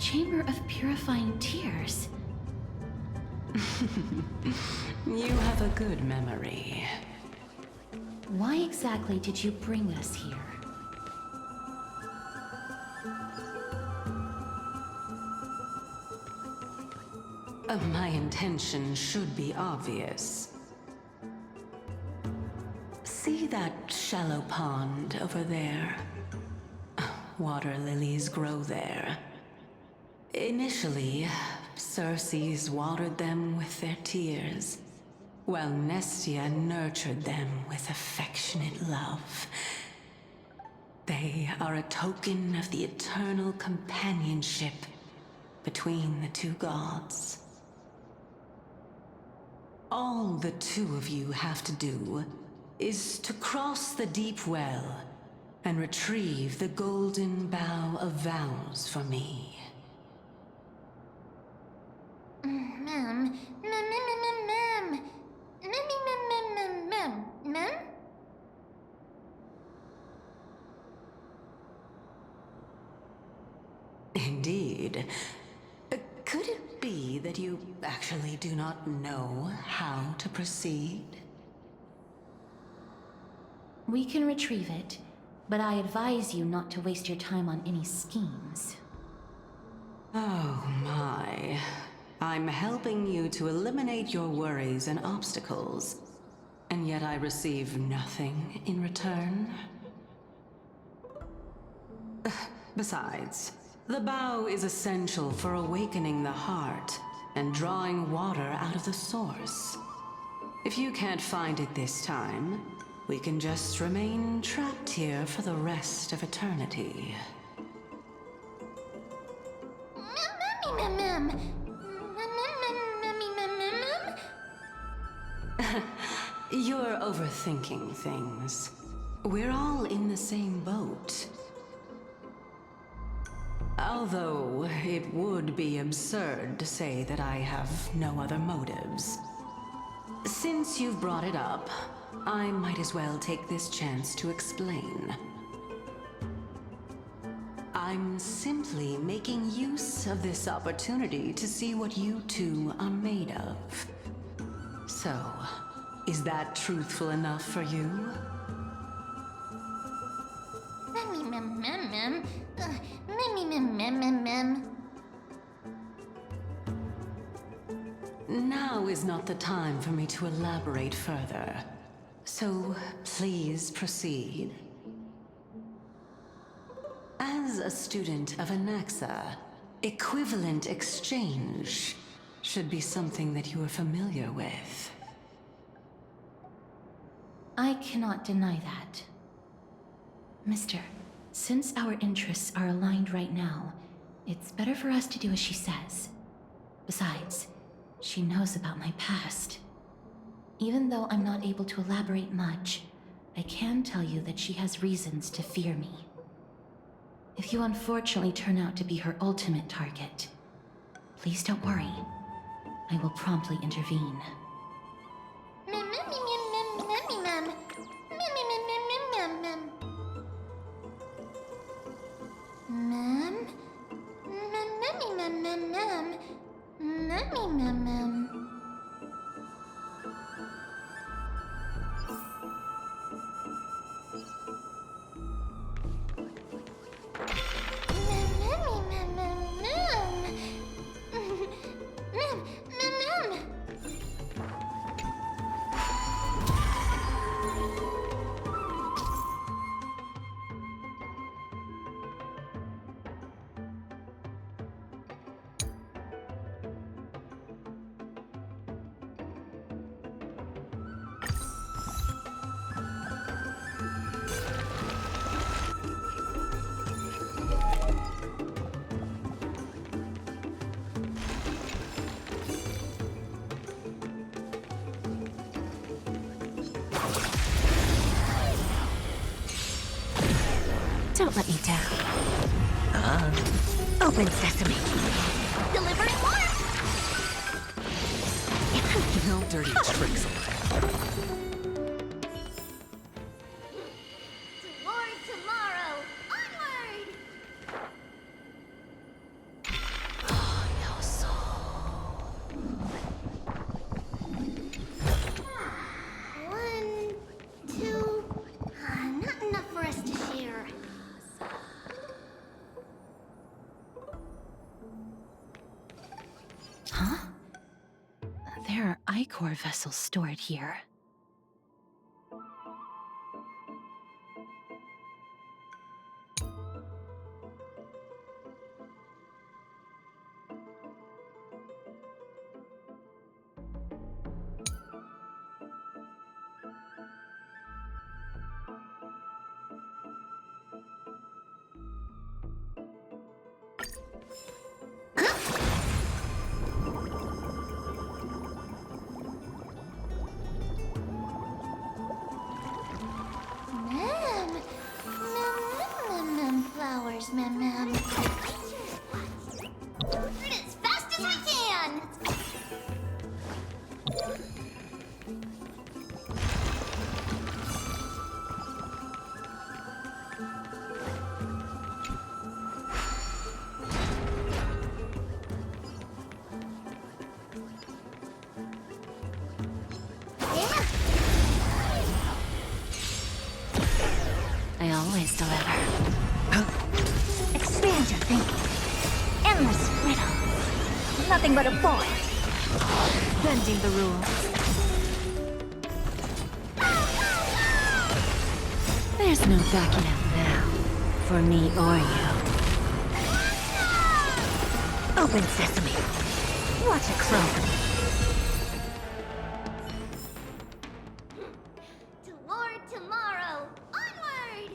chamber of purifying tears. You have a good memory. Why exactly did you bring us here? My intention should be obvious. See that shallow pond over there? Water lilies grow there. Initially, Circes watered them with their tears, while Nestia nurtured them with affectionate love. They are a token of the eternal companionship between the two gods. All the two of you have to do is to cross the deep well and retrieve the golden bough of vows for me. Ma'am. Indeed. Could it be that you actually do not know how to proceed? We can retrieve it, but I advise you not to waste your time on any schemes. Oh my. I'm helping you to eliminate your worries and obstacles, and yet I receive nothing in return? Besides, the bow is essential for awakening the heart and drawing water out of the source. If you can't find it this time, we can just remain trapped here for the rest of eternity. You're overthinking things. We're all in the same boat. Although it would be absurd to say that I have no other motives. Since you've brought it up, I might as well take this chance to explain. I'm simply making use of this opportunity to see what you two are made of. So, is that truthful enough for you? Now is not the time for me to elaborate further. So, please proceed. As a student of Anaxa, equivalent exchange should be something that you are familiar with. I cannot deny that. Mister, since our interests are aligned right now, it's better for us to do as she says. Besides, she knows about my past. Even though I'm not able to elaborate much, I can tell you that she has reasons to fear me. If you unfortunately turn out to be her ultimate target, please don't worry. I will promptly intervene. Don't let me down. Open sesame. Delivering more! No dirty tricks allowed. Toward tomorrow! Onward! Huh? There are Ichor vessels stored here. Flowers, ma'am. Eat as fast as we can! I always deliver. Expand your thinking. Endless riddles. Nothing but a boy. Bending the rules. There's no backing out now. For me or you. Open sesame. Watch it close. Toward tomorrow! Onward!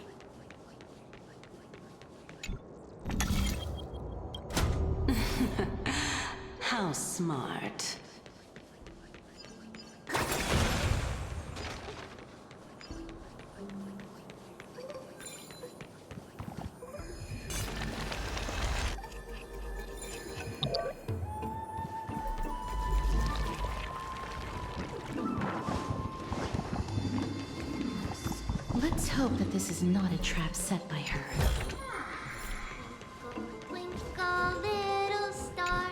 How smart. Let's hope that this is not a trap set by her. Twinkle, little star.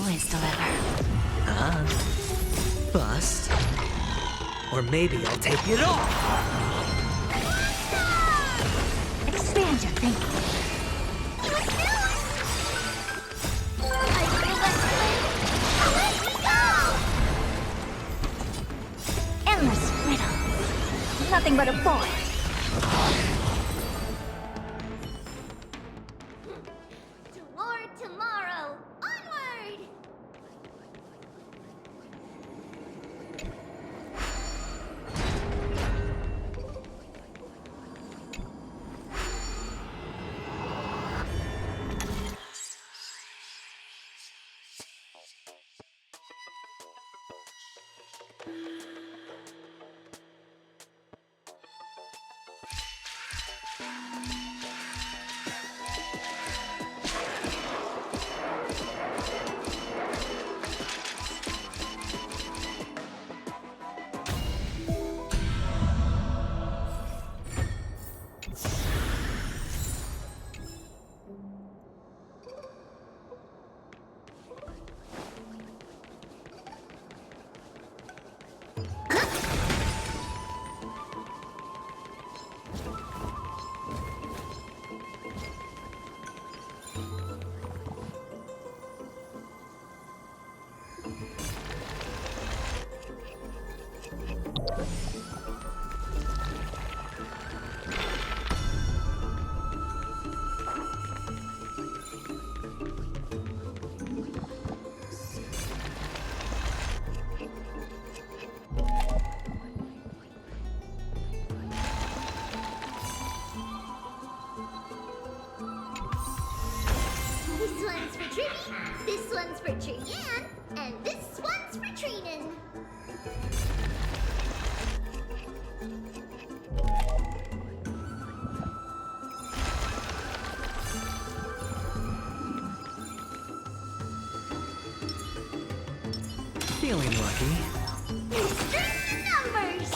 always deliver. Bust. Or maybe I'll take it off! Expand your thinking. Nothing but a boy. Toward tomorrow, onward! This one's for Trippy, this one's for Cheyenne, and this one's for Treenan. Feeling lucky. String numbers!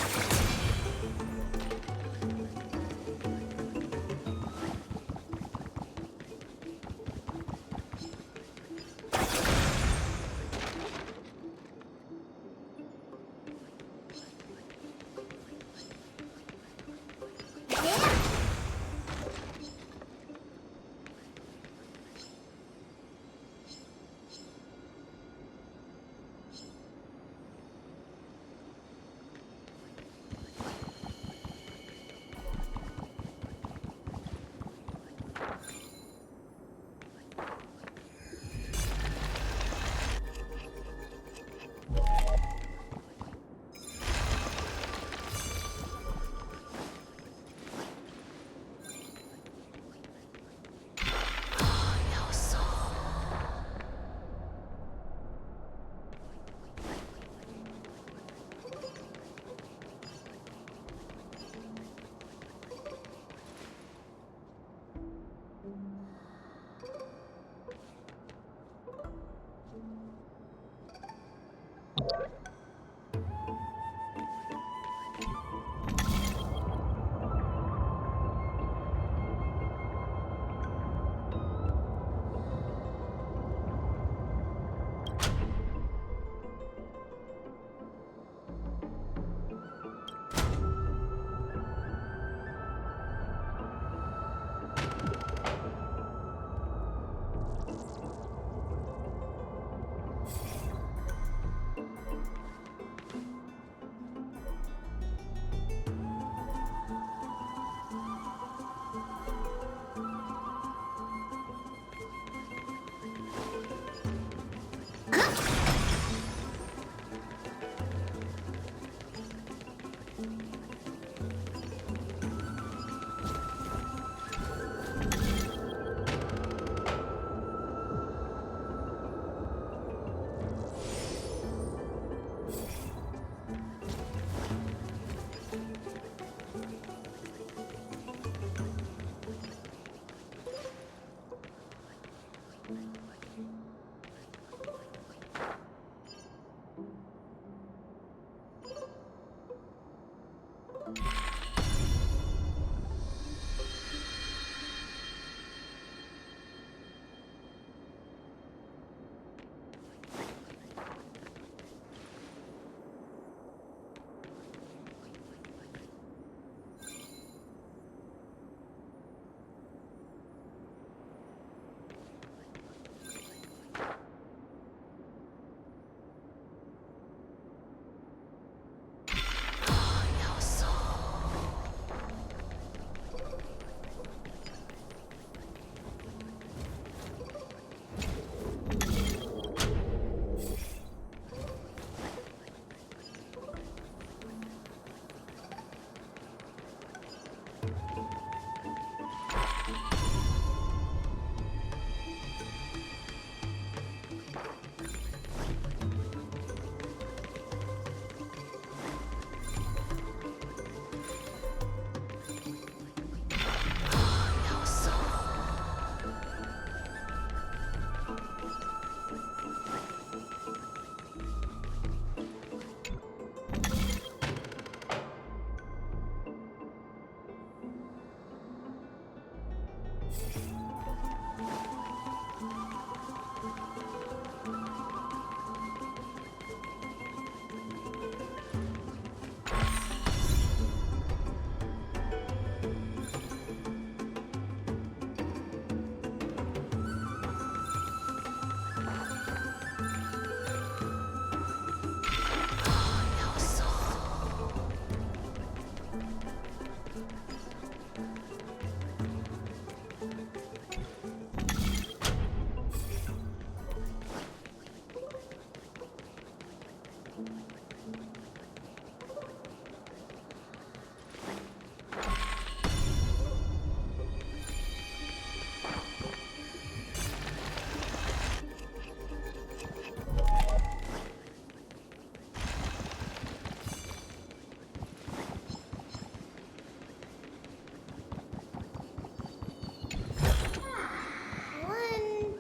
One,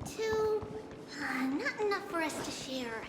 two. Not enough for us to share.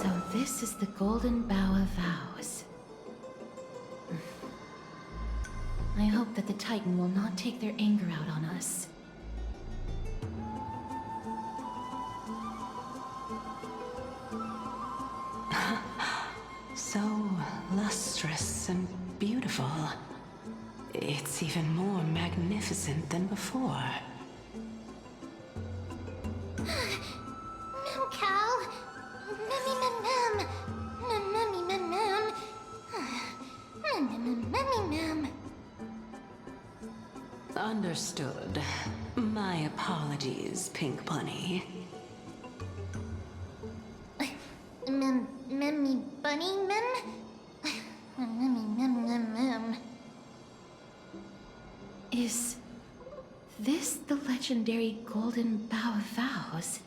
So this is the Golden Bough of Vows. I hope that the Titan will not take their anger out on us. So lustrous and beautiful. It's even more magnificent than before. Mem Cal. Mummy mem mem. Mummy mem mem. Mummy mem. Understood. My apologies, Pink Bunny. Memmy bunny mem. Mummy mem mem mem. Is this the legendary Golden Bough of Vows?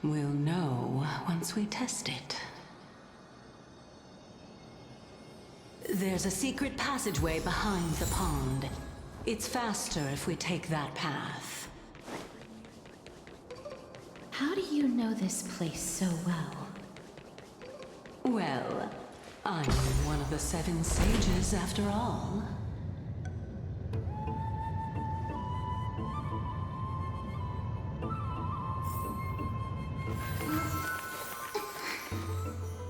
We'll know once we test it. There's a secret passageway behind the pond. It's faster if we take that path. How do you know this place so well? Well, I'm one of the 7 sages after all.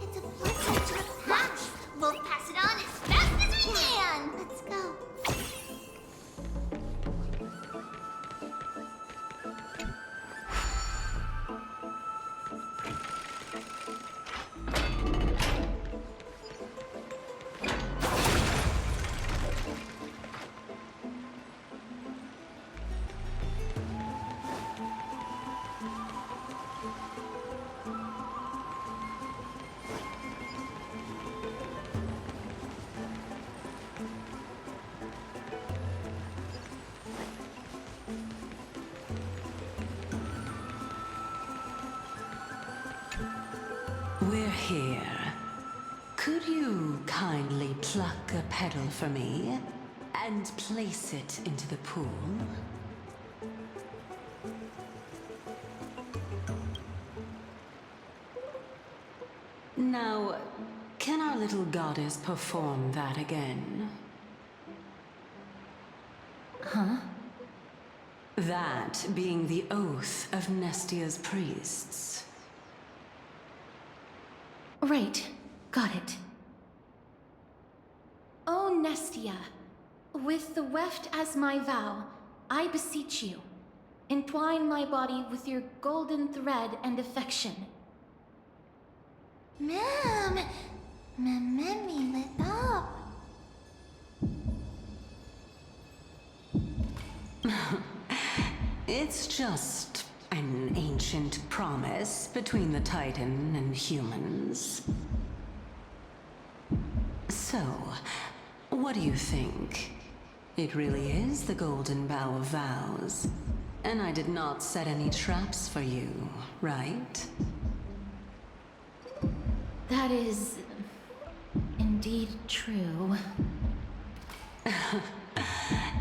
It's a blessing to the patch. We'll pass it on as fast as we can. Let's go. We're here. Could you kindly pluck a petal for me and place it into the pool? Now, can our little goddess perform that again? Huh? That being the oath of Nestia's priests. Right. Got it. O Nestia, with the weft as my vow, I beseech you, entwine my body with your golden thread and affection. Ma'am, Mammy lit up. It's just an ancient promise between the Titan and humans. So, what do you think? It really is the Golden Bough of Vows. And I did not set any traps for you, right? That is... indeed true.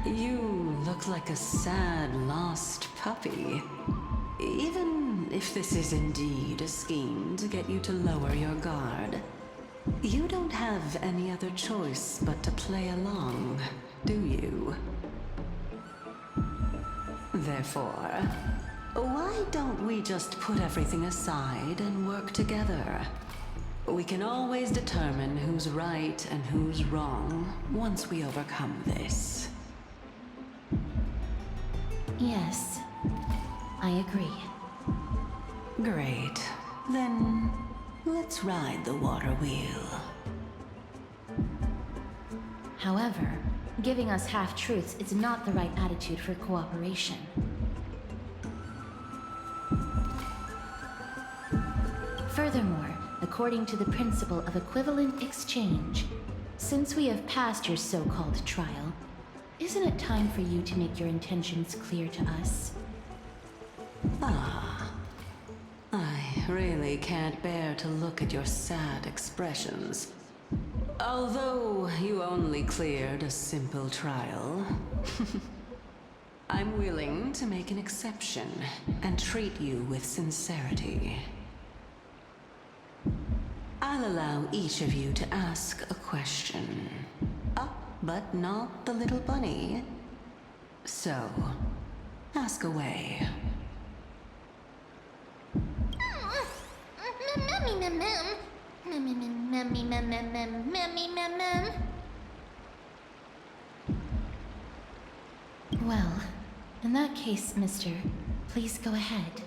You look like a sad, lost puppy. Even if this is indeed a scheme to get you to lower your guard, you don't have any other choice but to play along, do you? Therefore, why don't we just put everything aside and work together? We can always determine who's right and who's wrong once we overcome this. Yes, I agree. Great. Then, let's ride the water wheel. However, giving us half-truths is not the right attitude for cooperation. Furthermore, according to the principle of equivalent exchange, since we have passed your so-called trial, isn't it time for you to make your intentions clear to us? I really can't bear to look at your sad expressions. Although you only cleared a simple trial, I'm willing to make an exception and treat you with sincerity. I'll allow each of you to ask a question. Up, but not the little bunny. So, ask away. Well, in that case, mister, please go ahead.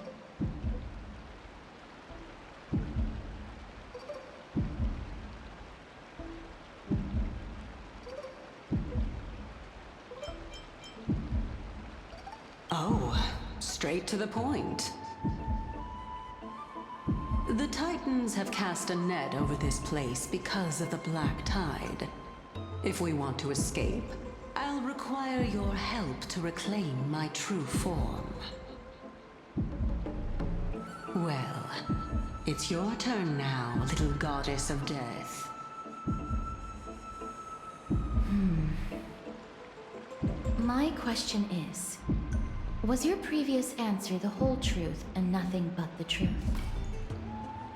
Oh, straight to the point. The Titans have cast a net over this place because of the black tide. If we want to escape, I'll require your help to reclaim my true form. Well, it's your turn now, little goddess of death. My question is, was your previous answer the whole truth and nothing but the truth?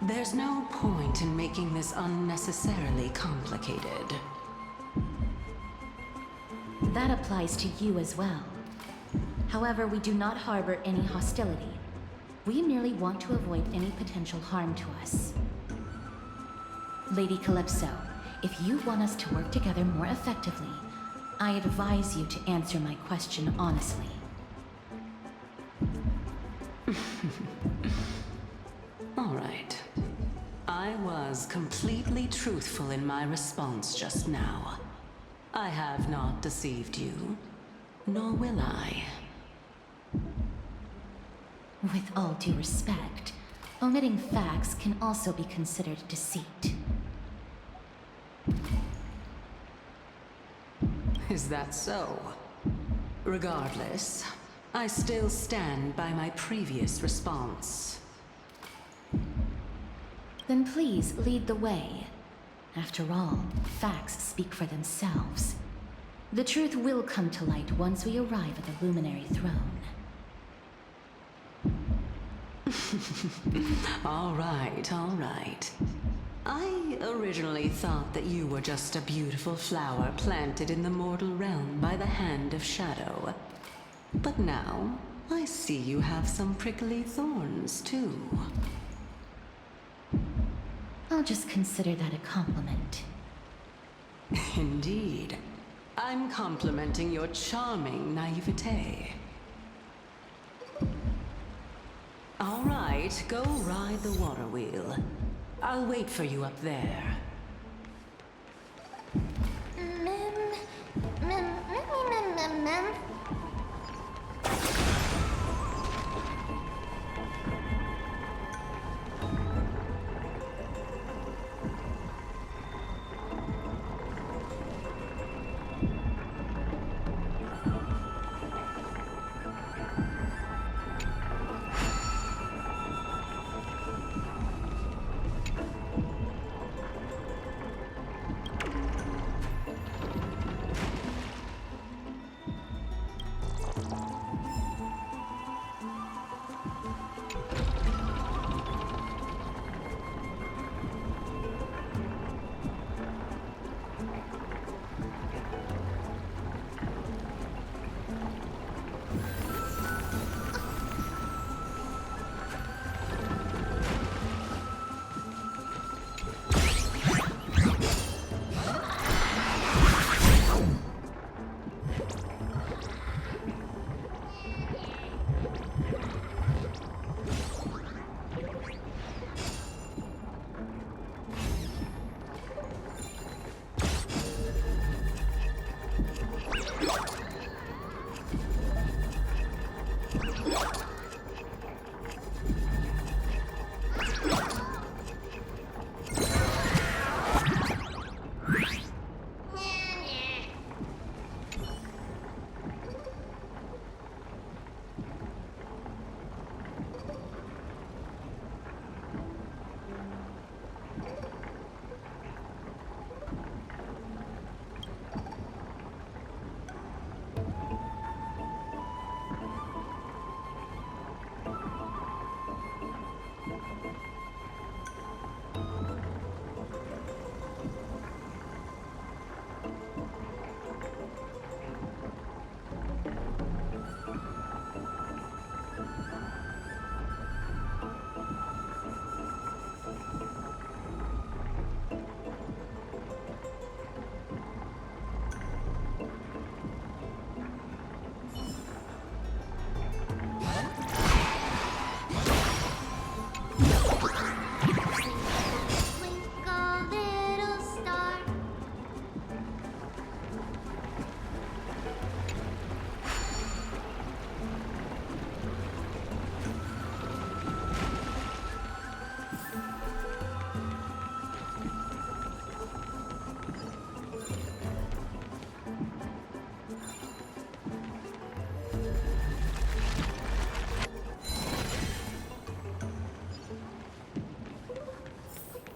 There's no point in making this unnecessarily complicated. That applies to you as well. However, we do not harbor any hostility. We merely want to avoid any potential harm to us. Lady Calypso, if you want us to work together more effectively, I advise you to answer my question honestly. All right. I was completely truthful in my response just now. I have not deceived you, nor will I. With all due respect, omitting facts can also be considered deceit. Is that so? Regardless, I still stand by my previous response. Then please lead the way. After all, facts speak for themselves. The truth will come to light once we arrive at the Luminary Throne. All right, all right. I originally thought that you were just a beautiful flower planted in the mortal realm by the hand of Shadow. But now, I see you have some prickly thorns, too. I'll just consider that a compliment. Indeed. I'm complimenting your charming naivete. All right, go ride the water wheel. I'll wait for you up there. Mem.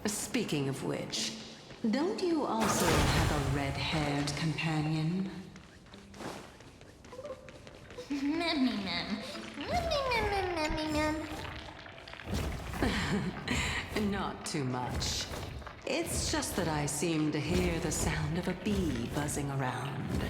Speaking of which, don't you also have a red-haired companion? Not too much. It's just that I seem to hear the sound of a bee buzzing around.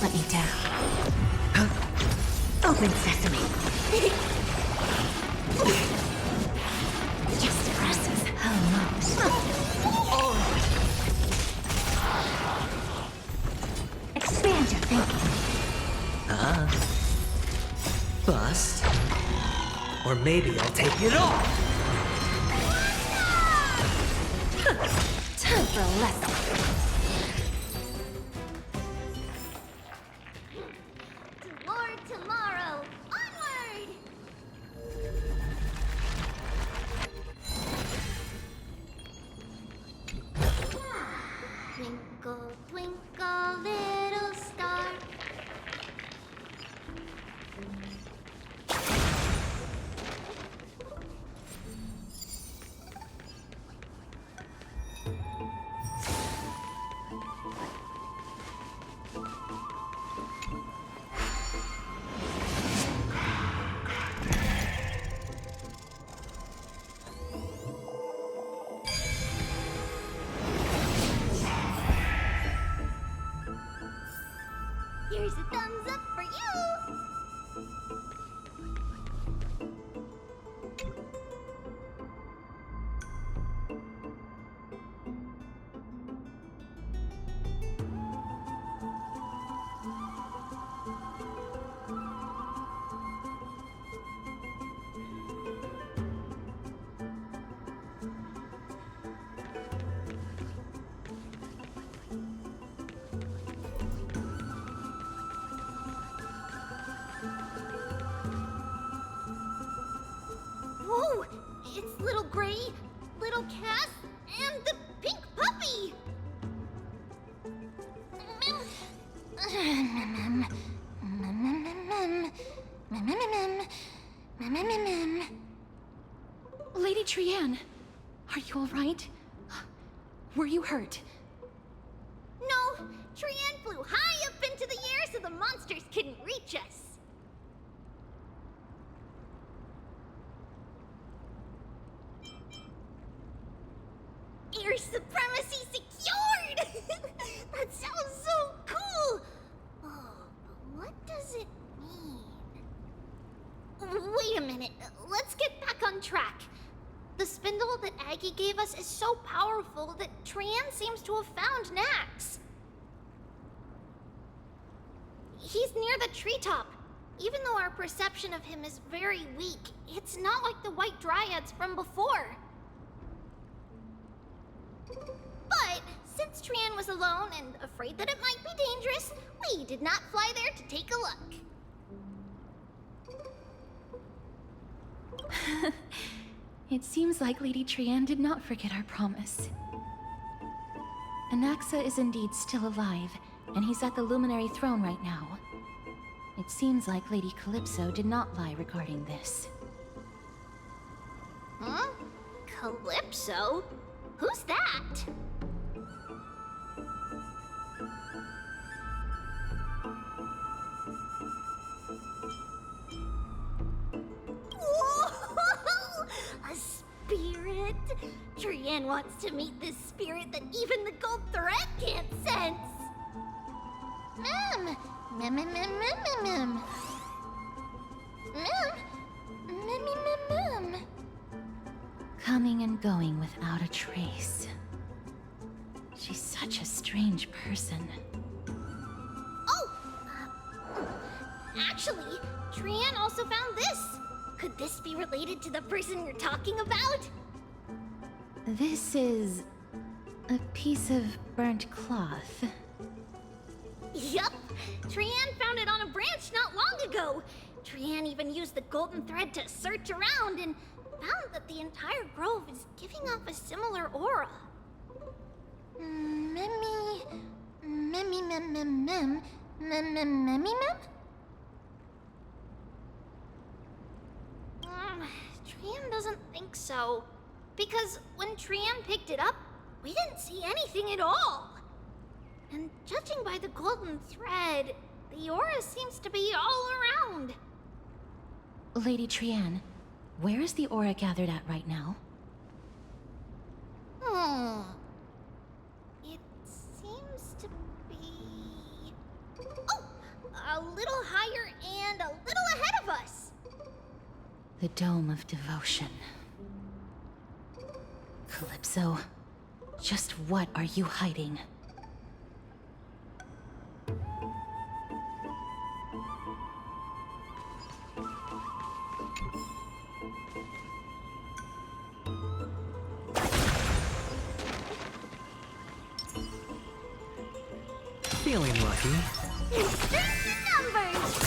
let me down. Open sesame. Just presses how much. Expand your thinking. Bust. Or maybe I'll take it off. Time for a lesson. Toward tomorrow, onward! Twinkle, twinkle, little star. Here's a thumbs up for you! Whoa! It's little Gray, little Cass, and the pink puppy! Lady Trianne, are you all right? Were you hurt? No, Trianne flew high up into the air so the monsters couldn't reach us. Air supremacy secured! That sounds so cool! Oh, but what does it mean? Wait a minute, let's get back on track. The spindle that Aggie gave us is so powerful that Trianne seems to have found Nax. He's near the treetop. Even though our perception of him is very weak, it's not like the white dryads from before. But since Trianne was alone and afraid that it might be dangerous, we did not fly there to take a look. It seems like Lady Trianne did not forget our promise. Anaxa is indeed still alive, and he's at the Luminary Throne right now. It seems like Lady Calypso did not lie regarding this. Huh? Calypso? Who's that? Whoa! A spirit? Trianne wants to meet this spirit that even the gold thread can't sense. Mem! Mem, mem, mem, mem, mem. Mem! Mem, mem, mem, mem. Coming and going without a trace. She's such a strange person. Oh! Actually, Trianne also found this. Could this be related to the person you're talking about? This is a piece of burnt cloth. Yup! Trianne found it on a branch not long ago. Trianne even used the golden thread to search around and found that the entire grove is giving off a similar aura. Memmy... Memmy mem mem mem... Mem mem memmy mem? Trianne doesn't think so. Because when Trianne picked it up, we didn't see anything at all. And judging by the golden thread, the aura seems to be all around. Lady Trianne, where is the aura gathered at right now? It seems to be... Oh! little higher and a little ahead of us. The Dome of Devotion. Calypso, just what are you hiding? Feeling lucky. Numbers!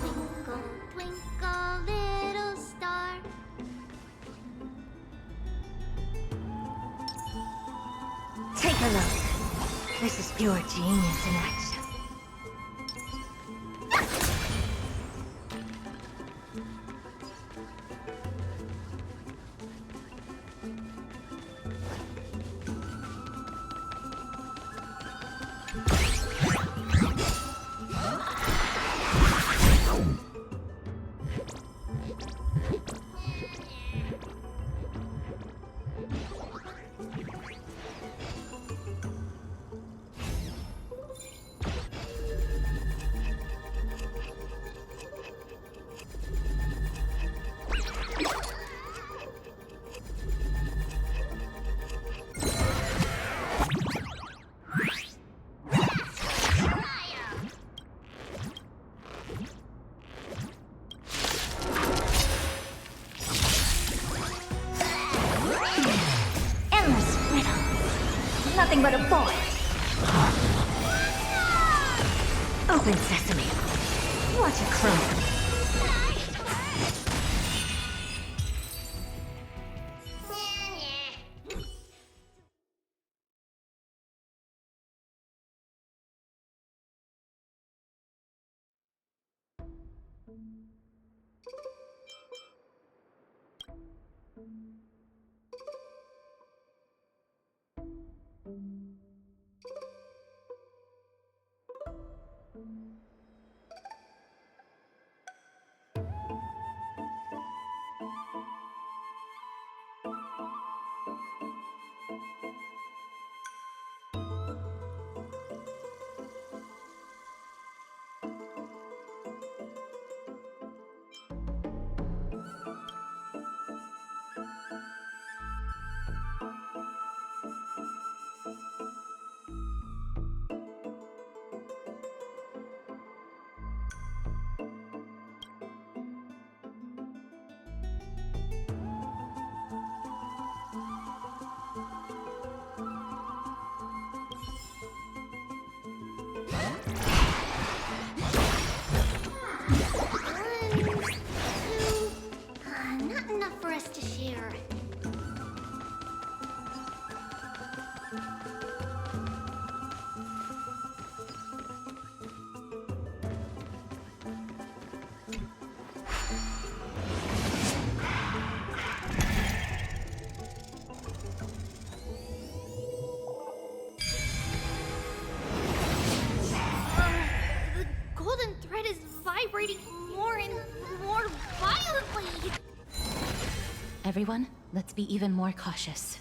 Twinkle, twinkle, little star. Take a look. This is pure genius in action. Nothing but a boy. Open sesame. Watch it crumble. Everyone, let's be even more cautious.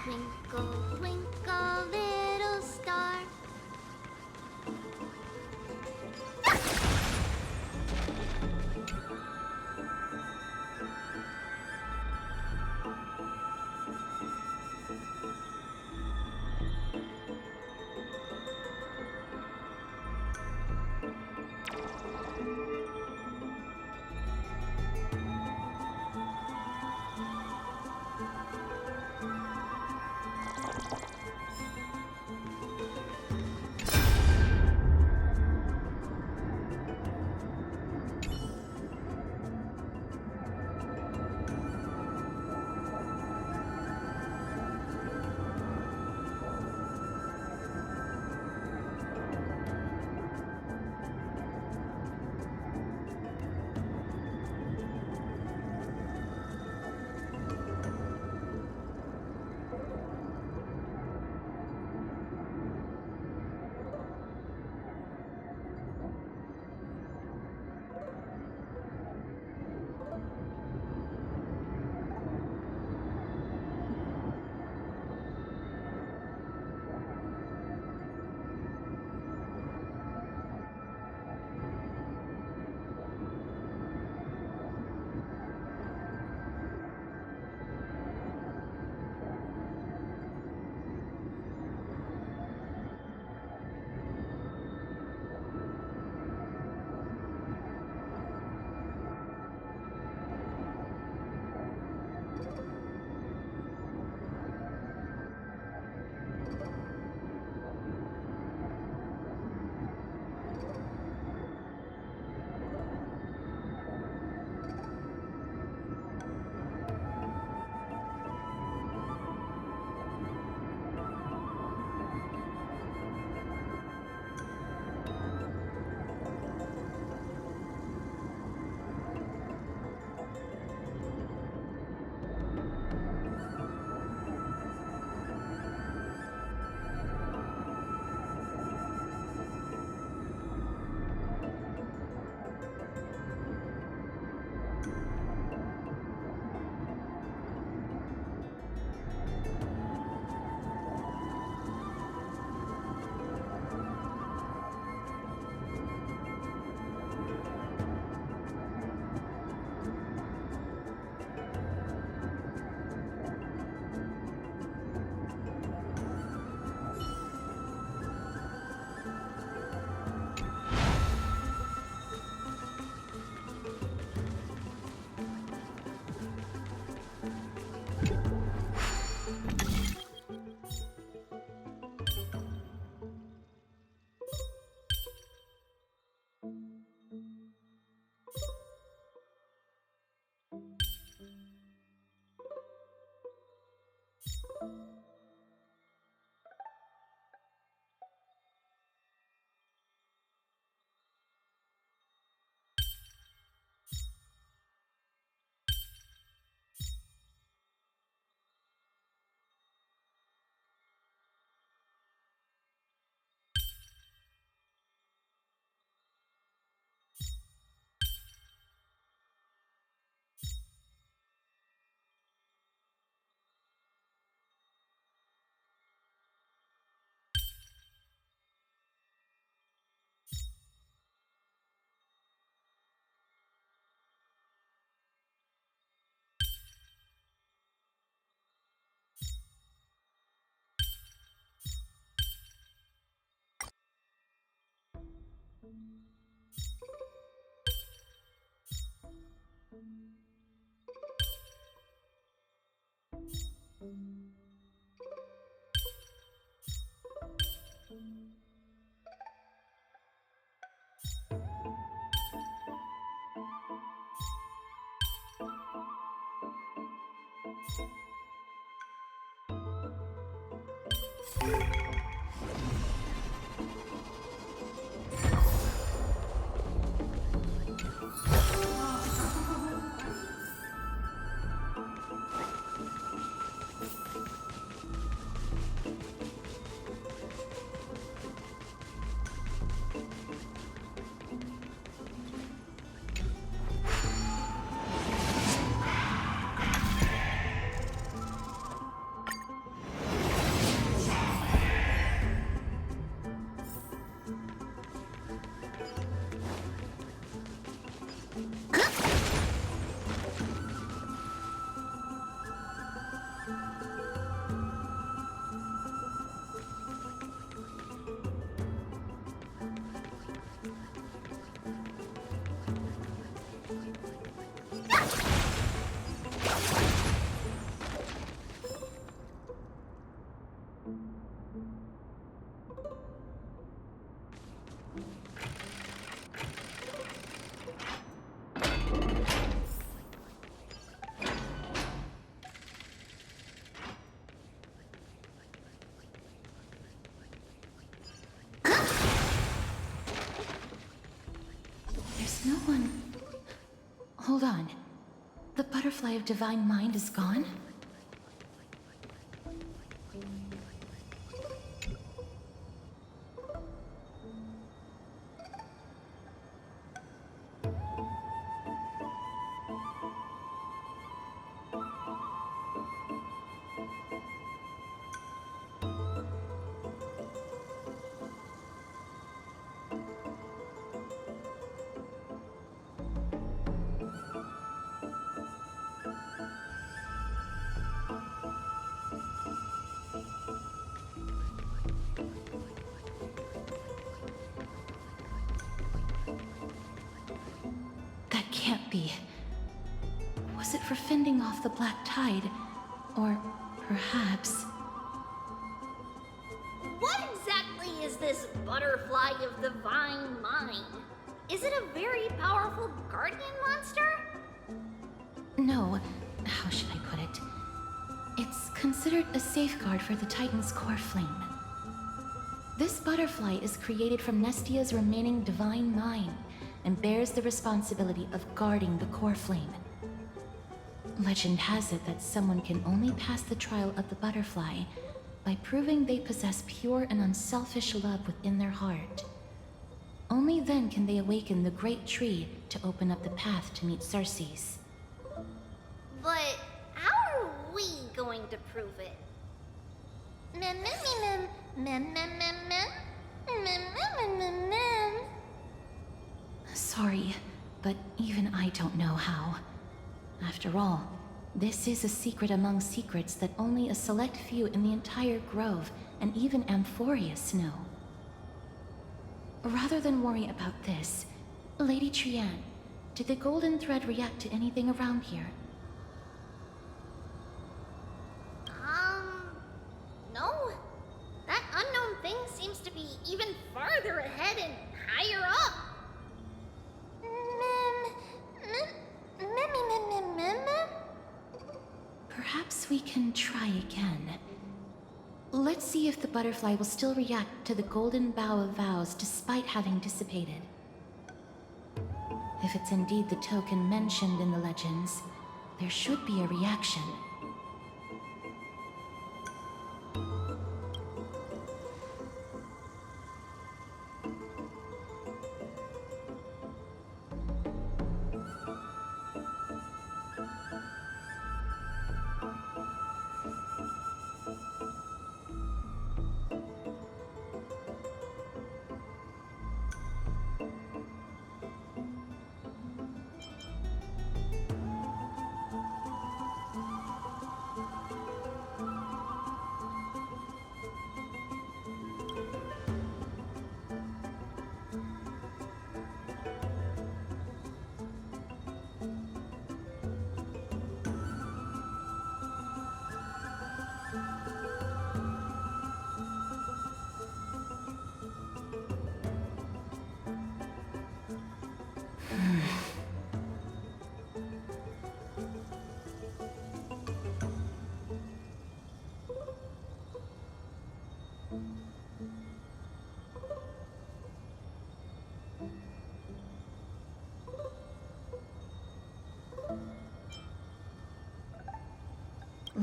Twinkle, twinkle, little star. There's no one... Hold on. The butterfly of divine mind is gone? That can't be. Was it for fending off the black tide? Or perhaps... What exactly is this butterfly of divine mind? Is it a very powerful guardian monster? No, how should I put it? It's considered a safeguard for the Titan's core flame. This butterfly is created from Nestia's remaining divine mind and bears the responsibility of guarding the core flame. Legend has it that someone can only pass the trial of the butterfly by proving they possess pure and unselfish love within their heart. Only then can they awaken the great tree to open up the path to meet Circes. But how are we going to prove it? Mem mem mem mem mem mem mem mem mem mem mem. Sorry, but even I don't know how. After all, this is a secret among secrets that only a select few in the entire grove and even Amphorius know. Rather than worry about this, Lady Trian, did the golden thread react to anything around here? No. That unknown thing seems to be even farther ahead and higher up. Perhaps we can try again. Let's see if the butterfly will still react to the golden bough of vows despite having dissipated. If it's indeed the token mentioned in the legends, there should be a reaction.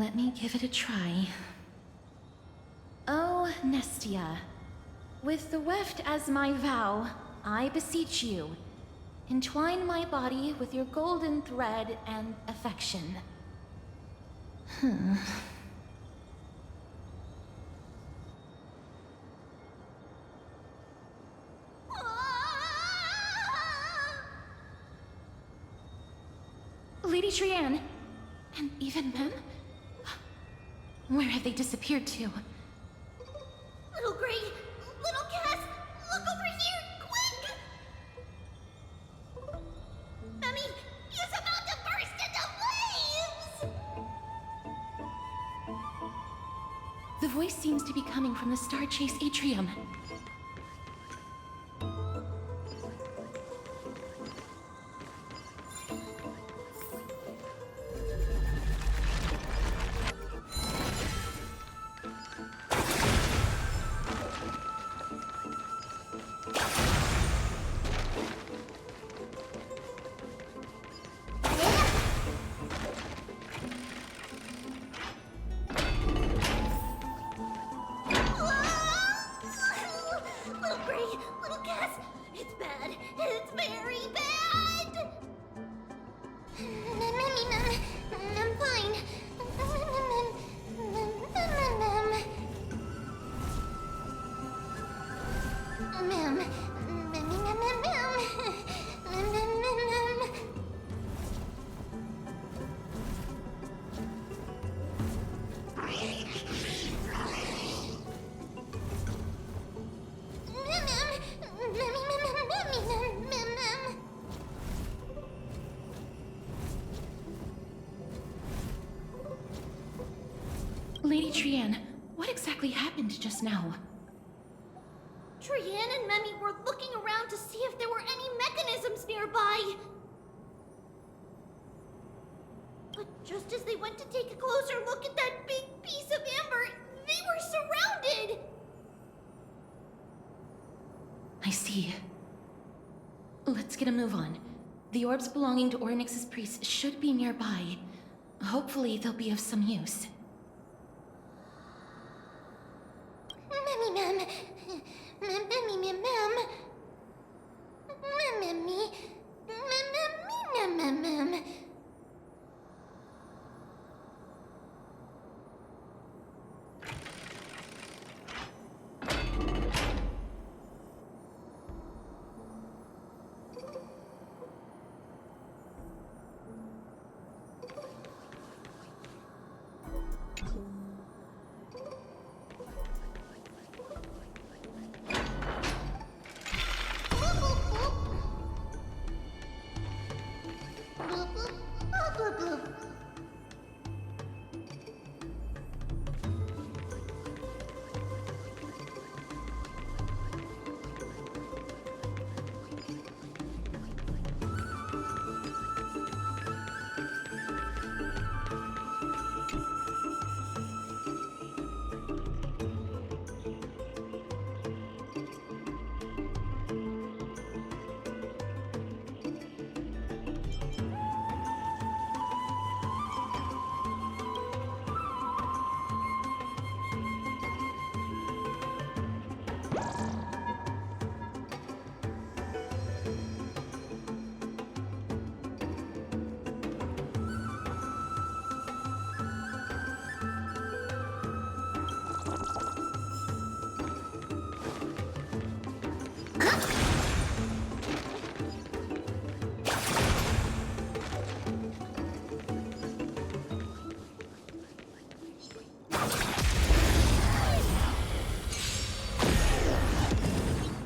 Let me give it a try. Oh, Nestia. With the weft as my vow, I beseech you, entwine my body with your golden thread and affection. Lady Trianne, and even Mem? Where have they disappeared to? Little Gray, little Cass, look over here, quick! Mummy, he's about to burst into flames! The voice seems to be coming from the Star Chase atrium. Little Gray, little Cass, it's bad. It's very bad. I'm fine. Lady Trianne, what exactly happened just now? Trianne and Memmy were looking around to see if there were any mechanisms nearby. But just as they went to take a closer look at that big piece of amber, they were surrounded! I see. Let's get a move on. The orbs belonging to Ornyx's priests should be nearby. Hopefully they'll be of some use. Memmy Mem. Memmy Mem. Memmy. Mem.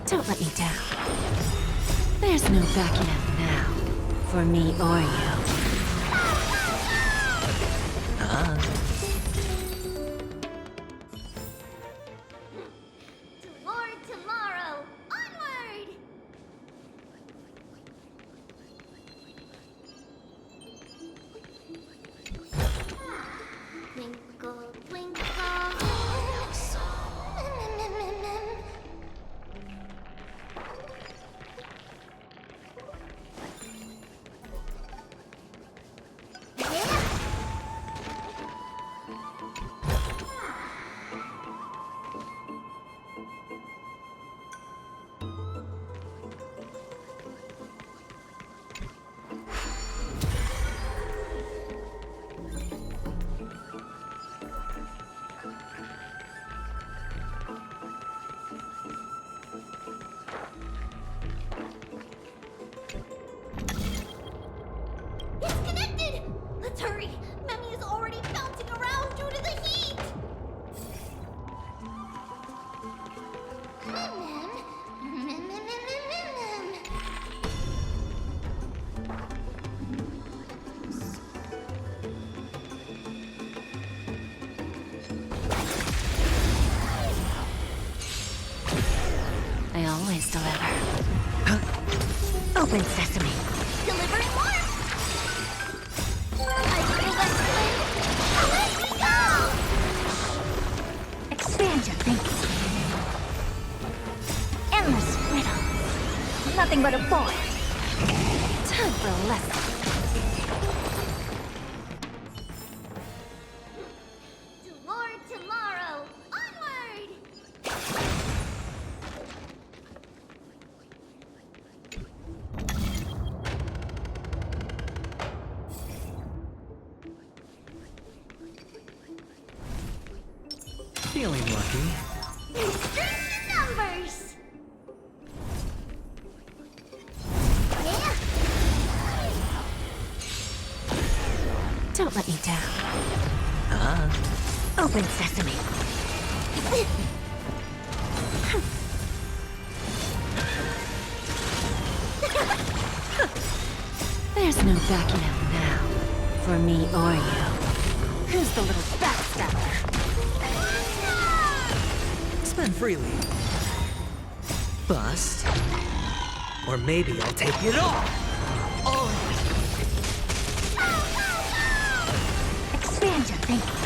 Don't let me down. There's no backing up now, for me or you. Tomorrow, onward! Twinkle, twinkle. always deliver. Open sesame. Delivering more! I feel that swing! Let me go! Expand your thinking. Endless riddle. Nothing but a void. Time for a lesson. To more tomorrow! Onward! Feeling lucky. Strength in numbers! Yeah! Don't let me down. Ah, Open sesame. There's no backing out now. For me or you. Who's the little backstabber? spend freely. Bust. Or maybe I'll take it all. Expand your thinking.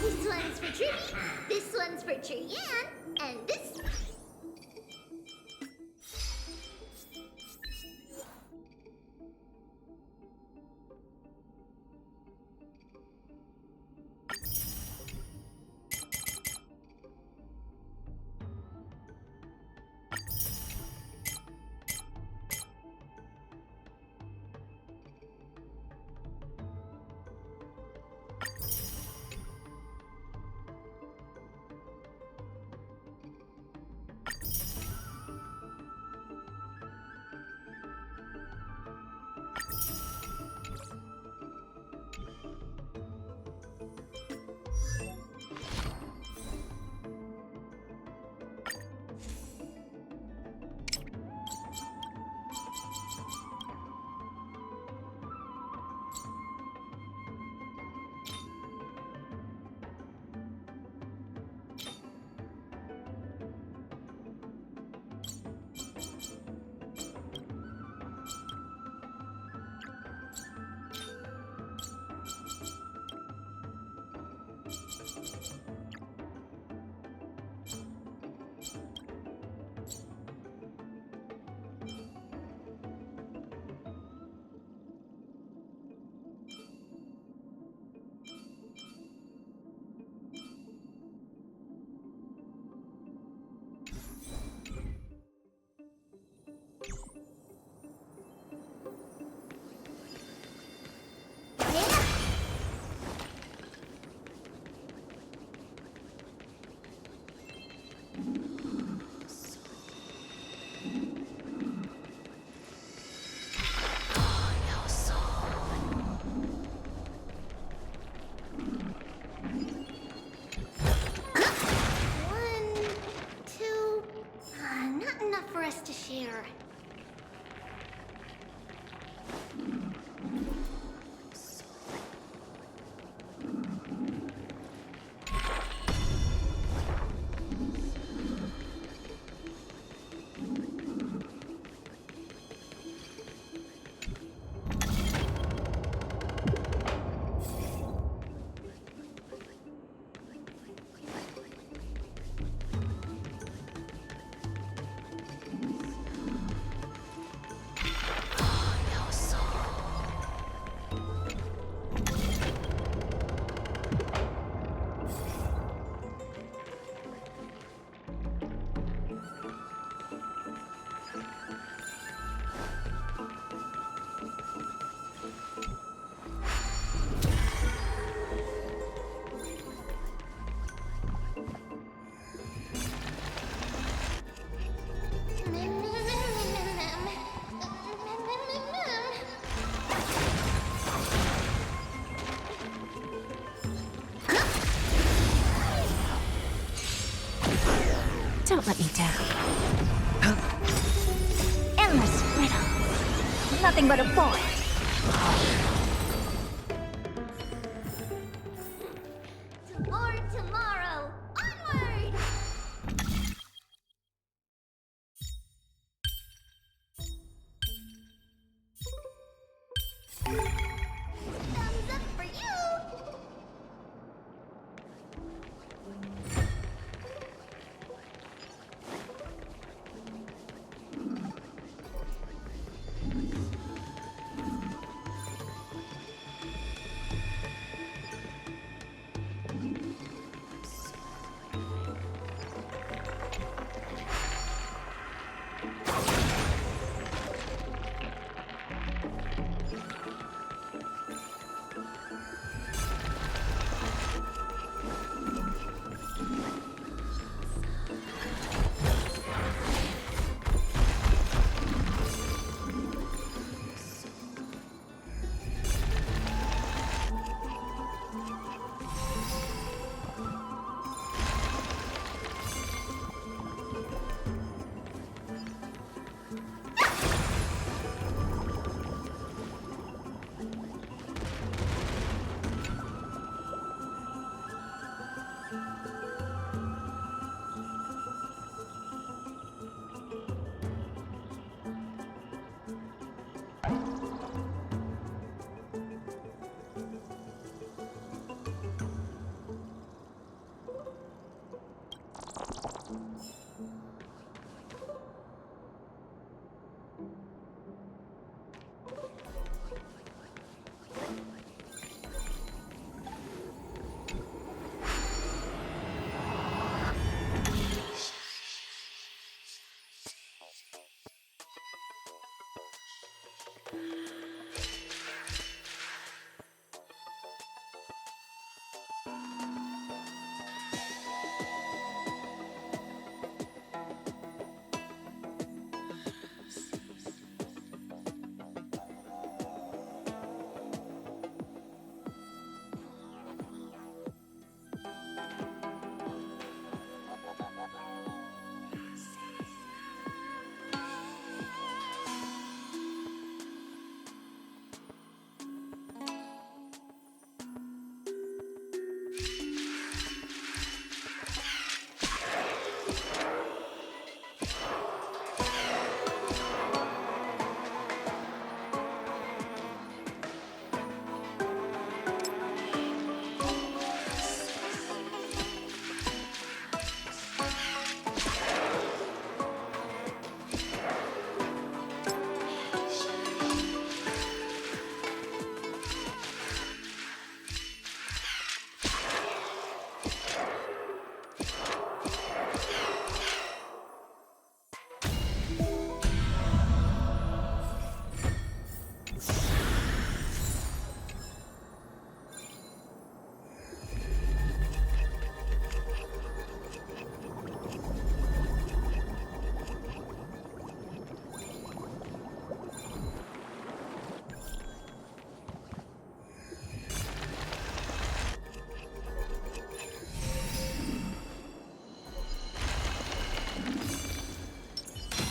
This one's for Trudy, this one's for Cheyenne, and this one. For us to share. Don't let me down. Endless riddle. Nothing but a void.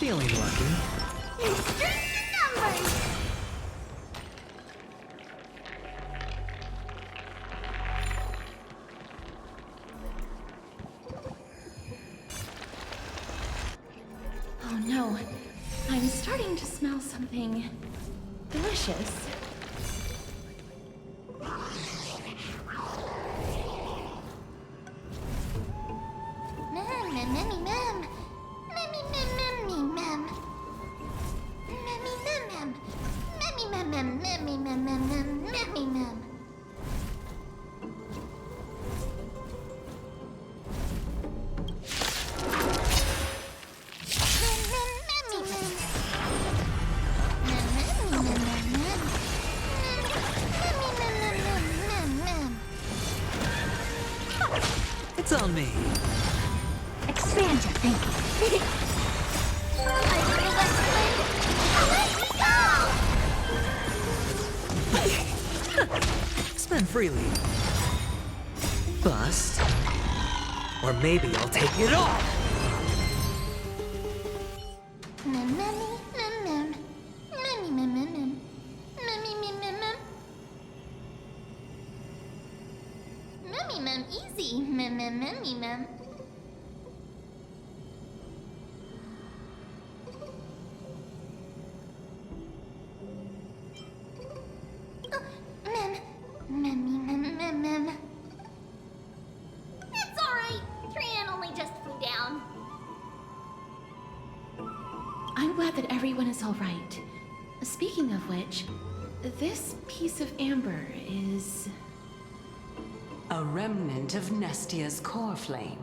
Feeling lucky. Oh no, I'm starting to smell something delicious. It's on me. Expand your thinking. Spend freely. Bust. Or maybe I'll take it all. Easy, mem. Mem. It's alright. Tran only just flew down. I'm glad that everyone is all right. Speaking of which, this piece of amber is... A remnant of Nestia's core flame.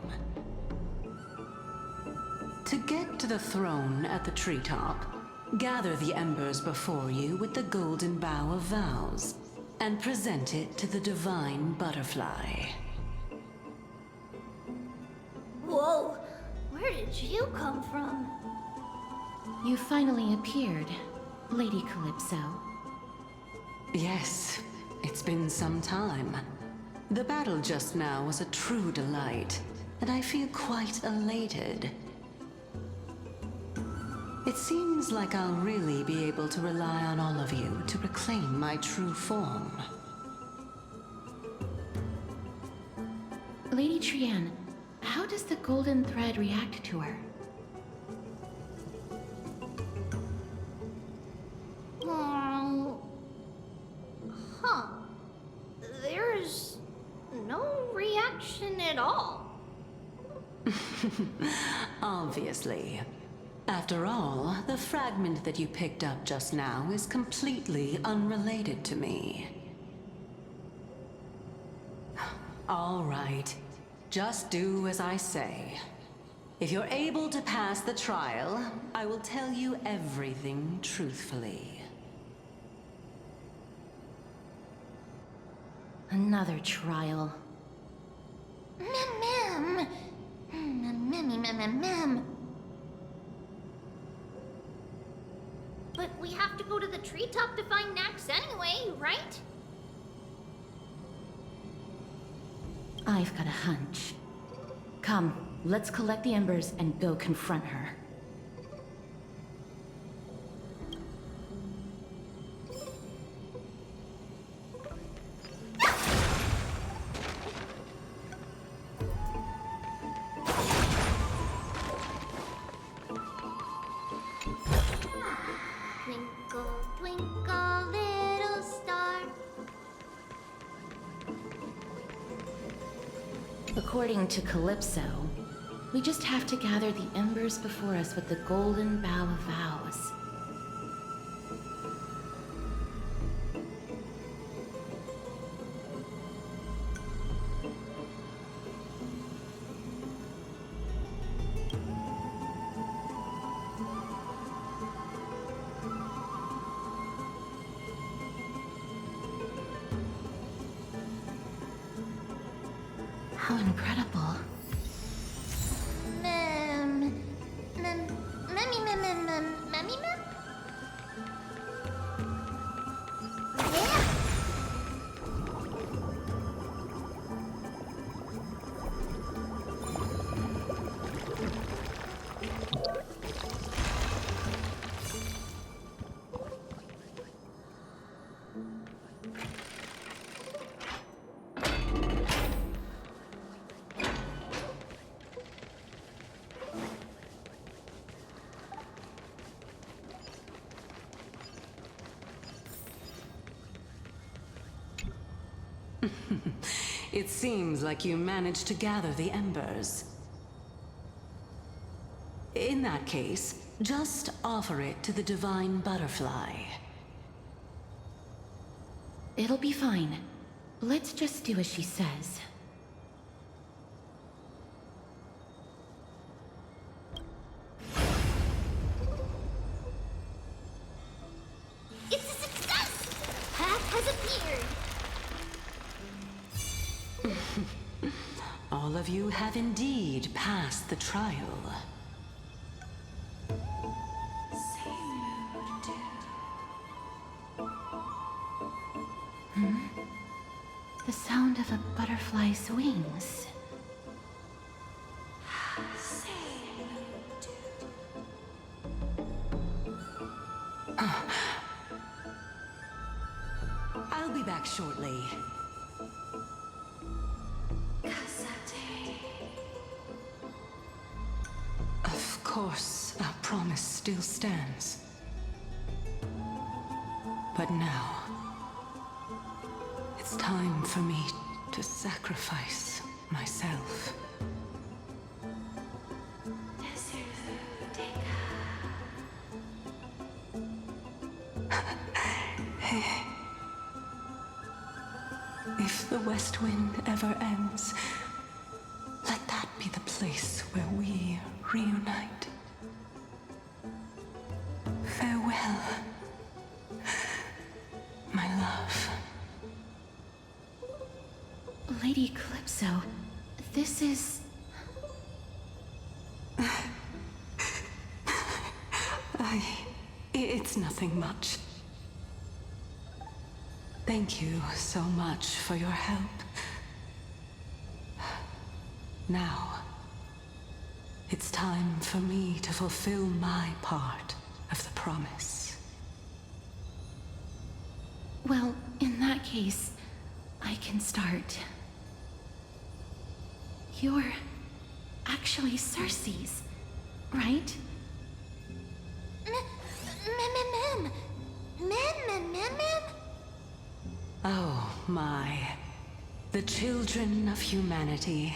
To get to the throne at the treetop, gather the embers before you with the golden bough of vows, and present it to the divine butterfly. Whoa, where did you come from? You finally appeared, Lady Calypso. Yes, it's been some time. The battle just now was a true delight, and I feel quite elated. It seems like I'll really be able to rely on all of you to reclaim my true form. Lady Trian, how does the golden thread react to her? Huh. There's no reaction at all. Obviously. After all, the fragment that you picked up just now is completely unrelated to me. All right. Just do as I say. If you're able to pass the trial, I will tell you everything truthfully. Another trial. Mem. But we have to go to the treetop to find Nax anyway, right? I've got a hunch. Come, let's collect the embers and go confront her. Twinkle, twinkle, little star. According to Calypso, we just have to gather the embers before us with the golden bough of vows. How incredible. Memmy? Yeah. It seems like you managed to gather the embers. In that case, just offer it to the divine butterfly. It'll be fine. Let's just do as she says. It's a success! Path has appeared. All of you have indeed passed the trial. The sound of a butterfly's wings. I'll be back shortly. Of course, our promise still stands. But now, it's time for me to sacrifice myself. If the West Wind ever ends, let that be the place where we reunite. Farewell, my love. Lady Calypso, this is... It's nothing much. Thank you so much for your help. Now, it's time for me to fulfill my part of the promise. Well, in that case, I can start. You're actually Cersei's, right? Oh my. The children of humanity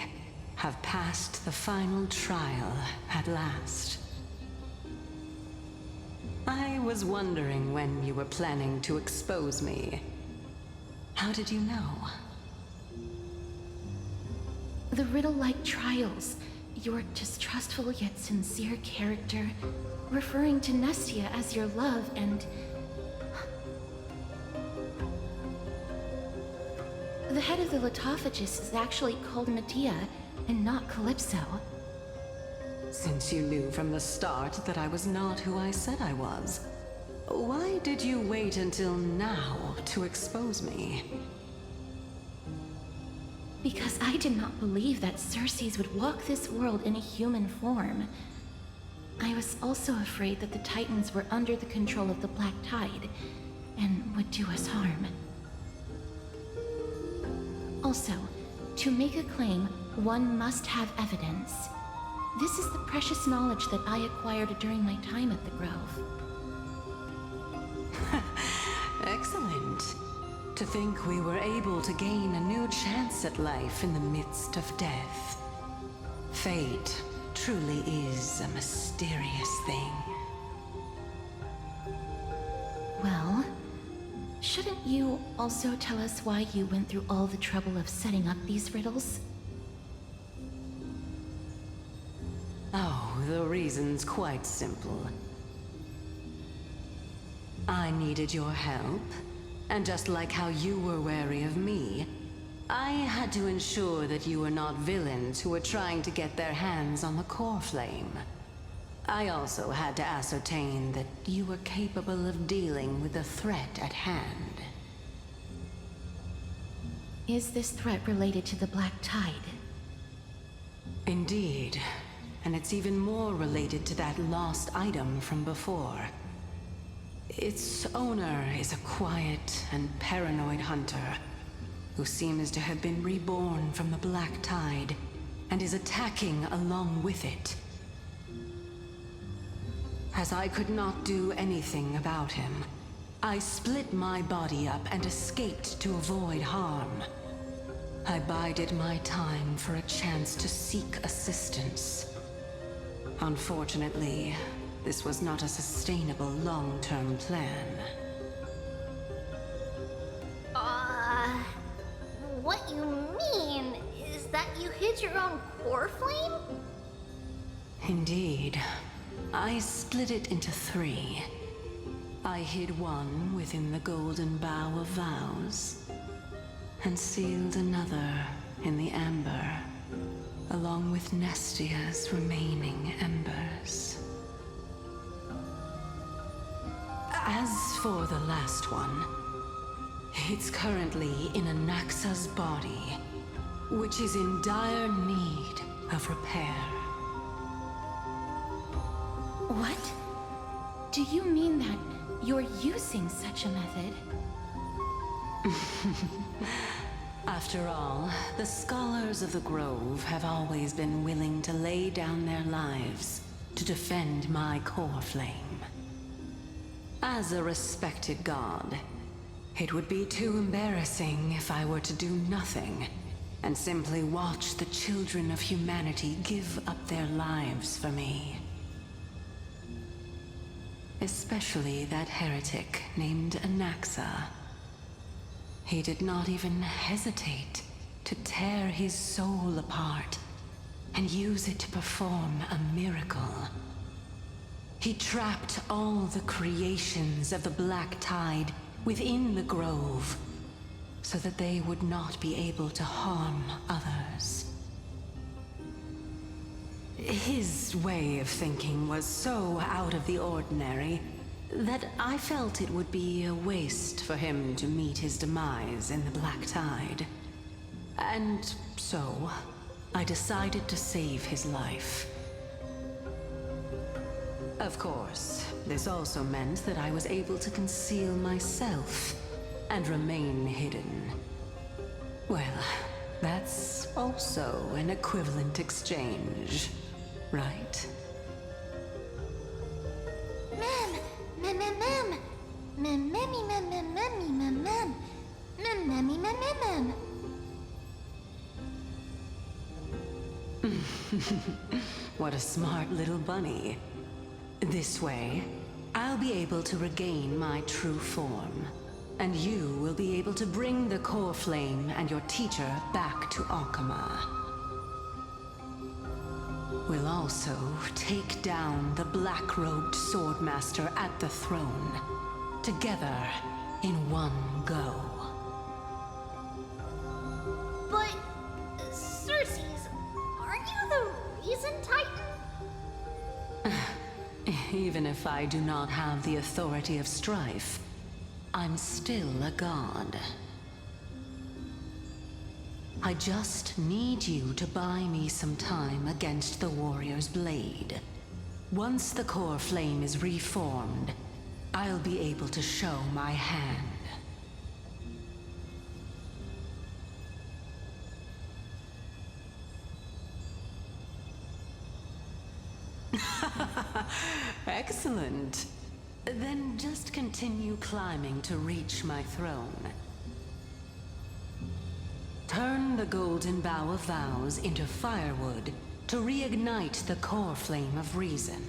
have passed the final trial at last. I was wondering when you were planning to expose me. How did you know? The riddle-like trials, your distrustful yet sincere character, referring to Nestia as your love, and... The head of the Litophagus is actually called Medea, and not Calypso. Since you knew from the start that I was not who I said I was, why did you wait until now to expose me? Because I did not believe that Cersei's would walk this world in a human form. I was also afraid that the Titans were under the control of the Black Tide, and would do us harm. Also, to make a claim, one must have evidence. This is the precious knowledge that I acquired during my time at the Grove. Excellent. To think we were able to gain a new chance at life in the midst of death. Fate truly is a mysterious thing. Well, shouldn't you also tell us why you went through all the trouble of setting up these riddles? Oh, the reason's quite simple. I needed your help, and just like how you were wary of me, I had to ensure that you were not villains who were trying to get their hands on the core flame. I also had to ascertain that you were capable of dealing with the threat at hand. Is this threat related to the Black Tide? Indeed. And it's even more related to that lost item from before. Its owner is a quiet and paranoid hunter who seems to have been reborn from the Black Tide and is attacking along with it. As I could not do anything about him, I split my body up and escaped to avoid harm. I bided my time for a chance to seek assistance. Unfortunately, this was not a sustainable long-term plan. What you mean is that you hid your own core flame? Indeed. I split it into 3. I hid one within the Golden Bough of Vows, and sealed another in the Amber, along with Nestia's remaining embers. As for the last one, it's currently in Anaxa's body, which is in dire need of repair. What? Do you mean that you're using such a method? After all, the scholars of the Grove have always been willing to lay down their lives to defend my core flame. As a respected god, it would be too embarrassing if I were to do nothing and simply watch the children of humanity give up their lives for me. Especially that heretic named Anaxa. He did not even hesitate to tear his soul apart and use it to perform a miracle. He trapped all the creations of the Black Tide within the grove, so that they would not be able to harm others. His way of thinking was so out of the ordinary that I felt it would be a waste for him to meet his demise in the Black Tide. And so, I decided to save his life. Of course, this also meant that I was able to conceal myself and remain hidden. Well, that's also an equivalent exchange, right? What a smart little bunny. This way, I'll be able to regain my true form, and you will be able to bring the core flame and your teacher back to Akama. We'll also take down the black-robed swordmaster at the throne, together in one go. But, Circes, aren't you the reason, Titan? Even if I do not have the authority of strife, I'm still a god. I just need you to buy me some time against the warrior's blade. Once the core flame is reformed, I'll be able to show my hand. Excellent. Then just continue climbing to reach my throne. Turn the golden bough of vows into firewood to reignite the core flame of reason.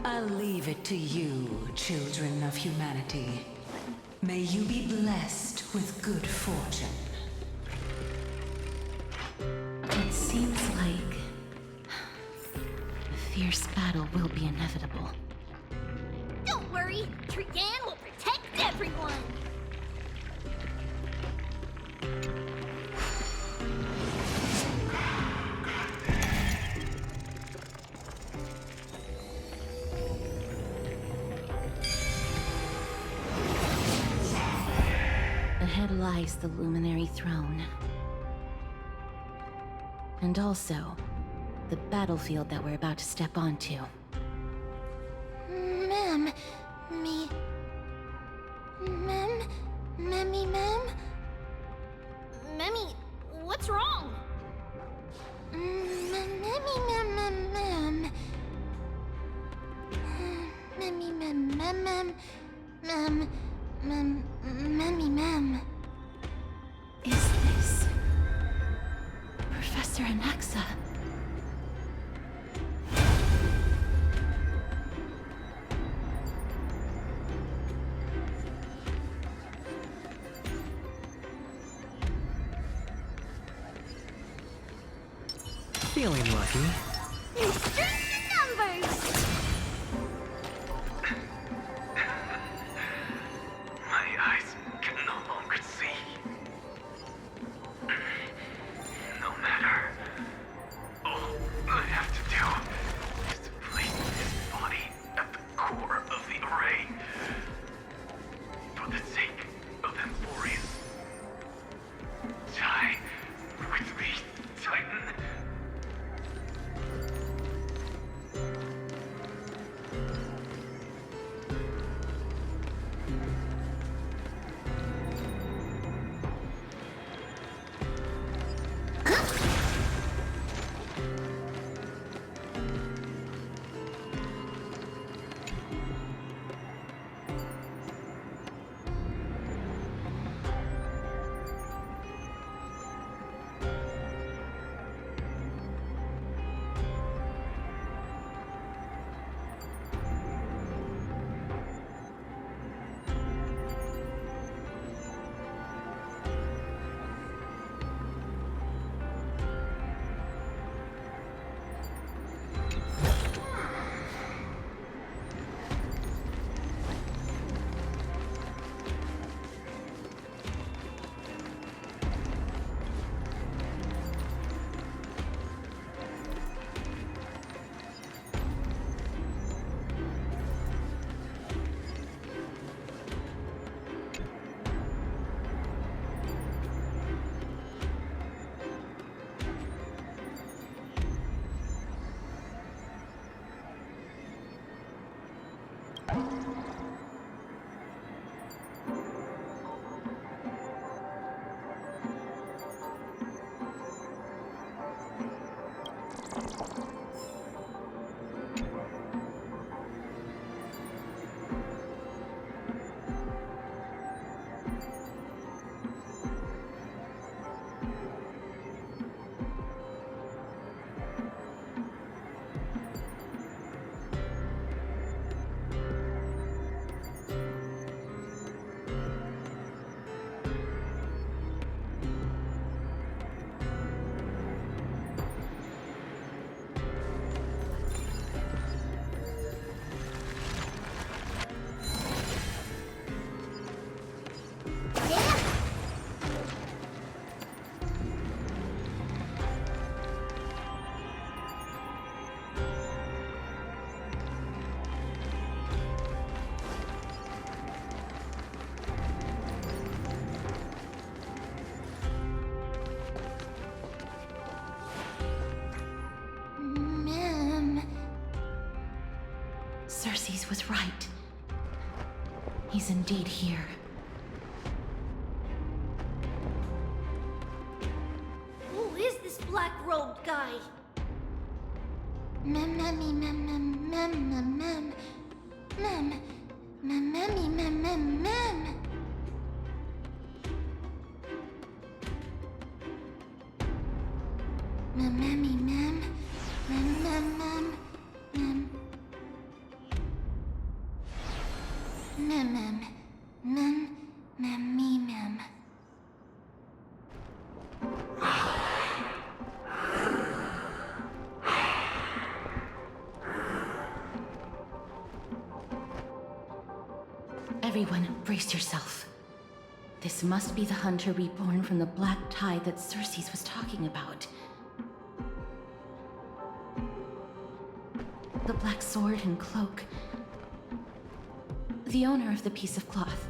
I'll leave it to you, children of humanity. May you be blessed with good fortune. fierce battle will be inevitable. Don't worry, Trian will protect everyone! Ahead lies the Luminary Throne. And also, the battlefield that we're about to step onto. Ma'am, ma'am? Memmy, what's wrong? Memmy, ma'am. Memmy, ma'am. Is this Professor Anaxa? Feeling lucky. Straight numbers! My eyes can no longer see. No matter. All I have to do is to place his body at the core of the array. For the sake of Emporius. Die with me, Titan. Circes was right. He's indeed here. Who is this black-robed guy? Everyone, brace yourself. This must be the hunter reborn from the black tide that Circes was talking about. The black sword and cloak. The owner of the piece of cloth.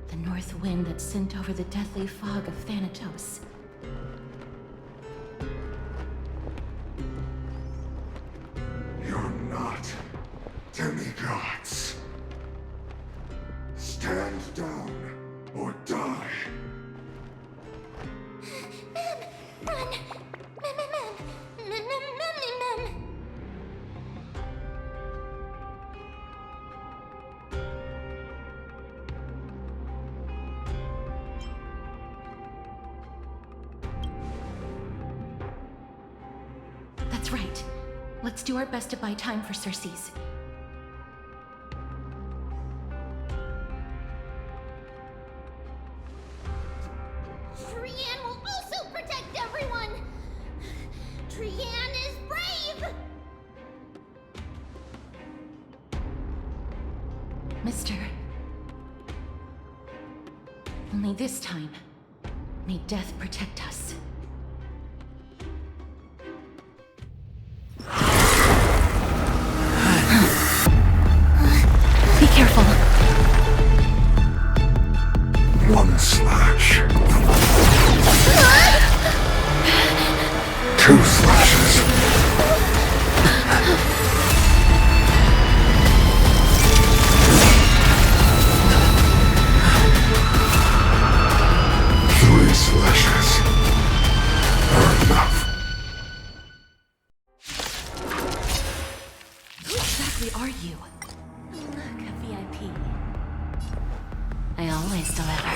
The north wind that sent over the deathly fog of Thanatos. You're not demigods. Stand down or die. Run! Mem. That's right. Let's do our best to buy time for Circes. Trian will also protect everyone! Trian is brave! Mister. Only this time, may death protect us. Be careful. One slash. Two slashes. Three slashes are enough. Who exactly are you? Look, a VIP. I always deliver.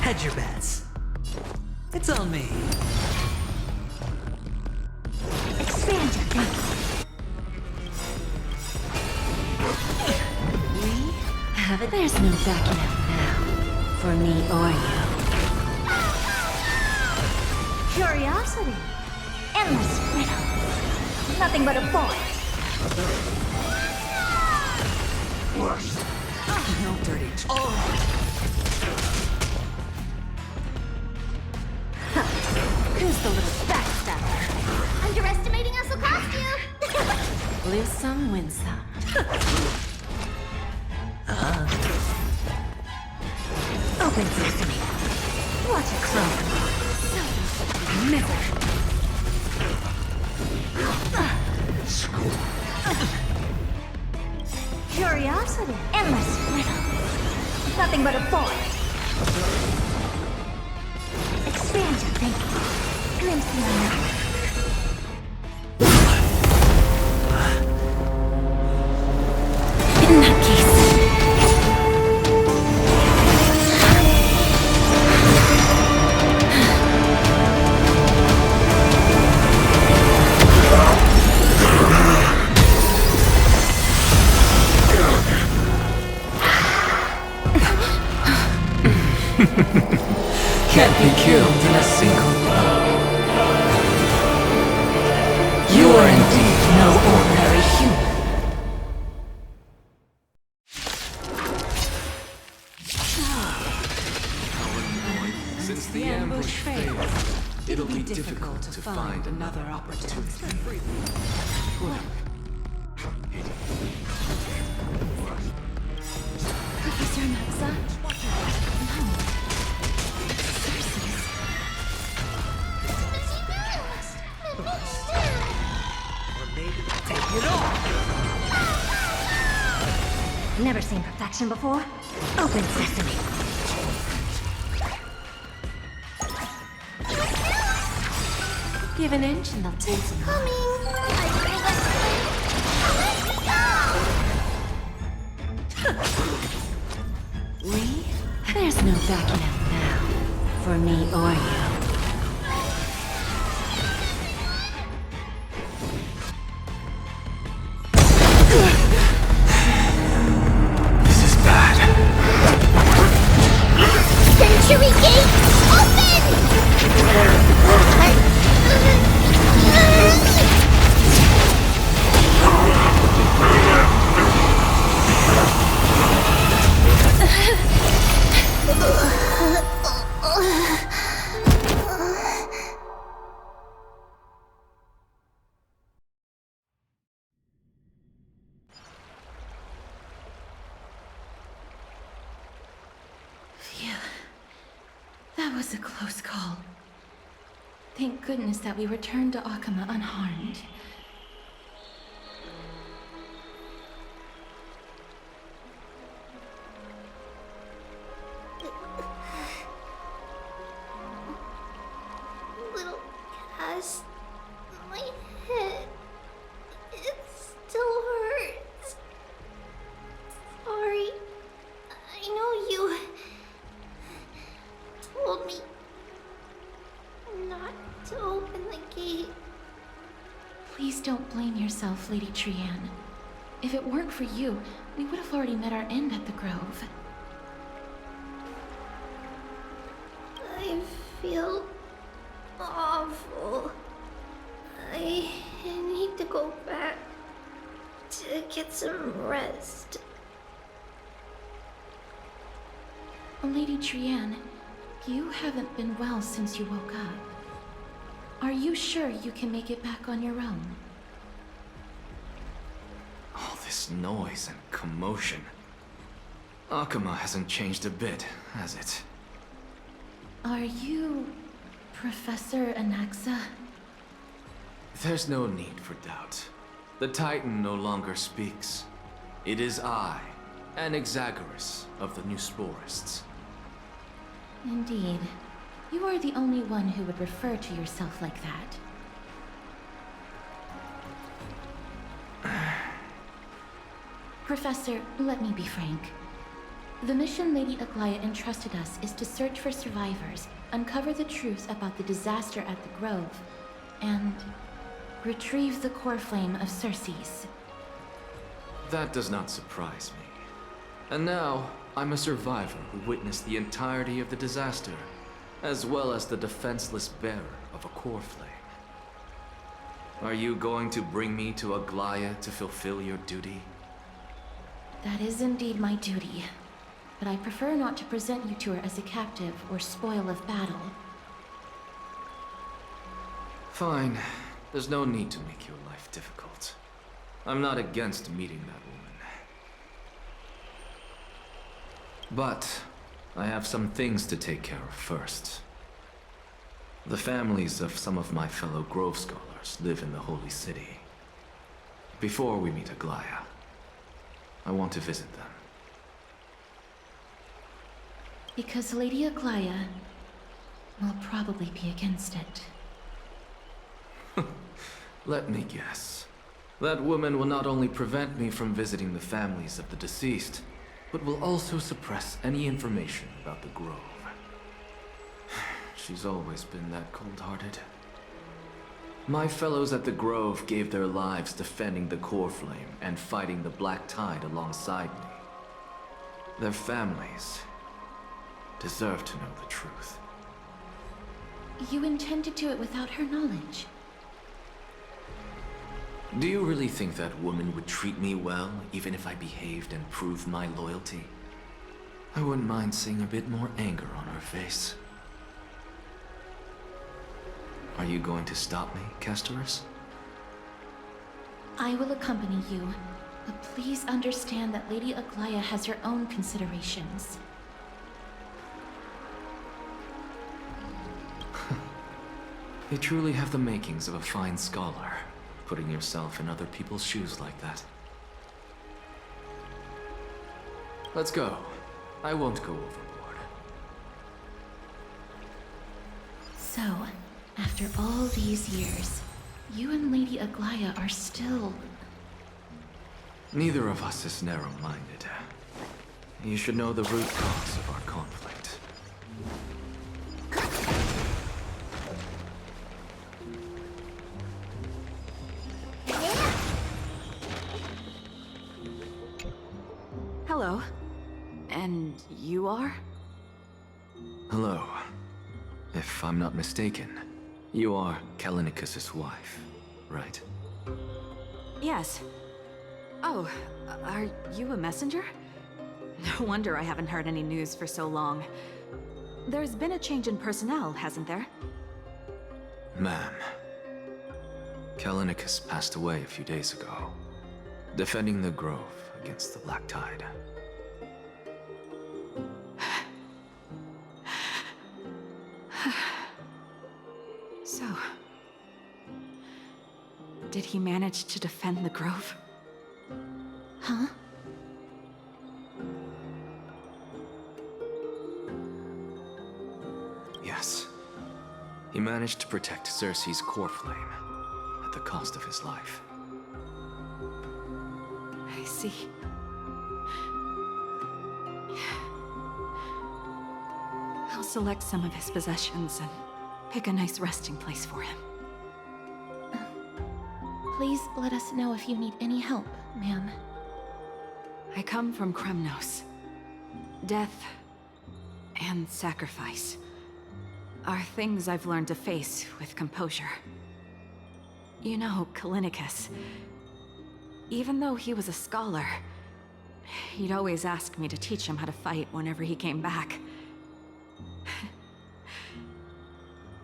Hedge your bets. It's on me. Expand your thinking. We have it. There's no backing out now. For me or you. Curiosity. Endless riddle. Nothing but a point. No dirty. Who's the little backstabber? Underestimating us will cost you! Lose some, win some. Open sesame. Watch it close. Misery. Curiosity. Endless riddle. Nothing but a point. Expand your thinking. Glimpse the unknown. In that case. Can't be killed in a single blow. You are indeed no ordinary human. Since the ambush failed, it'll be difficult to find another opportunity. Professor Maxa? No. Circes. Or maybe take it all. Never seen perfection before? Open sesame. Give an inch and they'll take some. We? There's no backing out now. For me or you. This is bad. Century Gate, open! was a close call. Thank goodness that we returned to Akama unharmed. Little Cass, my head, it still hurts. Sorry, I know you told me not to open the gate. Please don't blame yourself, Lady Trianne. If it weren't for you, we would have already met our end at the Grove. I feel awful. I need to go back to get some rest. Lady Trianne, you haven't been well since you woke up. Are you sure you can make it back on your own? All this noise and commotion. Akama hasn't changed a bit, has it? Are you Professor Anaxa? There's no need for doubt. The Titan no longer speaks. It is I, Anaxagoras of the New Sporists. Indeed. You are the only one who would refer to yourself like that. Professor, let me be frank. The mission Lady Aglaya entrusted us is to search for survivors, uncover the truth about the disaster at the Grove, and retrieve the core flame of Circe's. That does not surprise me. And now, I'm a survivor who witnessed the entirety of the disaster, as well as the defenseless bearer of a core flame. Are you going to bring me to Aglaya to fulfill your duty? That is indeed my duty, but I prefer not to present you to her as a captive or spoil of battle. Fine. There's no need to make your life difficult. I'm not against meeting that woman. But I have some things to take care of first. The families of some of my fellow Grove Scholars live in the Holy City. Before we meet Aglaya, I want to visit them. Because Lady Aglaya will probably be against it. Let me guess. That woman will not only prevent me from visiting the families of the deceased, but will also suppress any information about the Grove. She's always been that cold-hearted. My fellows at the Grove gave their lives defending the core flame and fighting the Black Tide alongside me. Their families deserve to know the truth. You intend to do it without her knowledge? Do you really think that woman would treat me well, even if I behaved and proved my loyalty? I wouldn't mind seeing a bit more anger on her face. Are you going to stop me, Castoris? I will accompany you, but please understand that Lady Aglaya has her own considerations. You truly have the makings of a fine scholar, putting yourself in other people's shoes like that. Let's go. I won't go overboard. So, after all these years, you and Lady Aglaya are still... Neither of us is narrow-minded. You should know the root cause of our conflict. Hello. And you are? Hello. If I'm not mistaken, you are Kallinicus' wife, right? Yes. Oh, are you a messenger? No wonder I haven't heard any news for so long. There's been a change in personnel, hasn't there? Ma'am, Kallinicus passed away a few days ago, defending the Grove against the Black Tide. Did he manage to defend the grove? Huh? Yes. He managed to protect Cersei's core flame at the cost of his life. I see. I'll select some of his possessions and pick a nice resting place for him. Please let us know if you need any help, ma'am. I come from Kremnos. Death and sacrifice are things I've learned to face with composure. You know, Kallinicus, even though he was a scholar, he'd always ask me to teach him how to fight whenever he came back.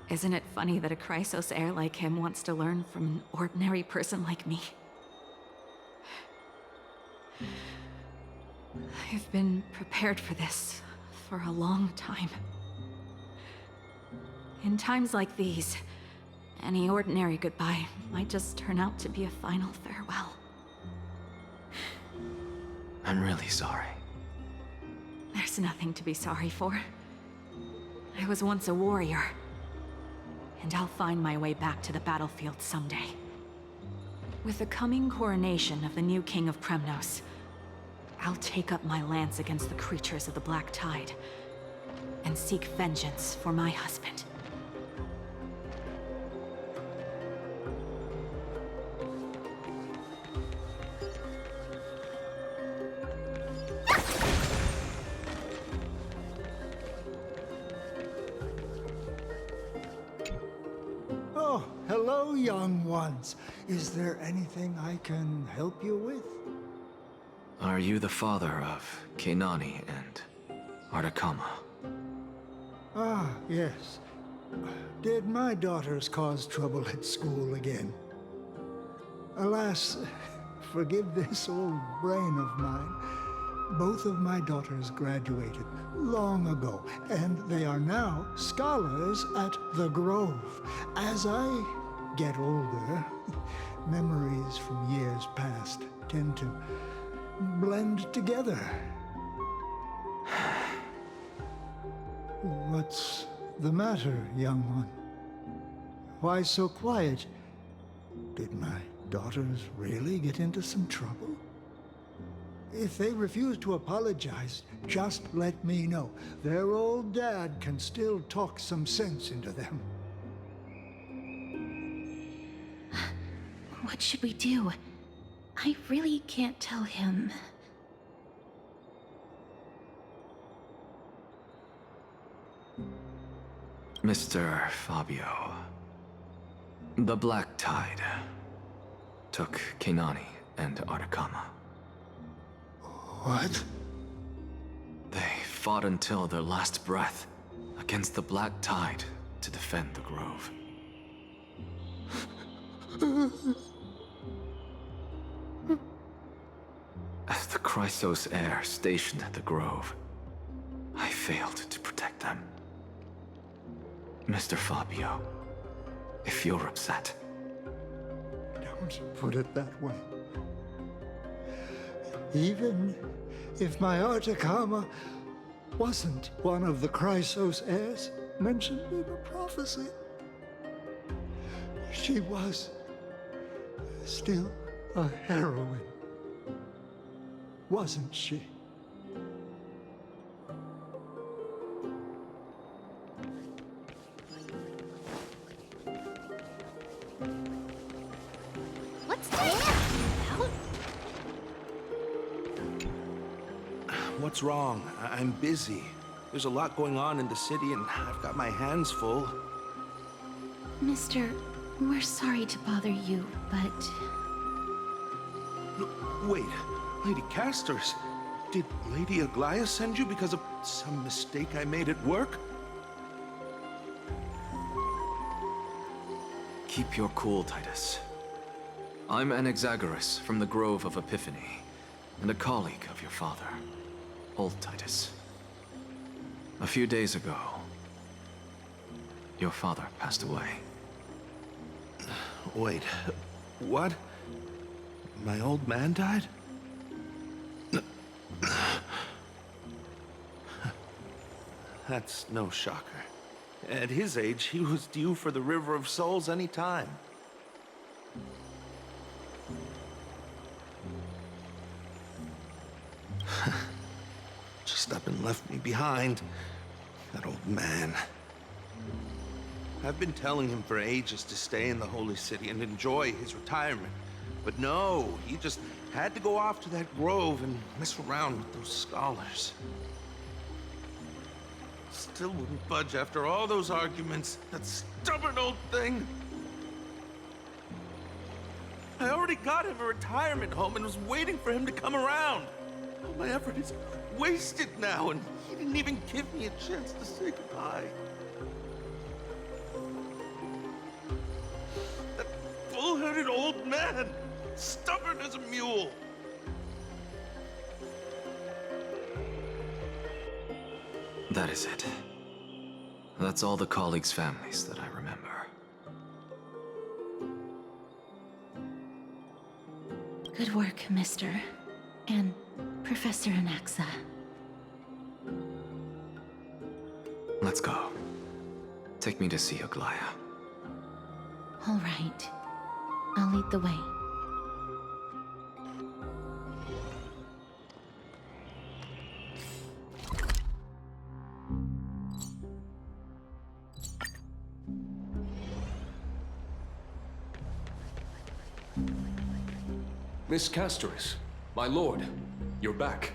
Isn't it funny that a Chrysos heir like him wants to learn from an ordinary person like me? I've been prepared for this for a long time. In times like these, any ordinary goodbye might just turn out to be a final farewell. I'm really sorry. There's nothing to be sorry for. I was once a warrior, and I'll find my way back to the battlefield someday. With the coming coronation of the new king of Kremnos, I'll take up my lance against the creatures of the Black Tide and seek vengeance for my husband. Oh, hello, young ones. Is there anything I can help you with? Are you the father of Keinani and Artakama? Ah, yes. Did my daughters cause trouble at school again? Alas, forgive this old brain of mine. Both of my daughters graduated long ago, and they are now scholars at the Grove. As I get older, memories from years past tend to blend together. What's the matter, young one? Why so quiet? Did my daughters really get into some trouble? If they refuse to apologize, just let me know. Their old dad can still talk some sense into them. What should we do? I really can't tell him. Mr. Fabio, the Black Tide took Keinani and Artakama. What? They fought until their last breath against the Black Tide to defend the Grove. As the Chrysos heir stationed at the Grove, I failed to protect them. Mr. Fabio, if you're upset... Don't put it that way. Even if my Artakama wasn't one of the Chrysos heirs mentioned in the prophecy, she was still a heroine, wasn't she? What's that about? What's wrong? I'm busy. There's a lot going on in the city, and I've got my hands full. Mister, we're sorry to bother you, but... Wait, Lady Casters, did Lady Aglaia send you because of some mistake I made at work? Keep your cool, Titus. I'm Anaxagoras from the Grove of Epiphany, and a colleague of your father, Old Titus. A few days ago, your father passed away. Wait, What? My old man died? That's no shocker. At his age, he was due for the River of Souls any time. Just up and left me behind. That old man. I've been telling him for ages to stay in the Holy City and enjoy his retirement. But no, he just had to go off to that grove and mess around with those scholars. Still wouldn't budge after all those arguments. That stubborn old thing. I already got him a retirement home and was waiting for him to come around. All my effort is wasted now, and he didn't even give me a chance to say goodbye. That bull-headed old man, stubborn as a mule. That is it. That's all the colleagues' families that I remember. Good work, Mr. and Professor Anaxa. Let's go. Take me to see Aglaya. All right. I'll lead the way. Miss Castoris, my lord, you're back.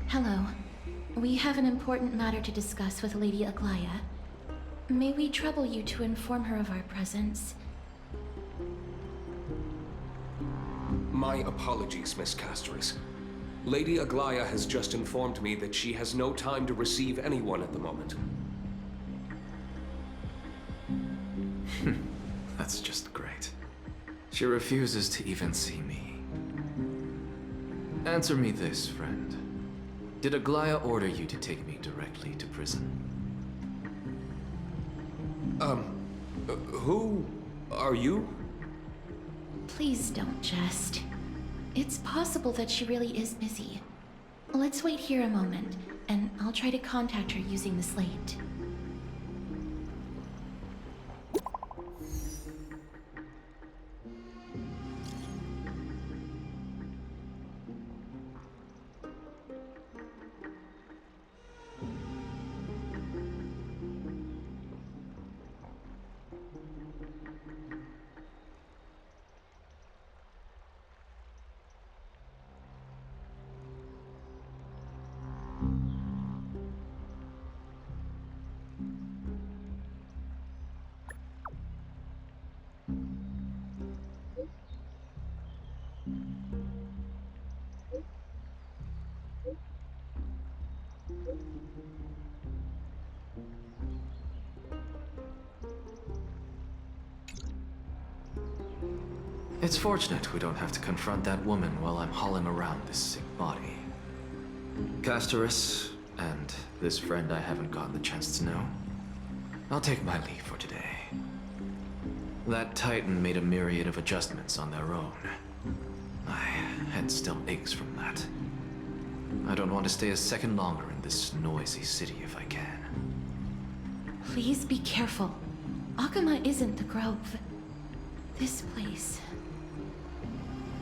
Hello. We have an important matter to discuss with Lady Aglaya. May we trouble you to inform her of our presence? My apologies, Miss Castoris. Lady Aglaya has just informed me that she has no time to receive anyone at the moment. That's just great. She refuses to even see me. Answer me this, friend. Did Aglaya order you to take me directly to prison? Who are you? Please don't jest. It's possible that she really is busy. Let's wait here a moment, and I'll try to contact her using the slate. It's fortunate we don't have to confront that woman while I'm hauling around this sick body. Castoris, and this friend I haven't gotten the chance to know, I'll take my leave for today. That Titan made a myriad of adjustments on their own. My head still aches from that. I don't want to stay a second longer in this noisy city if I can. Please be careful. Akuma isn't the grove. This place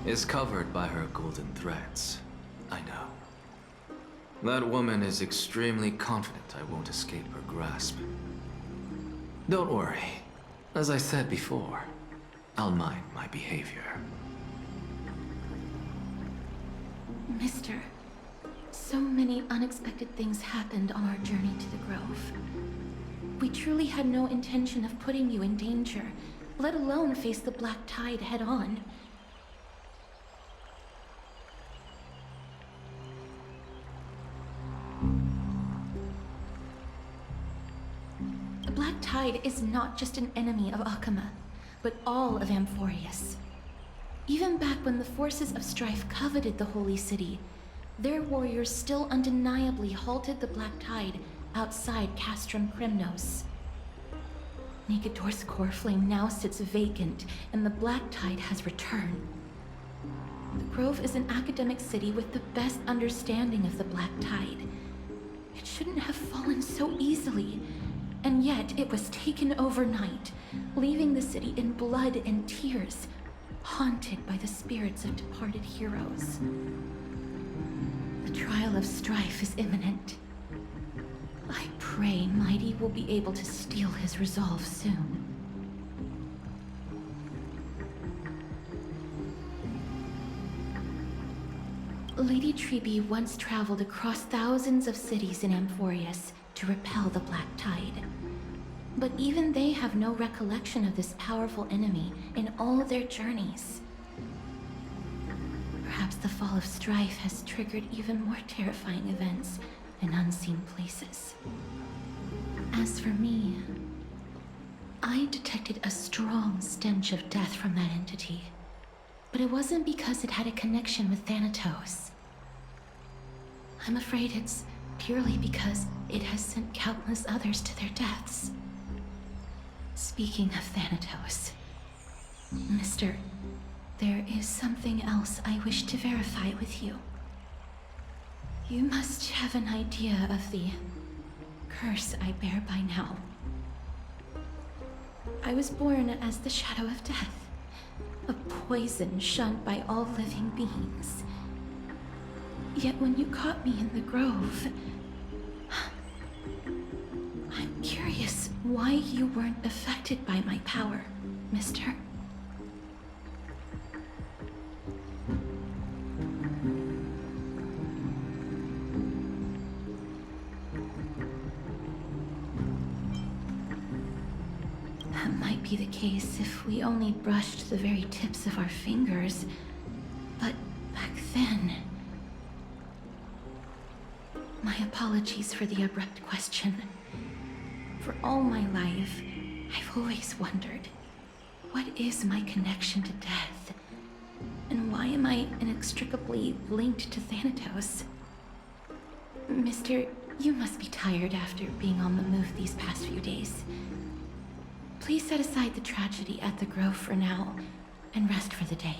is covered by her golden threads. I know. That woman is extremely confident I won't escape her grasp. Don't worry. As I said before, I'll mind my behavior. Mister, so many unexpected things happened on our journey to the grove. We truly had no intention of putting you in danger, let alone face the Black Tide head-on. The Black Tide is not just an enemy of Akuma, but all of Amphorius. Even back when the forces of strife coveted the Holy City, their warriors still undeniably halted the Black Tide outside Castrum Krymnos. Negador's core flame now sits vacant, and the Black Tide has returned. The Grove is an academic city with the best understanding of the Black Tide. It shouldn't have fallen so easily, and yet it was taken overnight, leaving the city in blood and tears, haunted by the spirits of departed heroes. The trial of strife is imminent. I pray Mighty will be able to steel his resolve soon. Lady Treeby once traveled across thousands of cities in Amphorius to repel the Black Tide. But even they have no recollection of this powerful enemy in all their journeys. Perhaps the fall of strife has triggered even more terrifying events in unseen places. As for me, I detected a strong stench of death from that entity. But it wasn't because it had a connection with Thanatos. I'm afraid it's purely because it has sent countless others to their deaths. Speaking of Thanatos, Mister, there is something else I wish to verify with you. You must have an idea of the curse I bear by now. I was born as the shadow of death, a poison shunned by all living beings. Yet when you caught me in the grove, I'm curious why you weren't affected by my power, Mister. That might be the case if we only brushed the very tips of our fingers. But back then... My apologies for the abrupt question. For all my life, I've always wondered, what is my connection to death? And why am I inextricably linked to Thanatos? Mister, you must be tired after being on the move these past few days. Please set aside the tragedy at the Grove for now, and rest for the day.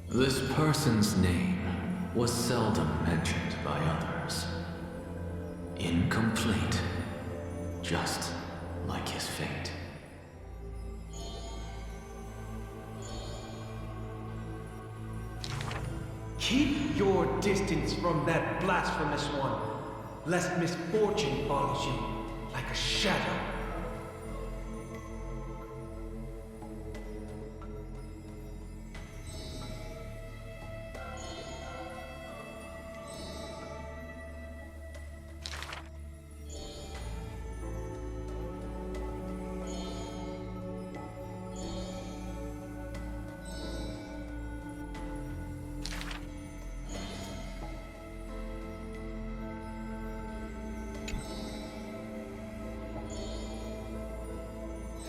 This person's name was seldom mentioned by others. Incomplete, just like his fate. Keep your distance from that blasphemous one, lest misfortune follows you like a shadow.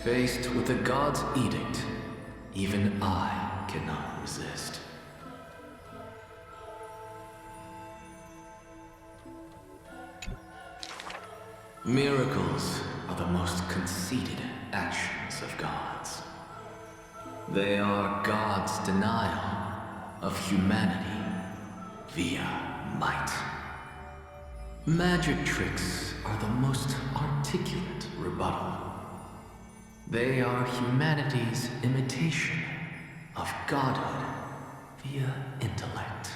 Faced with the god's edict, even I cannot resist. Miracles are the most conceited actions of gods. They are God's denial of humanity via might. Magic tricks are the most articulate rebuttal. They are humanity's imitation of godhood via intellect.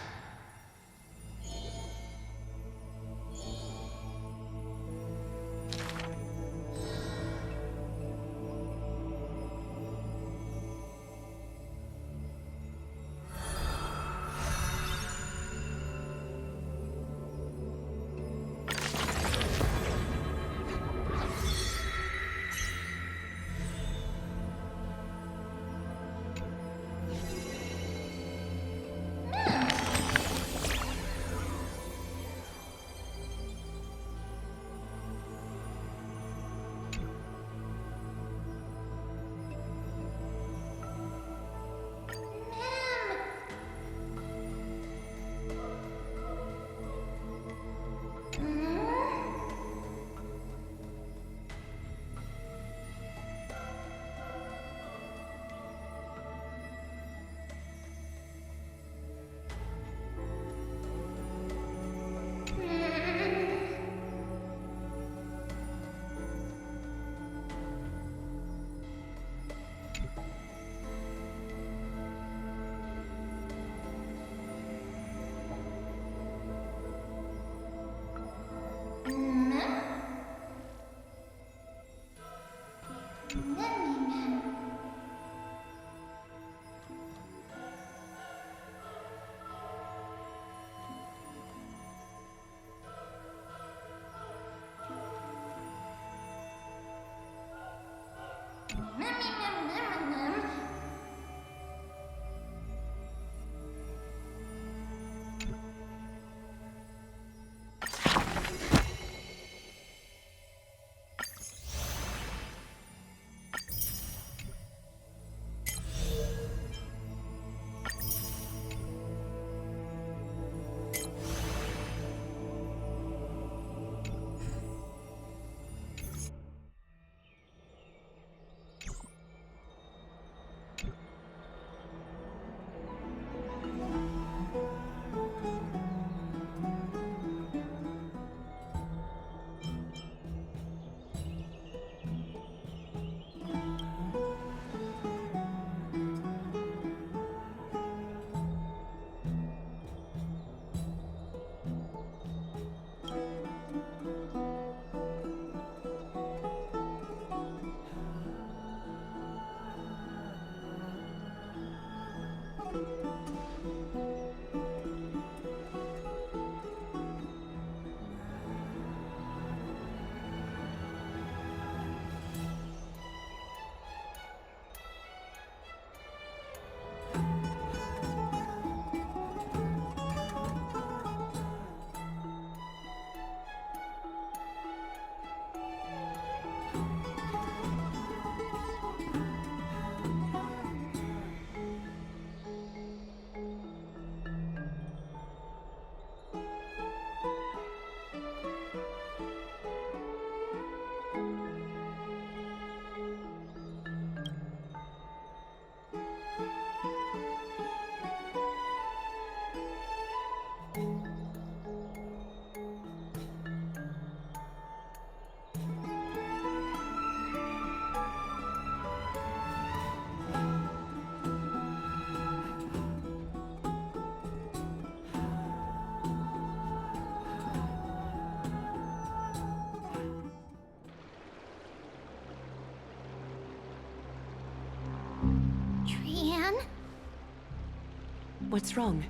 What's wrong?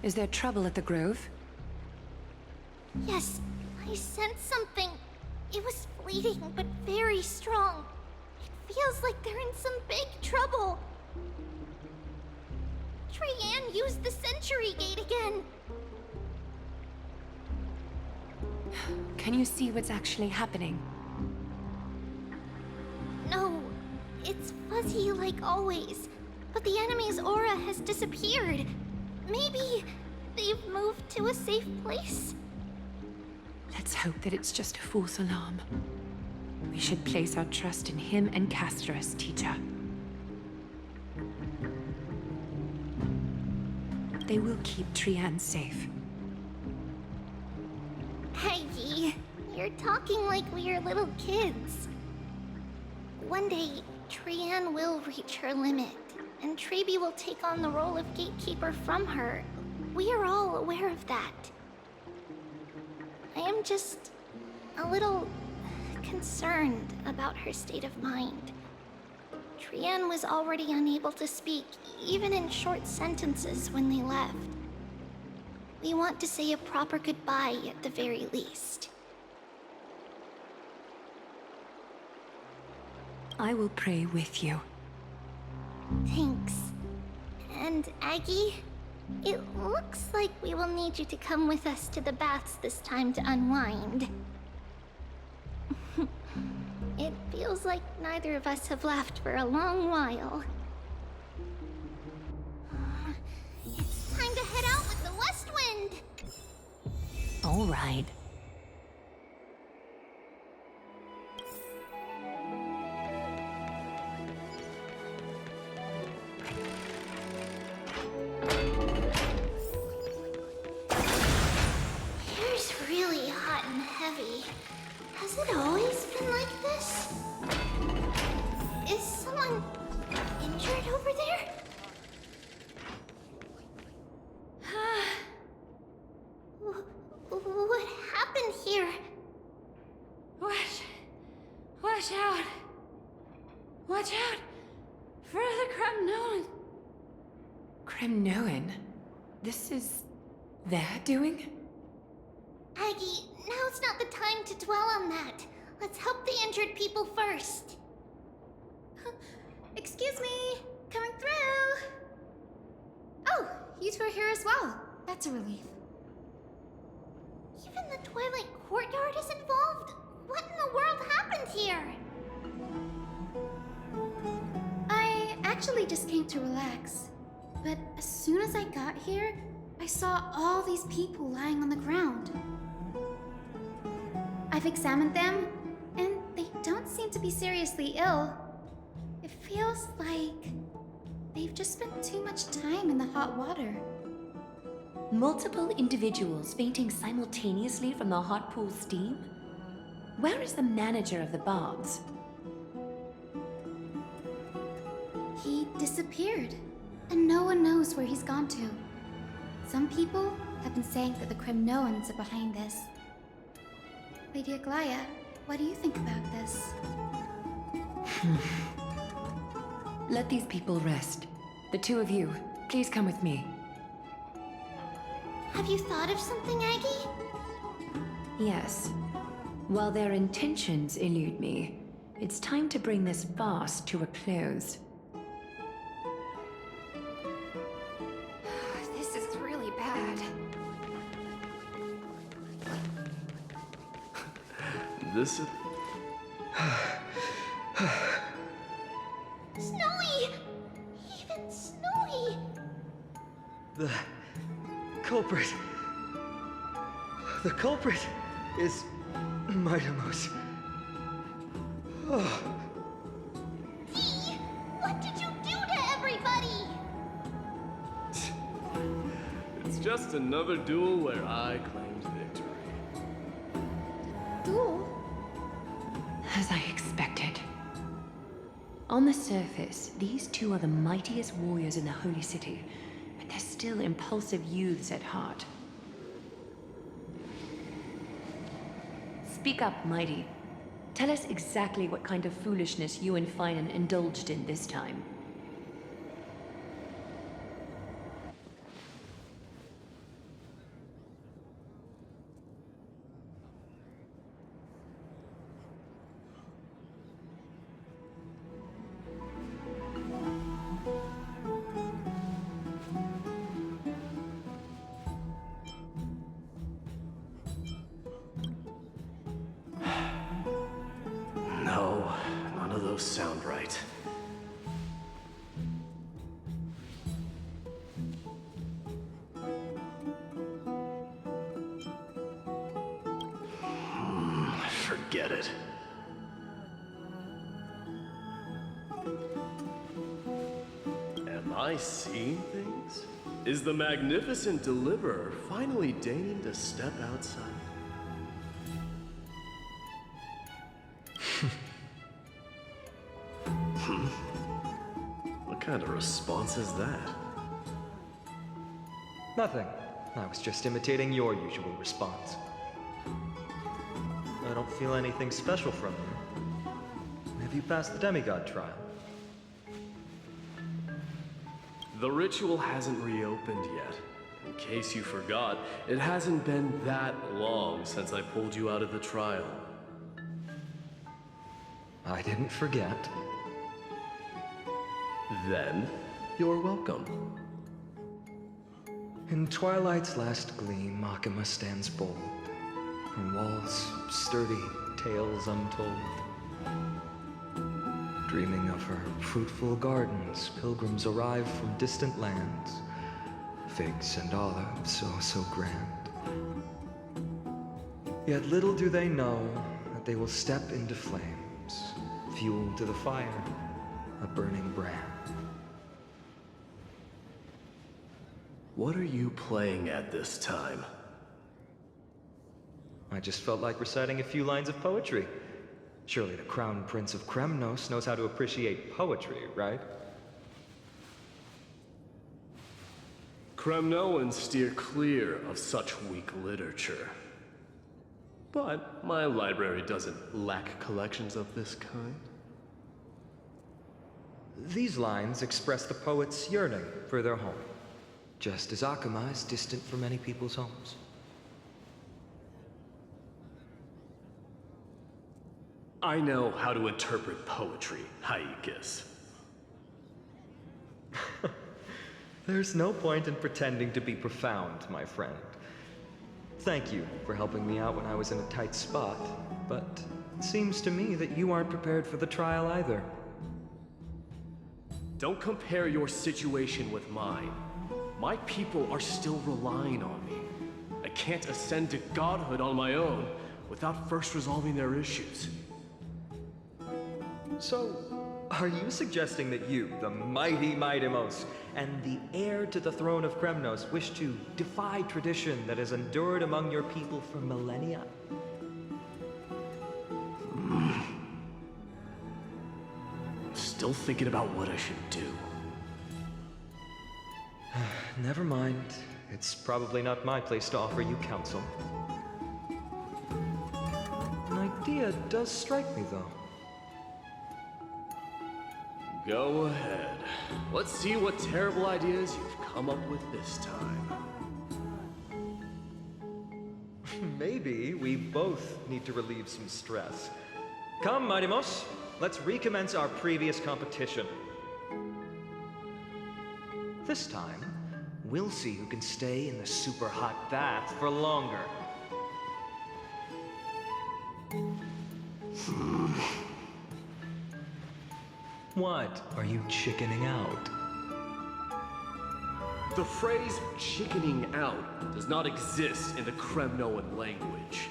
Is there trouble at the Grove? Yes, I sensed something. It was fleeting, but very strong. It feels like they're in some big trouble. Trianne used the Century Gate again. Can you see what's actually happening? No, like always, but the enemy's aura has disappeared. Maybe they've moved to a safe place? Let's hope that it's just a false alarm. We should place our trust in him and Castorus, teacher. They will keep Trian safe. Peggy, you're talking like we are little kids. One day, Trian will reach her limit, and Trebi will take on the role of gatekeeper from her. We are all aware of that. I am just a little concerned about her state of mind. Trian was already unable to speak, even in short sentences when they left. We want to say a proper goodbye at the very least. I will pray with you. Thanks. And Aggie, it looks like we will need you to come with us to the baths this time to unwind. It feels like neither of us have laughed for a long while. It's time to head out with the west wind! All right. Here's really hot and heavy. Has it always been like this? Is someone injured over there? What happened here? Watch out! Watch out! For the Kremnoan! Kremnoan? This is their doing? Aggie, now's not the time to dwell on that. Let's help the injured people first. Excuse me, coming through. Oh, you two are here as well. That's a relief. Even the Twilight Courtyard is involved? What in the world happened here? I actually just came to relax. But as soon as I got here, I saw all these people lying on the ground. I've examined them, and they don't seem to be seriously ill. It feels like they've just spent too much time in the hot water. Multiple individuals fainting simultaneously from the hot pool steam? Where is the manager of the baths? He disappeared, and no one knows where he's gone to. Some people have been saying that the Kremnoans are behind this. Lady Aglaya, what do you think about this? Let these people rest. The two of you, please come with me. Have you thought of something, Aggie? Yes. While their intentions elude me, it's time to bring this farce to a close. This is really bad. This is... Snowy! Even Snowy! The culprit. The culprit is Mightimos. Oh. Dee! What did you do to everybody? It's just another duel where I claimed victory. Duel? As I expected. On the surface, these two are the mightiest warriors in the Holy City, but they're still impulsive youths at heart. Speak up, Mighty. Tell us exactly what kind of foolishness you and Finan indulged in this time. No, none of those sound right. get it. Am I seeing things? Is the magnificent deliverer finally deigning to step outside? What kind of response is that? Nothing. I was just imitating your usual response. I don't feel anything special from you. Have you passed the demigod trial? The ritual hasn't reopened yet. In case you forgot, it hasn't been that long since I pulled you out of the trial. I didn't forget. Then, you're welcome. In twilight's last gleam, Makima stands bold. Her walls sturdy, tales untold. Dreaming of her fruitful gardens, pilgrims arrive from distant lands. Figs and olives, oh so grand. Yet little do they know that they will step into flames, fuel to the fire, a burning brand. What are you playing at this time? I just felt like reciting a few lines of poetry. Surely the Crown Prince of Kremnos knows how to appreciate poetry, right? Kremnoans steer clear of such weak literature. But my library doesn't lack collections of this kind. These lines express the poet's yearning for their home, just as Akuma is distant from many people's homes. I know how to interpret poetry, Haikis. There's no point in pretending to be profound, my friend. Thank you for helping me out when I was in a tight spot, but it seems to me that you aren't prepared for the trial either. Don't compare your situation with mine. My people are still relying on me. I can't ascend to godhood on my own without first resolving their issues. So, are you suggesting that you, the mighty Mightimos, and the heir to the throne of Kremnos, wish to defy tradition that has endured among your people for millennia? Still thinking about what I should do. Never mind. It's probably not my place to offer you counsel. An idea does strike me, though. Go ahead. Let's see what terrible ideas you've come up with this time. Maybe we both need to relieve some stress. Come, Mightimos, let's recommence our previous competition. This time, we'll see who can stay in the super hot bath for longer. What? Are you chickening out? The phrase chickening out does not exist in the Kremnoan language.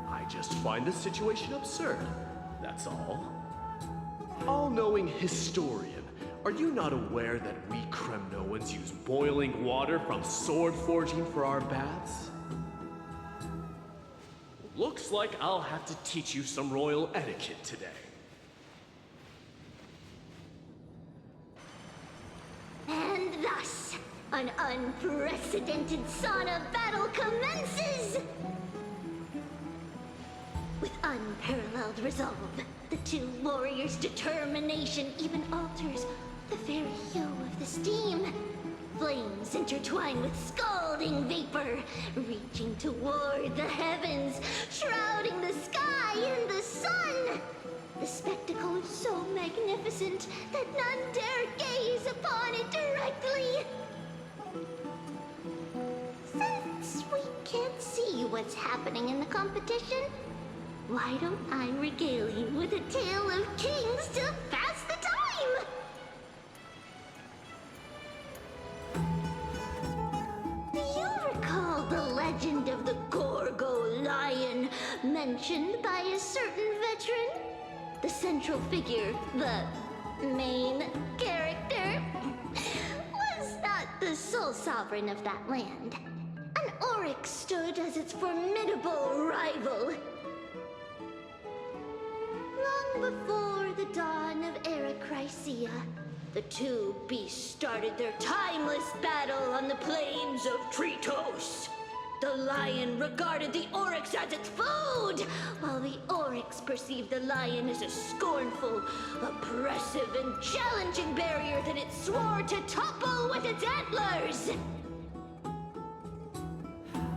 I just find the situation absurd, that's all. All-knowing historian, are you not aware that we Kremnoans use boiling water from sword forging for our baths? Looks like I'll have to teach you some royal etiquette today. And thus, an unprecedented sauna battle commences! With unparalleled resolve, the two warriors' determination even alters the very hue of the steam. Flames intertwine with scalding vapor, reaching toward the heavens, shrouding the sky in the sun. The spectacle is so magnificent that none dare gaze upon it directly. Since we can't see what's happening in the competition, why don't I regale you with a tale of kings to pass the time? Do you recall the legend of the Gorgo lion, meant mentioned by a certain veteran? The central figure, the main character, was not the sole sovereign of that land. An Oryx stood as its formidable rival. Long before the dawn of Era Chrysia, the two beasts started their timeless battle on the plains of Tritos. The lion regarded the Oryx as its food, while the Oryx perceived the lion as a scornful, oppressive, and challenging barrier that it swore to topple with its antlers.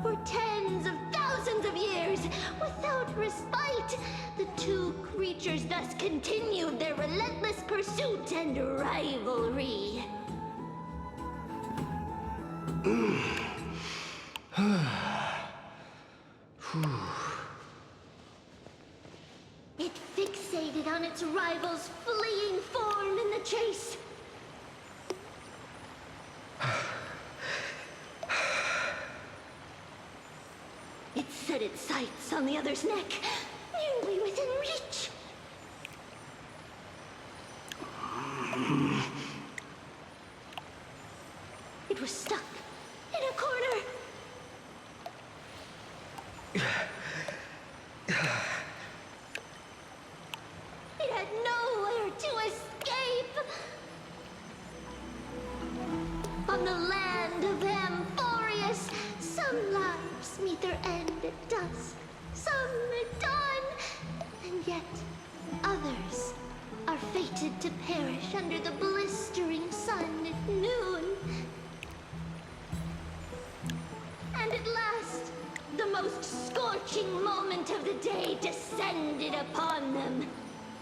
For tens of thousands of years, without respite, the two creatures thus continued their relentless pursuit and rivalry. It fixated on its rival's fleeing form in the chase. It set its sights on the other's neck, nearly within reach. It was stuck in a corner. It had nowhere to escape. On the land of Amphorius, some lives meet their end at dusk, some at dawn, and yet others are fated to perish under the blistering sun at noon. And at last, the most scorching moment of the day descended upon them.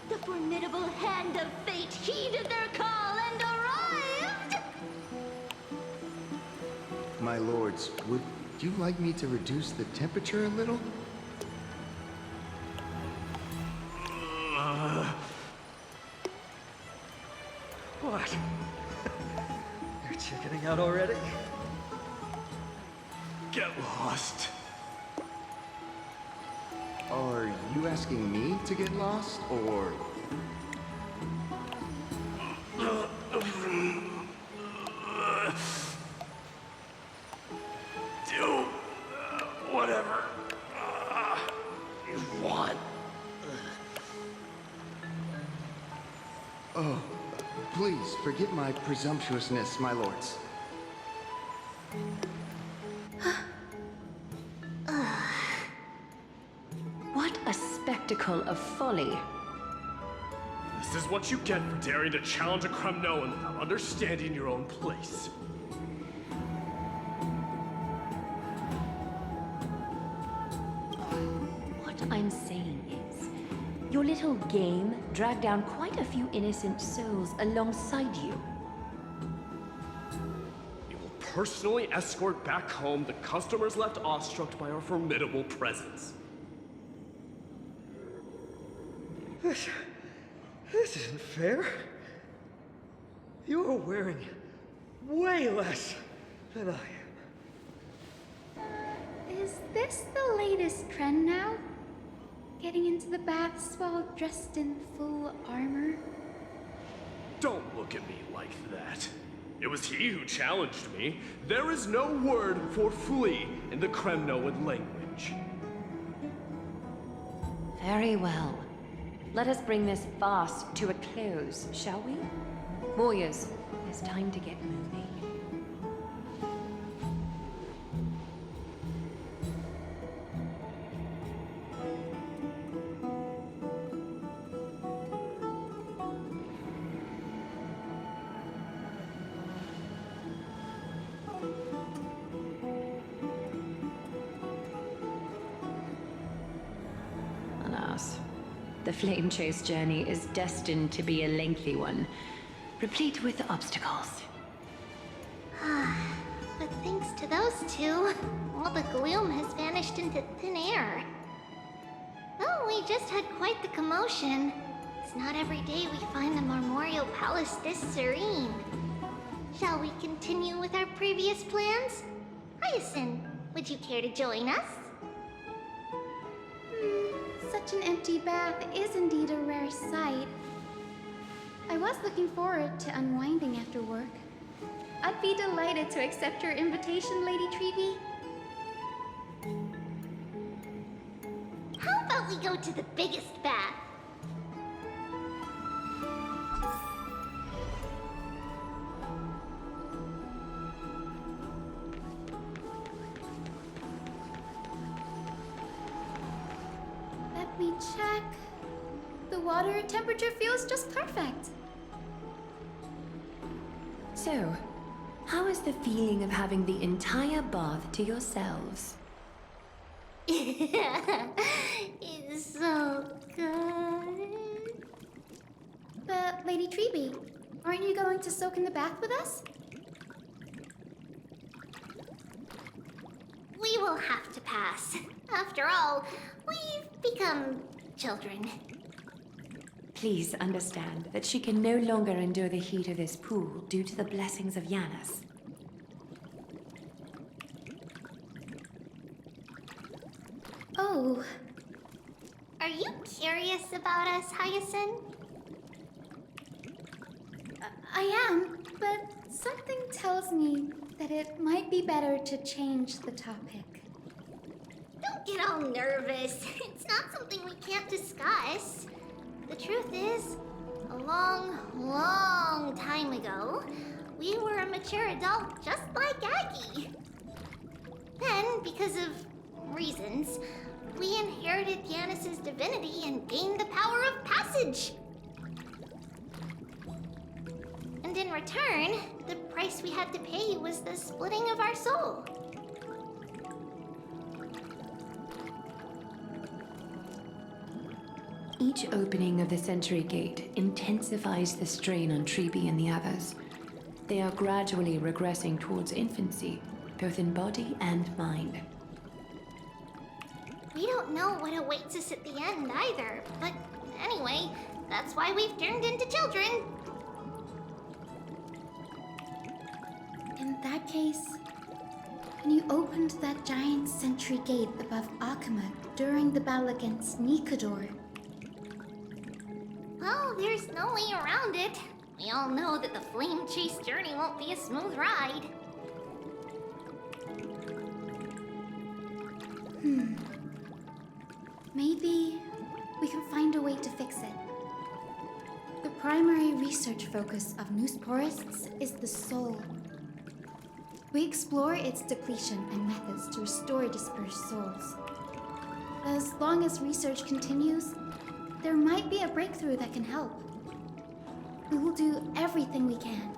The formidable hand of fate heeded their call and arrived! My lords, would you like me to reduce the temperature a little? What? You're chickening out already? Get lost. Are you asking me to get lost, or... Do whatever you want. Oh, please forget my presumptuousness, my lords. What a spectacle of folly. This is what you get for daring to challenge a Kremnoan without understanding your own place. What I'm saying is, your little game dragged down quite a few innocent souls alongside you. We will personally escort back home the customers left awestruck by our formidable presence. This isn't fair. You're wearing way less than I am. Is this the latest trend now? Getting into the baths while dressed in full armor? Don't look at me like that. It was he who challenged me. There is no word for flee in the Kremnoan language. Very well. Let us bring this farce to a close, shall we? Warriors, it's time to get moving. Alas. The flame chase journey is destined to be a lengthy one, replete with obstacles. But thanks to those two, all the gloom has vanished into thin air. Well, we just had quite the commotion. It's not every day we find the Marmorial Palace this serene. Shall we continue with our previous plans? Hyacinth, would you care to join us? Such an empty bath is indeed a rare sight. I was looking forward to unwinding after work. I'd be delighted to accept your invitation, Lady Treeby. How about we go to the biggest bath? Let me check. The water temperature feels just perfect. So, how is the feeling of having the entire bath to yourselves? It's so good. But, Lady Treeby, aren't you going to soak in the bath with us? We will have to pass. After all, we've become children. Please understand that she can no longer endure the heat of this pool due to the blessings of Janus. Oh. Are you curious about us, Hyacinth? I am, but something tells me that it might be better to change the topic. Don't get all nervous. It's not something we can't discuss. The truth is, a long, long time ago, we were a mature adult just like Aggie. Then, because of reasons, we inherited Janus's divinity and gained the power of passage. And in return, the price we had to pay was the splitting of our soul. Each opening of the Century Gate intensifies the strain on Treeby and the others. They are gradually regressing towards infancy, both in body and mind. We don't know what awaits us at the end either, but anyway, that's why we've turned into children. In that case, when you opened that giant Century Gate above Akama during the battle against Nikador, Well, there's no way around it. We all know that the flame chase journey won't be a smooth ride. Maybe we can find a way to fix it. The primary research focus of Noosporists is the soul. We explore its depletion and methods to restore dispersed souls. As long as research continues, there might be a breakthrough that can help. We will do everything we can.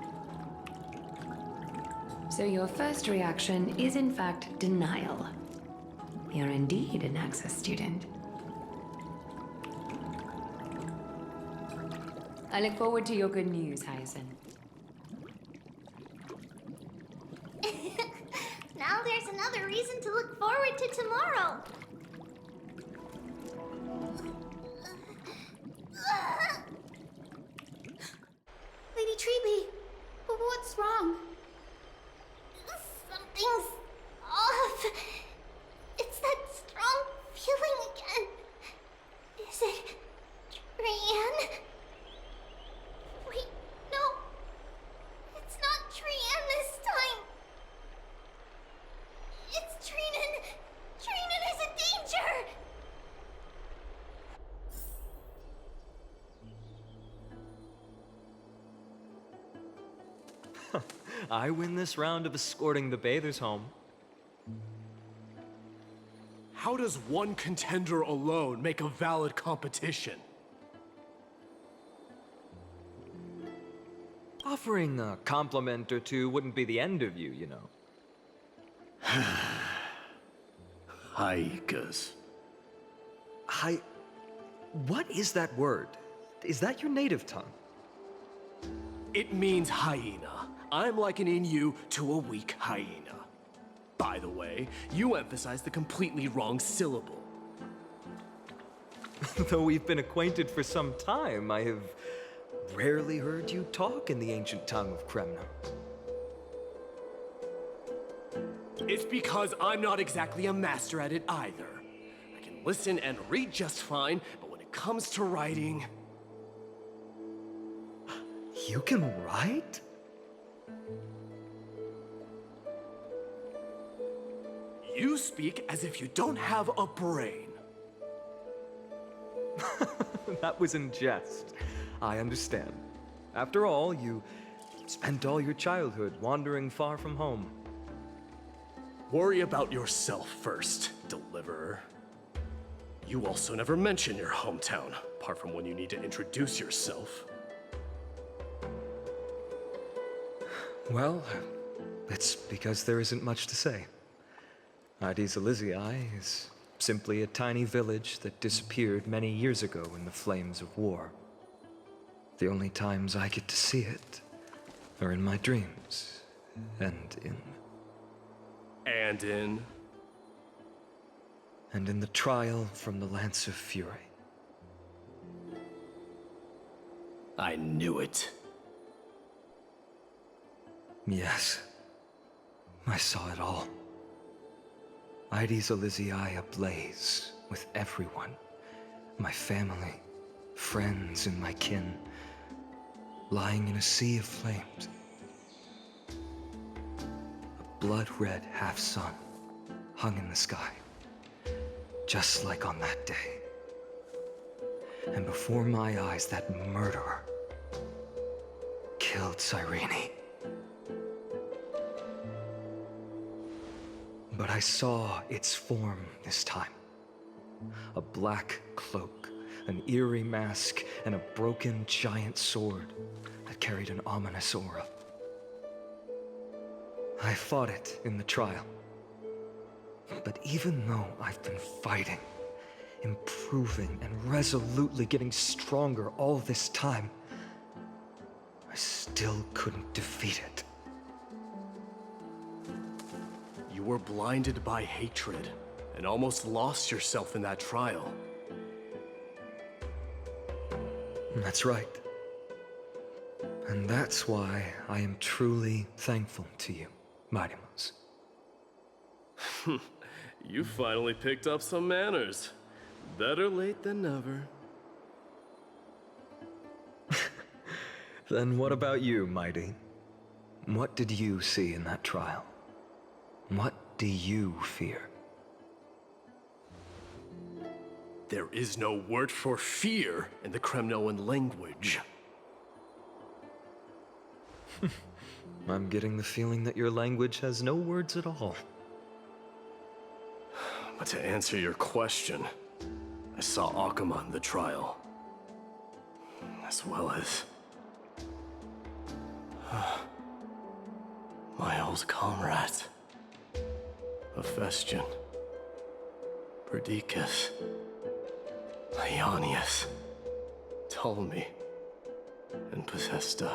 So your first reaction is in fact denial. You're indeed an Access student. I look forward to your good news, Hyacinth. Now there's another reason to look forward to tomorrow. Lady Treeby, what's wrong? Something's off. It's that strong feeling again. Is it Trian? Wait, no. It's not Trian this time. It's Trinan. Trinan is in danger. I win this round of escorting the bathers home. How does one contender alone make a valid competition? Offering a compliment or two wouldn't be the end of you, you know. Haikas. What is that word? Is that your native tongue? It means hyena. I'm likening you to a weak hyena. By the way, you emphasized the completely wrong syllable. Though we've been acquainted for some time, I have rarely heard you talk in the ancient tongue of Kremna. It's because I'm not exactly a master at it either. I can listen and read just fine, but when it comes to writing... You can write? You speak as if you don't have a brain. That was in jest. I understand. After all, you spent all your childhood wandering far from home. Worry about yourself first, Deliverer. You also never mention your hometown, apart from when you need to introduce yourself. Well, it's because there isn't much to say. Aedes Elysiae is simply a tiny village that disappeared many years ago in the flames of war. The only times I get to see it are in my dreams, and in the trial from the Lance of Fury. I knew it. Yes, I saw it all. Aedes Elysiae ablaze with everyone. My family, friends, and my kin, lying in a sea of flames. A blood-red half-sun hung in the sky, just like on that day. And before my eyes, that murderer killed Cyrene. But I saw its form this time. A black cloak, an eerie mask, and a broken giant sword that carried an ominous aura. I fought it in the trial. But even though I've been fighting, improving, and resolutely getting stronger all this time, I still couldn't defeat it. You were blinded by hatred and almost lost yourself in that trial. That's right. And that's why I am truly thankful to you, Marimus. You finally picked up some manners. Better late than never. Then what about you, Mighty? What did you see in that trial? What do you fear? There is no word for fear in the Kremnoan language. I'm getting the feeling that your language has no words at all. But to answer your question, I saw Akuma in the trial. As well as... my old comrades. Hephaestion, Perdiccas, Ionius, Ptolemy, and Possesta.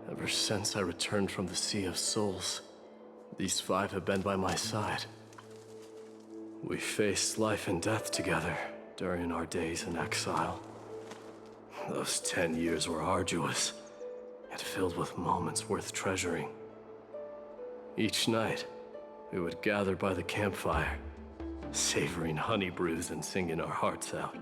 Ever since I returned from the Sea of Souls, these five have been by my side. We faced life and death together during our days in exile. Those 10 years were arduous, yet filled with moments worth treasuring. Each night, we would gather by the campfire, savoring honey brews and singing our hearts out.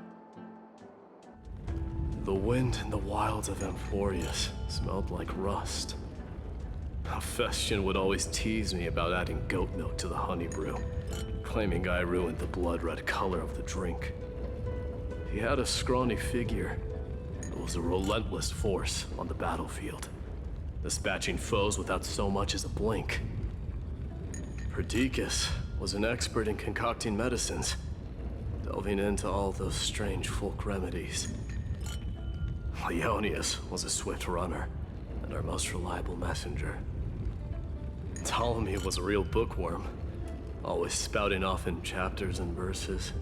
The wind in the wilds of Amphorius smelled like rust. Hephaestion would always tease me about adding goat milk to the honey brew, claiming I ruined the blood-red color of the drink. He had a scrawny figure, but was a relentless force on the battlefield, dispatching foes without so much as a blink. Perdiccas was an expert in concocting medicines, delving into all those strange folk remedies. Ionius was a swift runner and our most reliable messenger. Ptolemy was a real bookworm, always spouting off in chapters and verses.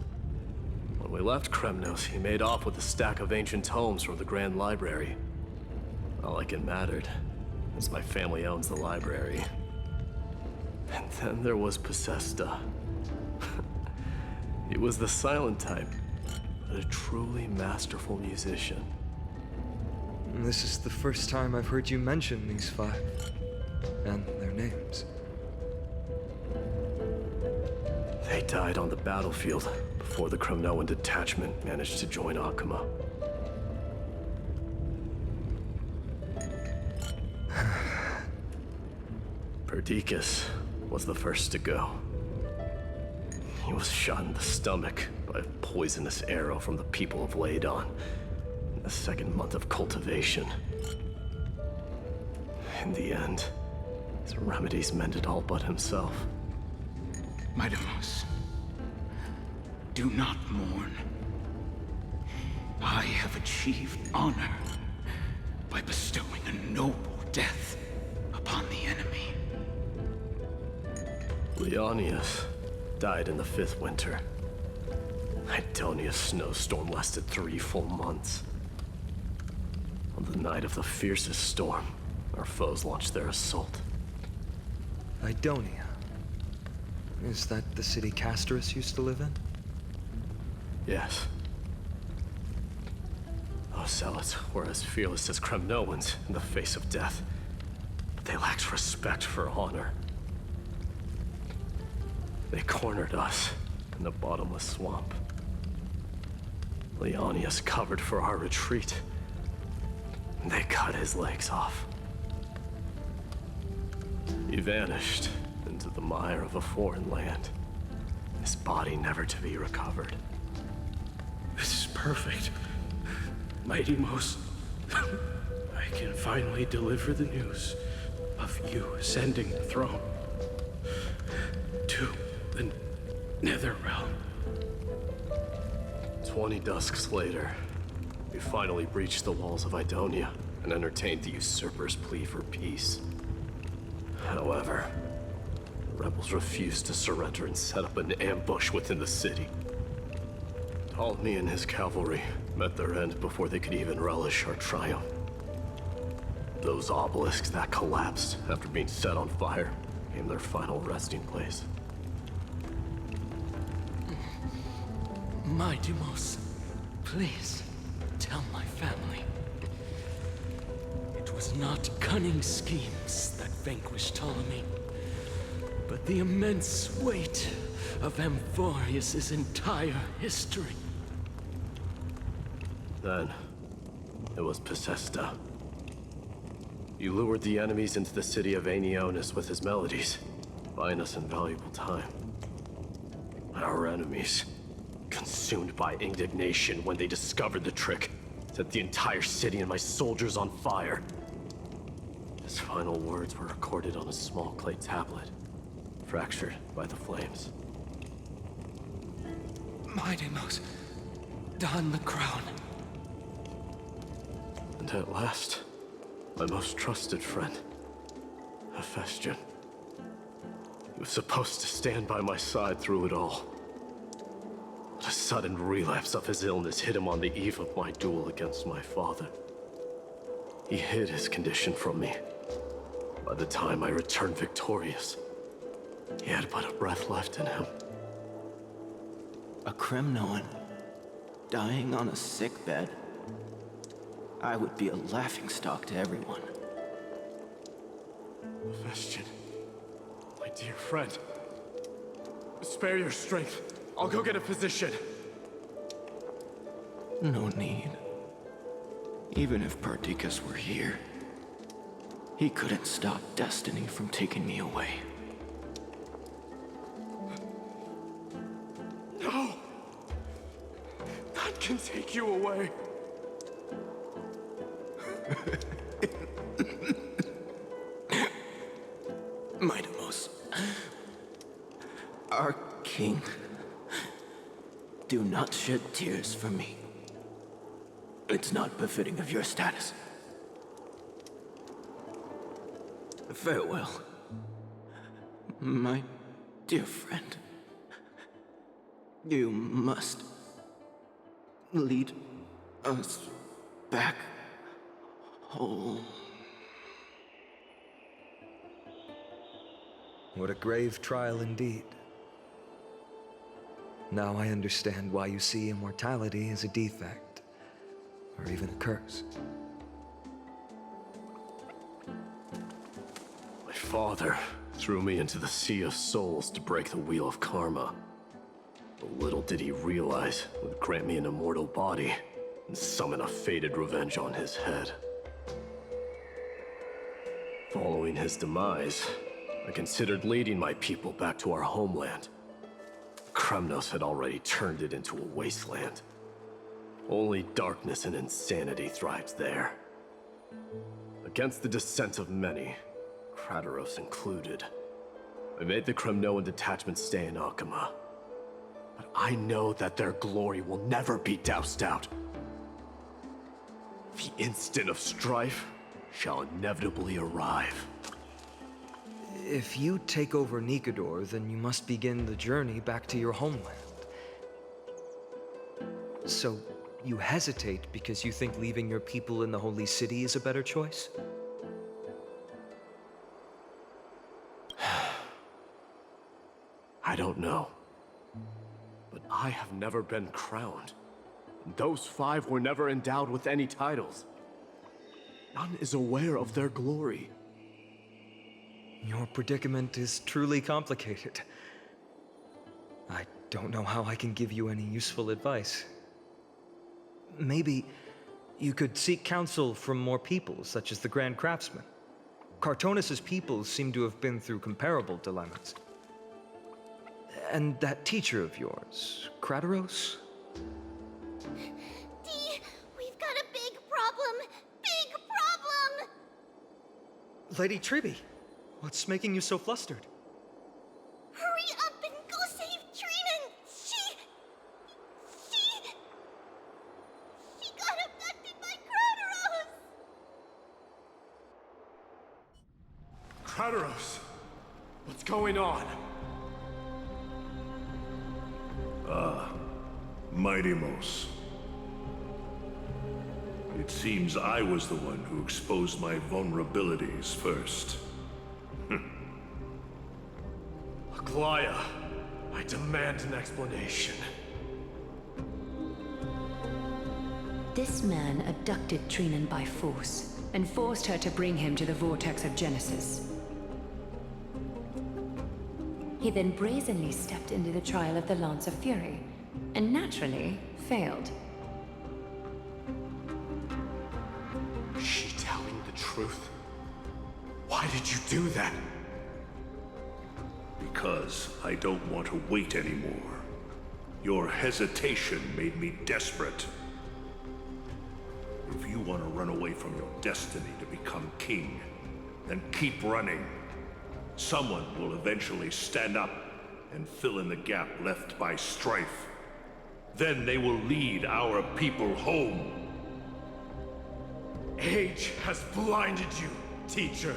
When we left Kremnos, he made off with a stack of ancient tomes from the Grand Library. Not like it mattered, as my family owns the library. And then there was Possesta. He was the silent type, but a truly masterful musician. This is the first time I've heard you mention these five, and their names. They They died on the battlefield before the Kremnoan detachment managed to join Akuma. Perdiccas was the first to go. He was shot in the stomach by a poisonous arrow from the people of Ladon in the second month of cultivation. In the end, his remedies mended all but himself. Maidamos, do not mourn. I have achieved honor by bestowing a noble death upon the enemy. Leonius died in the 5th winter. Idonia's snowstorm lasted 3 full months. On the night of the fiercest storm, our foes launched their assault. Idonia. Is that the city Castorus used to live in? Yes. Those zealots were as fearless as Kremnoans in the face of death, but they lacked respect for honor. They cornered us in the bottomless swamp. Leonius covered for our retreat, and they cut his legs off. He vanished into the mire of a foreign land, his body never to be recovered. This is perfect. Maidamos, I can finally deliver the news of you ascending the throne to the Nether Realm. 20 dusks later, we finally breached the walls of Idonia and entertained the usurper's plea for peace. However, the rebels refused to surrender and set up an ambush within the city. Ptolemy and his cavalry met their end before they could even relish our triumph. Those obelisks that collapsed after being set on fire became their final resting place. Maidamos, please tell my family. It was not cunning schemes that vanquished Ptolemy, but the immense weight of Amphorius' entire history. Then, it was Pacesta. He lured the enemies into the city of Aenionis with his melodies, buying us invaluable time. Our enemies, consumed by indignation when they discovered the trick, set the entire city and my soldiers on fire. His final words were recorded on a small clay tablet, fractured by the flames. Maidamos, don the crown. And at last, my most trusted friend, Hephaestion. He was supposed to stand by my side through it all. But a sudden relapse of his illness hit him on the eve of my duel against my father. He hid his condition from me. By the time I returned victorious, he had but a breath left in him. A Kremnoan dying on a sick bed? I would be a laughingstock to everyone. Hephaestion, my dear friend, spare your strength. I'll go get a physician. No need. Even if Perdiccas were here, he couldn't stop destiny from taking me away. No! That can take you away. Maidamos, our king, do not shed tears for me. It's not befitting of your status. Farewell, my dear friend. You must lead us back home. What a grave trial indeed. Now I understand why you see immortality as a defect, or even a curse. My father threw me into the Sea of Souls to break the wheel of karma. Little did he realize it would grant me an immortal body and summon a fated revenge on his head. Following his demise, I considered leading my people back to our homeland. Kremnos had already turned it into a wasteland. Only darkness and insanity thrived there. Against the dissent of many, Krateros included, I made the Kremnoan detachment stay in Akama. But I know that their glory will never be doused out. The instant of strife shall inevitably arrive. If you take over Nikador, then you must begin the journey back to your homeland. So, you hesitate because you think leaving your people in the Holy City is a better choice? I don't know. But I have never been crowned. Those 5 were never endowed with any titles. None is aware of their glory. Your predicament is truly complicated. I don't know how I can give you any useful advice. Maybe you could seek counsel from more people, such as the Grand Craftsman. Cartonis' people seem to have been through comparable dilemmas. And that teacher of yours, Krateros? Dee, we've got a big problem! Big problem! Lady Tribby, what's making you so flustered? Hurry up and go save Trinan! She got abducted by Krateros! Krateros! What's going on? Mighty-Mos. It seems I was the one who exposed my vulnerabilities first. Aglaya, I demand an explanation. This man abducted Trinan by force and forced her to bring him to the vortex of Genesis. He then brazenly stepped into the trial of the Lance of Fury, and naturally failed. Is she telling the truth? Why did you do that? Because I don't want to wait anymore. Your hesitation made me desperate. If you want to run away from your destiny to become king, then keep running. Someone will eventually stand up and fill in the gap left by strife. Then they will lead our people home. Age has blinded you, teacher.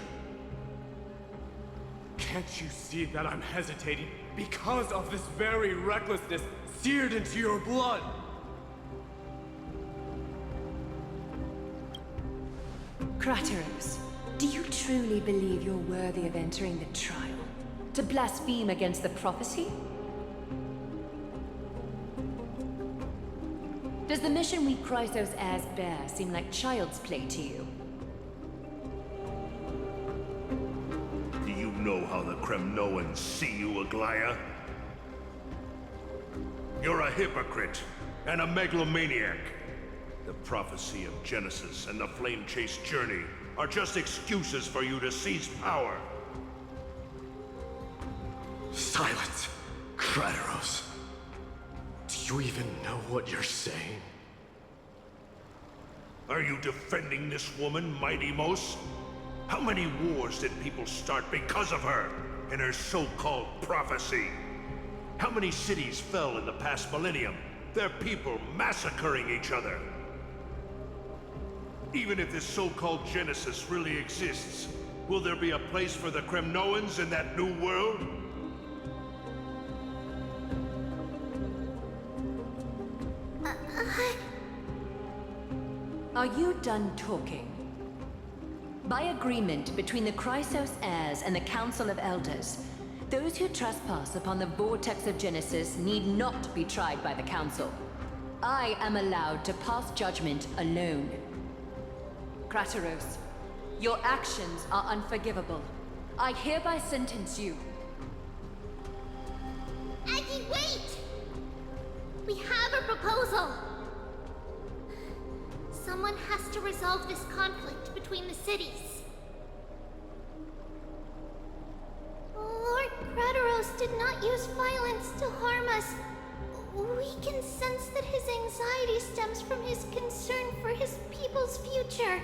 Can't you see that I'm hesitating because of this very recklessness seared into your blood? Krateros, do you truly believe you're worthy of entering the trial? To blaspheme against the prophecy? Does the mission we Chrysos heirs bear seem like child's play to you? Do you know how the Kremnoans see you, Aglaya? You're a hypocrite and a megalomaniac. The prophecy of Genesis and the Flame Chase journey are just excuses for you to seize power. Silence, Krateros. Do you even know what you're saying? Are you defending this woman, Mighty-Mos? How many wars did people start because of her and her so-called prophecy? How many cities fell in the past millennium? Their people massacring each other. Even if this so-called Genesis really exists, will there be a place for the Kremnoans in that new world? Are you done talking? By agreement between the Chrysos heirs and the Council of Elders, those who trespass upon the vortex of Genesis need not be tried by the Council. I am allowed to pass judgment alone. Krateros, your actions are unforgivable. I hereby sentence you. Aggie, wait! resolve this conflict between the cities. Lord Kratos did not use violence to harm us. We can sense that his anxiety stems from his concern for his people's future.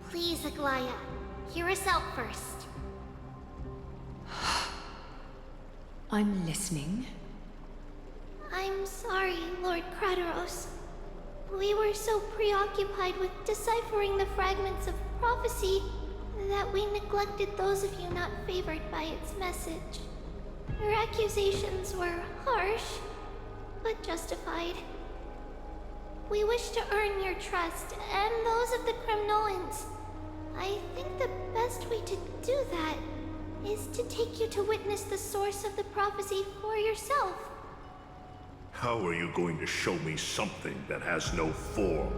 Please, Aglaya, hear us out first. I'm listening. I'm sorry, Lord Kratos. We were so preoccupied with deciphering the fragments of prophecy that we neglected those of you not favored by its message. Your accusations were harsh, but justified. We wish to earn your trust, and those of the Kremnoans. I think the best way to do that is to take you to witness the source of the prophecy for yourself. How are you going to show me something that has no form?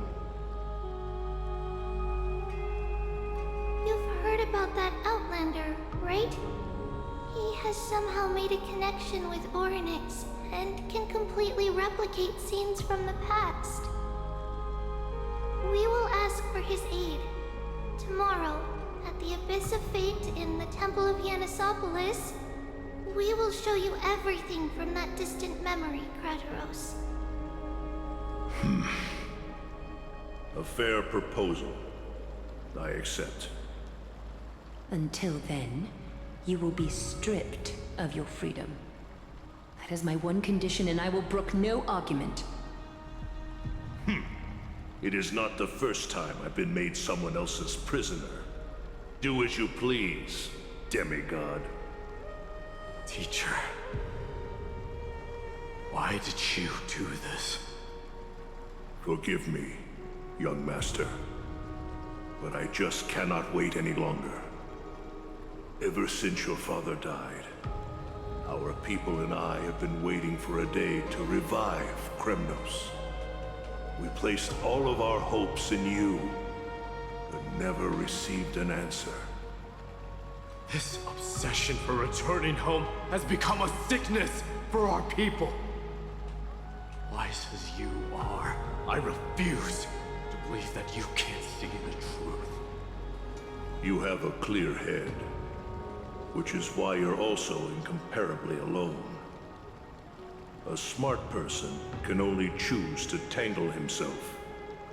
You've heard about that Outlander, right? He has somehow made a connection with Orynyx and can completely replicate scenes from the past. We will ask for his aid. Tomorrow, at the Abyss of Fate in the Temple of Yanisopolis, we will show you everything from that distant memory, Kratos. A fair proposal. I accept. Until then, you will be stripped of your freedom. That is my one condition, and I will brook no argument. It is not the first time I've been made someone else's prisoner. Do as you please, demigod. Teacher, why did you do this? Forgive me, young master. But I just cannot wait any longer. Ever since your father died, our people and I have been waiting for a day to revive Kremnos. We placed all of our hopes in you, but never received an answer. This obsession for returning home has become a sickness for our people. Wise as you are, I refuse to believe that you can't see the truth. You have a clear head, which is why you're also incomparably alone. A smart person can only choose to tangle himself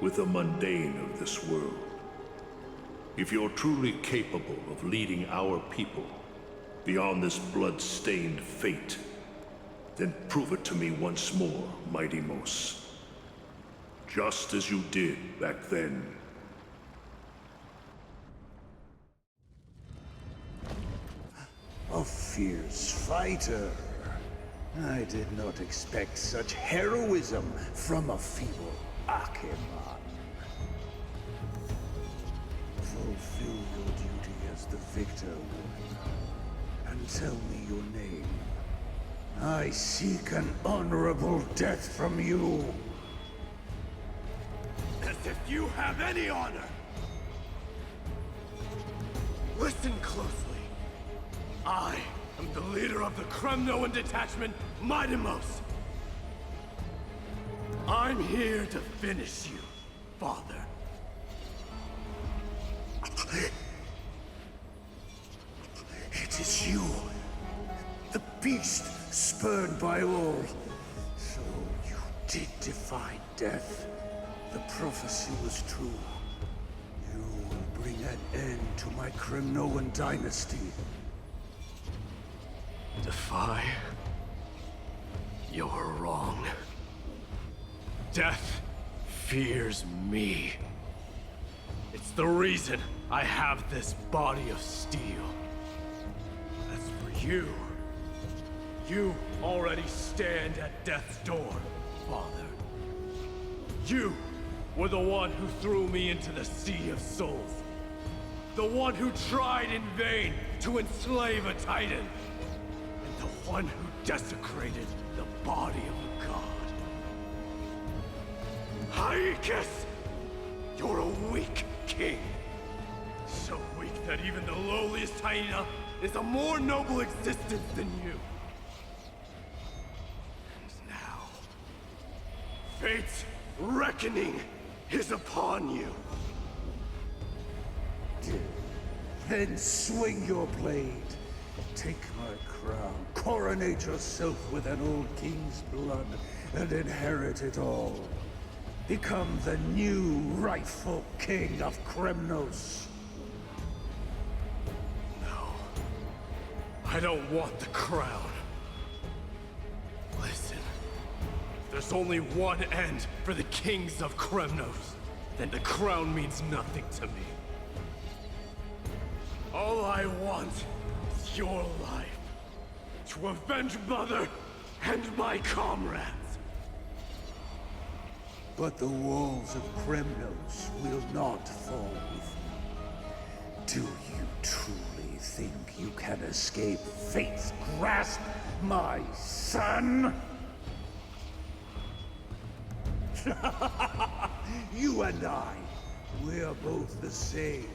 with the mundane of this world. If you're truly capable of leading our people beyond this blood-stained fate, then prove it to me once more, Mighty Mos. Just as you did back then. A fierce fighter. I did not expect such heroism from a feeble Acheman. Fulfill your duty as the victor, warrior, and tell me your name. I seek an honorable death from you. As if you have any honor! Listen closely. I am the leader of the Kremnoan detachment, Mighty Mos. I'm here to finish you, Father. It is you, the beast spurned by all. So you did defy death. The prophecy was true. You will bring an end to my Kremnoan dynasty. Defy? You're wrong. Death fears me. It's the reason I have this body of steel. As for you, you already stand at death's door, Father. You were the one who threw me into the Sea of Souls. The one who tried in vain to enslave a Titan. And the one who desecrated the body of a god. Haikis! You're a weak king. So weak that even the lowliest hyena is a more noble existence than you. And now, fate's reckoning is upon you. Then swing your blade. Take my crown. Coronate yourself with an old king's blood and inherit it all. Become the new rightful king of Kremnos. No. I don't want the crown. Listen. There's only one end for the kings of Kremnos. Then the crown means nothing to me. All I want is your life. To avenge Mother and my comrades. But the walls of Kremnos will not fall with me. Do you truly think you can escape fate's grasp, my son? You and I, we're both the same.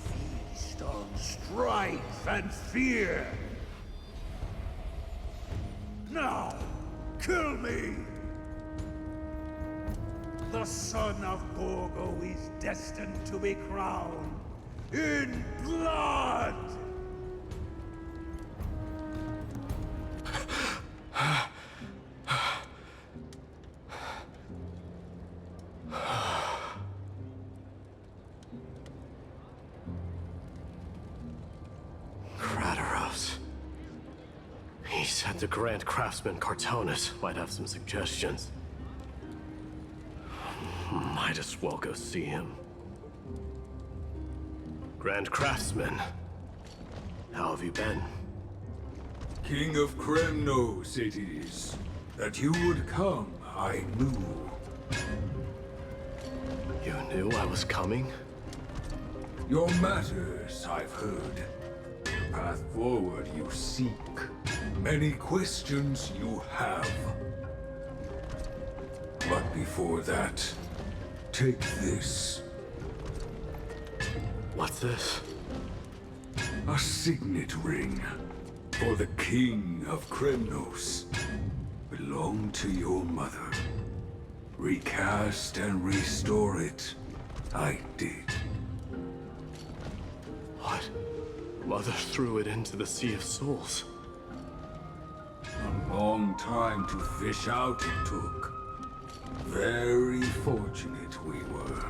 We feast on strife and fear. Now, kill me! The son of Gorgo is destined to be crowned in blood! He said the Grand Craftsman Cartonus might have some suggestions. Might as well go see him. Grand Craftsman, how have you been? King of Kremnos it is. That you would come, I knew. You knew I was coming? Your matters, I've heard. The path forward you seek. Many questions you have. But before that, take this. What's this? A signet ring. For the King of Kremnos. Belonged to your mother. Recast and restore it. I did. What? Mother threw it into the Sea of Souls. A long time to fish out it took. Very fortunate we were.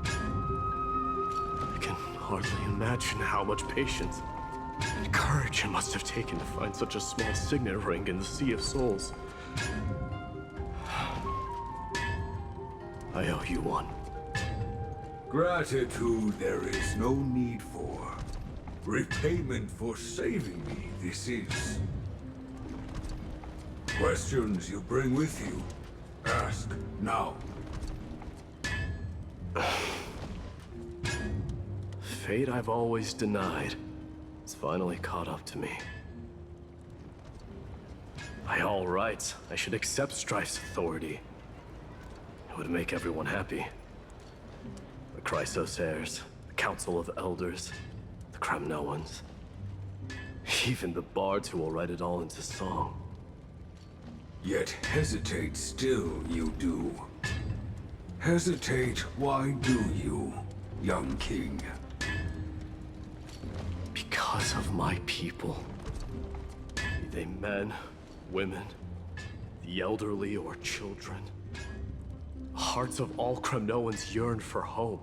I can hardly imagine how much patience and courage it must have taken to find such a small signet ring in the Sea of Souls. I owe you one. Gratitude there is no need for. Repayment for saving me, this is. Questions you bring with you? Ask now. Fate I've always denied. It's finally caught up to me. By all rights, I should accept Strife's authority. It would make everyone happy. The Chrysos heirs, the Council of Elders, the Kremnoans. Even the bards who will write it all into song. Yet hesitate still you do. Hesitate, why do you, young king? Because of my people. Be they men, women, the elderly or children. The hearts of all Kremnoans yearn for home.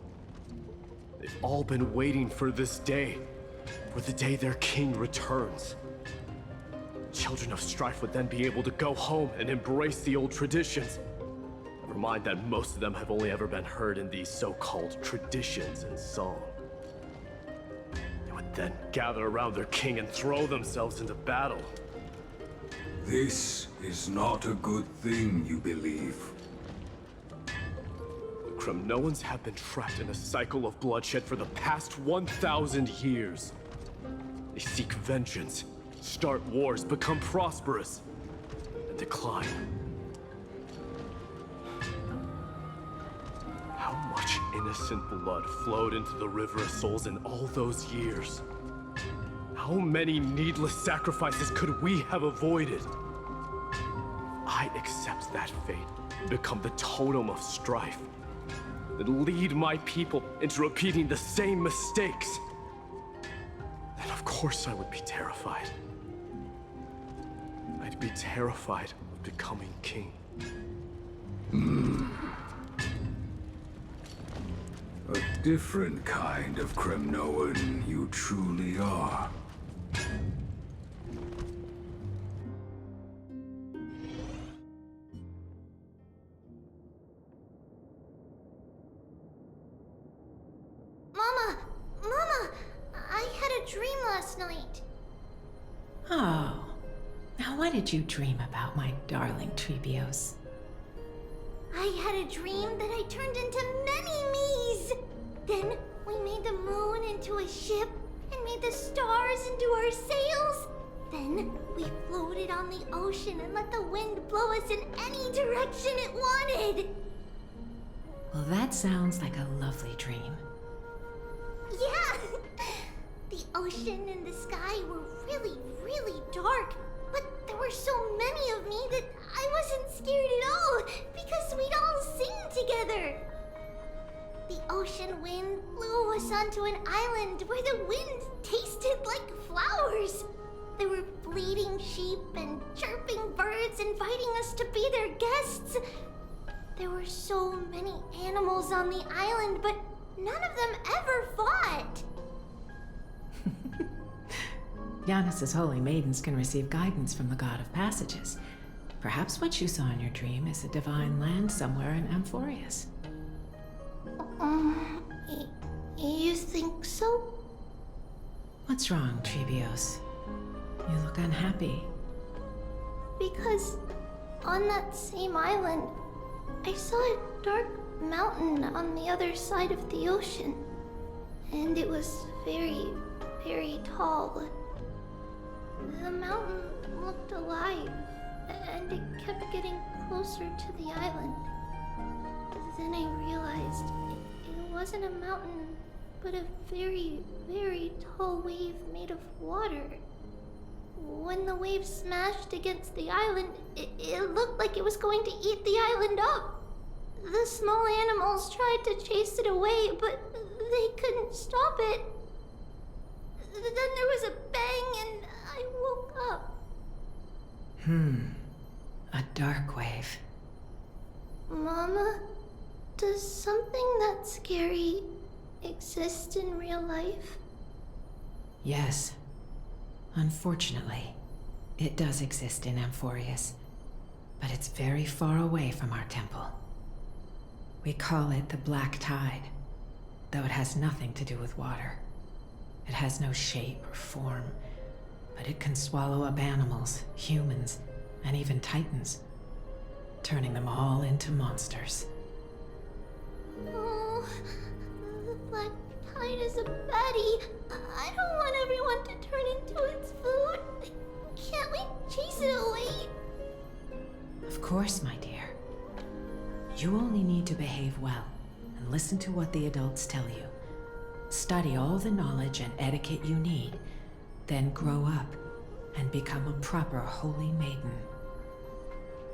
They've all been waiting for this day. For the day their king returns. Children of Strife would then be able to go home and embrace the old traditions. Never mind that most of them have only ever been heard in these so-called traditions and song. They would then gather around their king and throw themselves into battle. This is not a good thing, you believe. The Kremnoans have been trapped in a cycle of bloodshed for the past 1,000 years. They seek vengeance, start wars, become prosperous, and decline. How much innocent blood flowed into the River of Souls in all those years? How many needless sacrifices could we have avoided? I accept that fate and become the totem of strife. that lead my people into repeating the same mistakes, then of course I would be terrified. I'd be terrified of becoming king. A different kind of Kremnoan you truly are. Mama, I had a dream last night. Oh. Now what did you dream about, my darling Trebios? I had a dream that I turned into many me's. Then we made the moon into a ship and made the stars into our sails. Then we floated on the ocean and let the wind blow us in any direction it wanted. Well, that sounds like a lovely dream. Yeah! The ocean and the sky were really, really dark, but there were so many of me that I wasn't scared at all because we'd all sing together. The ocean wind blew us onto an island where the wind tasted like flowers. There were bleating sheep and chirping birds inviting us to be their guests. There were so many animals on the island, but none of them ever fought. Yanis's holy maidens can receive guidance from the God of Passages. Perhaps what you saw in your dream is a divine land somewhere in Amphorius. You think so? What's wrong, Trebios? You look unhappy. Because on that same island, I saw a dark mountain on the other side of the ocean. And it was very, very tall. The mountain looked alive, and it kept getting closer to the island. Then I realized it wasn't a mountain, but a very, very tall wave made of water. When the wave smashed against the island, it looked like it was going to eat the island up. The small animals tried to chase it away, but they couldn't stop it. Then there was a bang and I woke up. A dark wave. Mama, does something that scary exist in real life? Yes. Unfortunately, it does exist in Amphorius, but it's very far away from our temple. We call it the Black Tide, though it has nothing to do with water. It has no shape or form, but it can swallow up animals, humans, and even titans, turning them all into monsters. Oh, the Black Tide is a baddie. I don't want everyone to turn into its food. Can't we chase it away? Of course, my dear. You only need to behave well and listen to what the adults tell you. Study all the knowledge and etiquette you need, then grow up and become a proper holy maiden.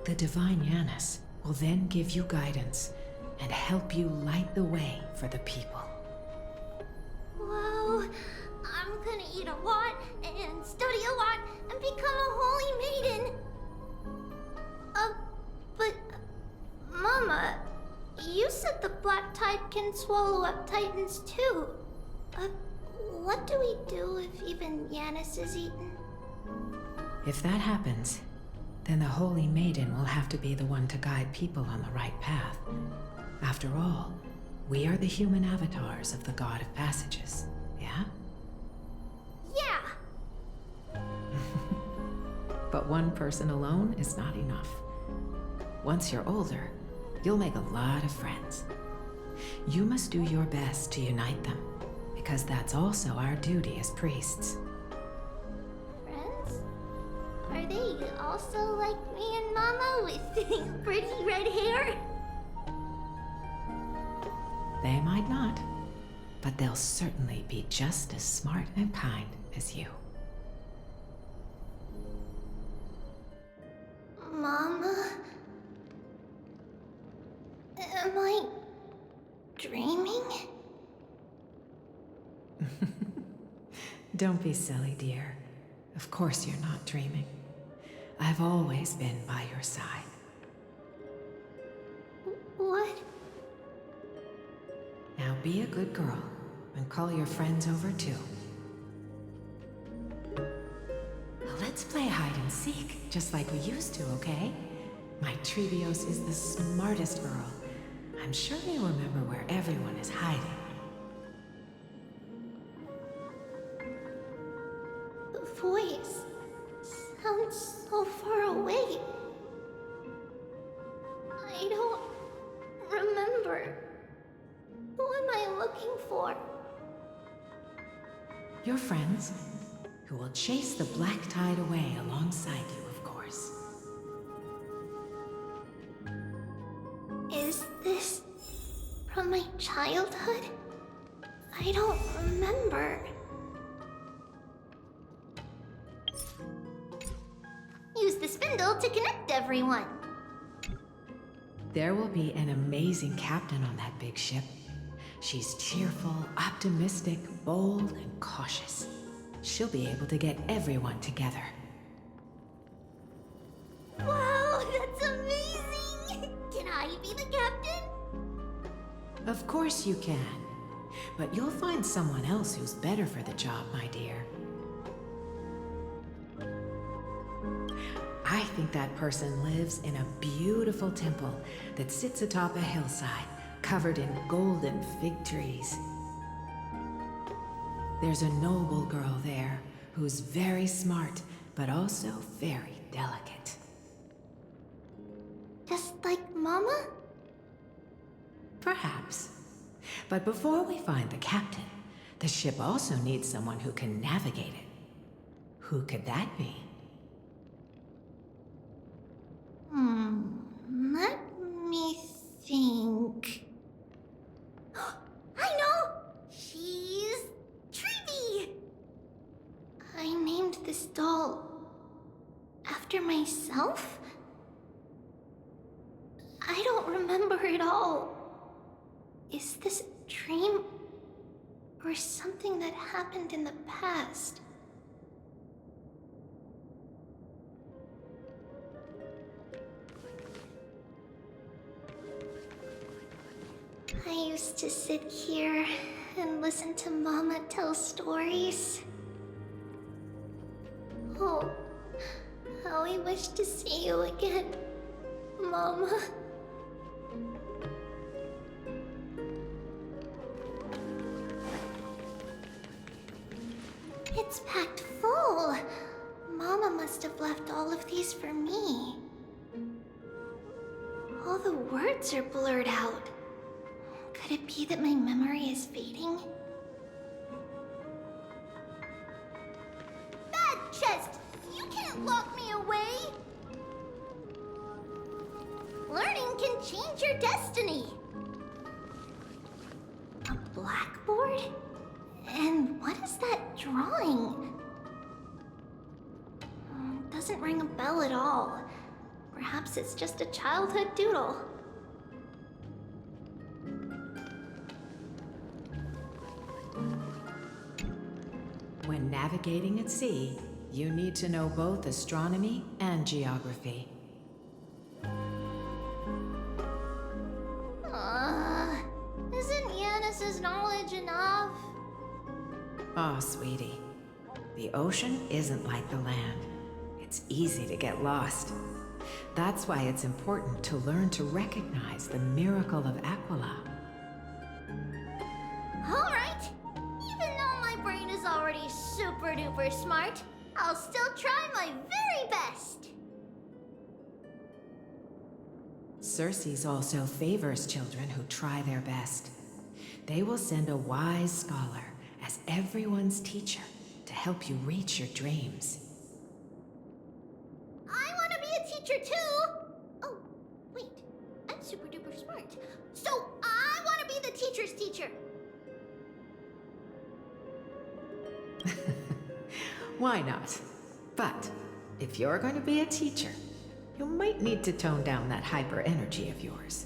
The divine Yanis will then give you guidance and help you light the way for the people. Wow, I'm gonna eat a lot and study a lot and become a holy maiden. But Mama, you said the Black Tide can swallow up titans too. What do we do if even Yanis is eaten? If that happens, then the holy maiden will have to be the one to guide people on the right path. After all, we are the human avatars of the God of Passages, yeah? Yeah! But one person alone is not enough. Once you're older, you'll make a lot of friends. You must do your best to unite them, because that's also our duty as priests. Friends? Are they also like me and Mama with pretty red hair? They might not, but they'll certainly be just as smart and kind as you. Mama? Am I... Am I Don't be silly, dear. Of course you're not dreaming. I've always been by your side. What? Now be a good girl and call your friends over too. Now let's play hide and seek, just like we used to, okay? My Trevios is the smartest girl. I'm sure you remember where everyone is hiding. The voice sounds so far away. I don't remember. Who am I looking for? Your friends, who will chase the black tide away alongside you, of course. Is this from my childhood? I don't remember. Use the spindle to connect everyone. There will be an amazing captain on that big ship. She's cheerful, optimistic, bold, and cautious. She'll be able to get everyone together. Wow, that's amazing! Can I be the captain? Of course you can. But you'll find someone else who's better for the job, my dear. I think that person lives in a beautiful temple that sits atop a hillside, covered in golden fig trees. There's a noble girl there who's very smart, but also very delicate. Just like Mama? Perhaps. But before we find the captain, the ship also needs someone who can navigate it. Who could that be? Let me think. I know! She's Trevi! I named this doll after myself? I don't remember it all. Is this a dream or something that happened in the past? I used to sit here and listen to Mama tell stories. Oh, how I wish to see you again, Mama. It's packed full. Mama must have left all of these for me. All the words are blurred out. Could it be that my memory is fading? Bad chest! You can't lock me away! Learning can change your destiny! A blackboard? And what is that drawing? Doesn't ring a bell at all. Perhaps it's just a childhood doodle. When navigating at sea, you need to know both astronomy and geography. Isn't Yanis's knowledge enough? Oh, sweetie. The ocean isn't like the land. It's easy to get lost. That's why it's important to learn to recognize the miracle of Aquila. Alright! Even though my brain is already super duper smart, I'll still try my very best! Circe also favors children who try their best. They will send a wise scholar as everyone's teacher to help you reach your dreams. I want to be a teacher too! Oh, wait. I'm super duper smart. So I want to be the teacher's teacher! Why not? But if you're going to be a teacher, you might need to tone down that hyper energy of yours.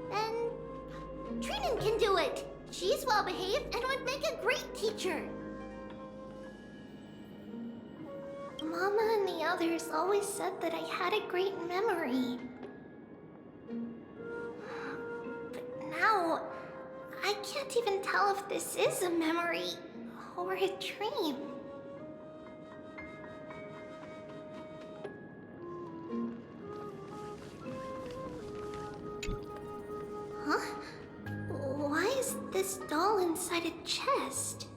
Then Trinan can do it! She's well behaved and would make a great teacher. Mama and the others always said that I had a great memory. But now, I can't even tell if this is a memory or a dream. Huh? Why is this doll inside a chest?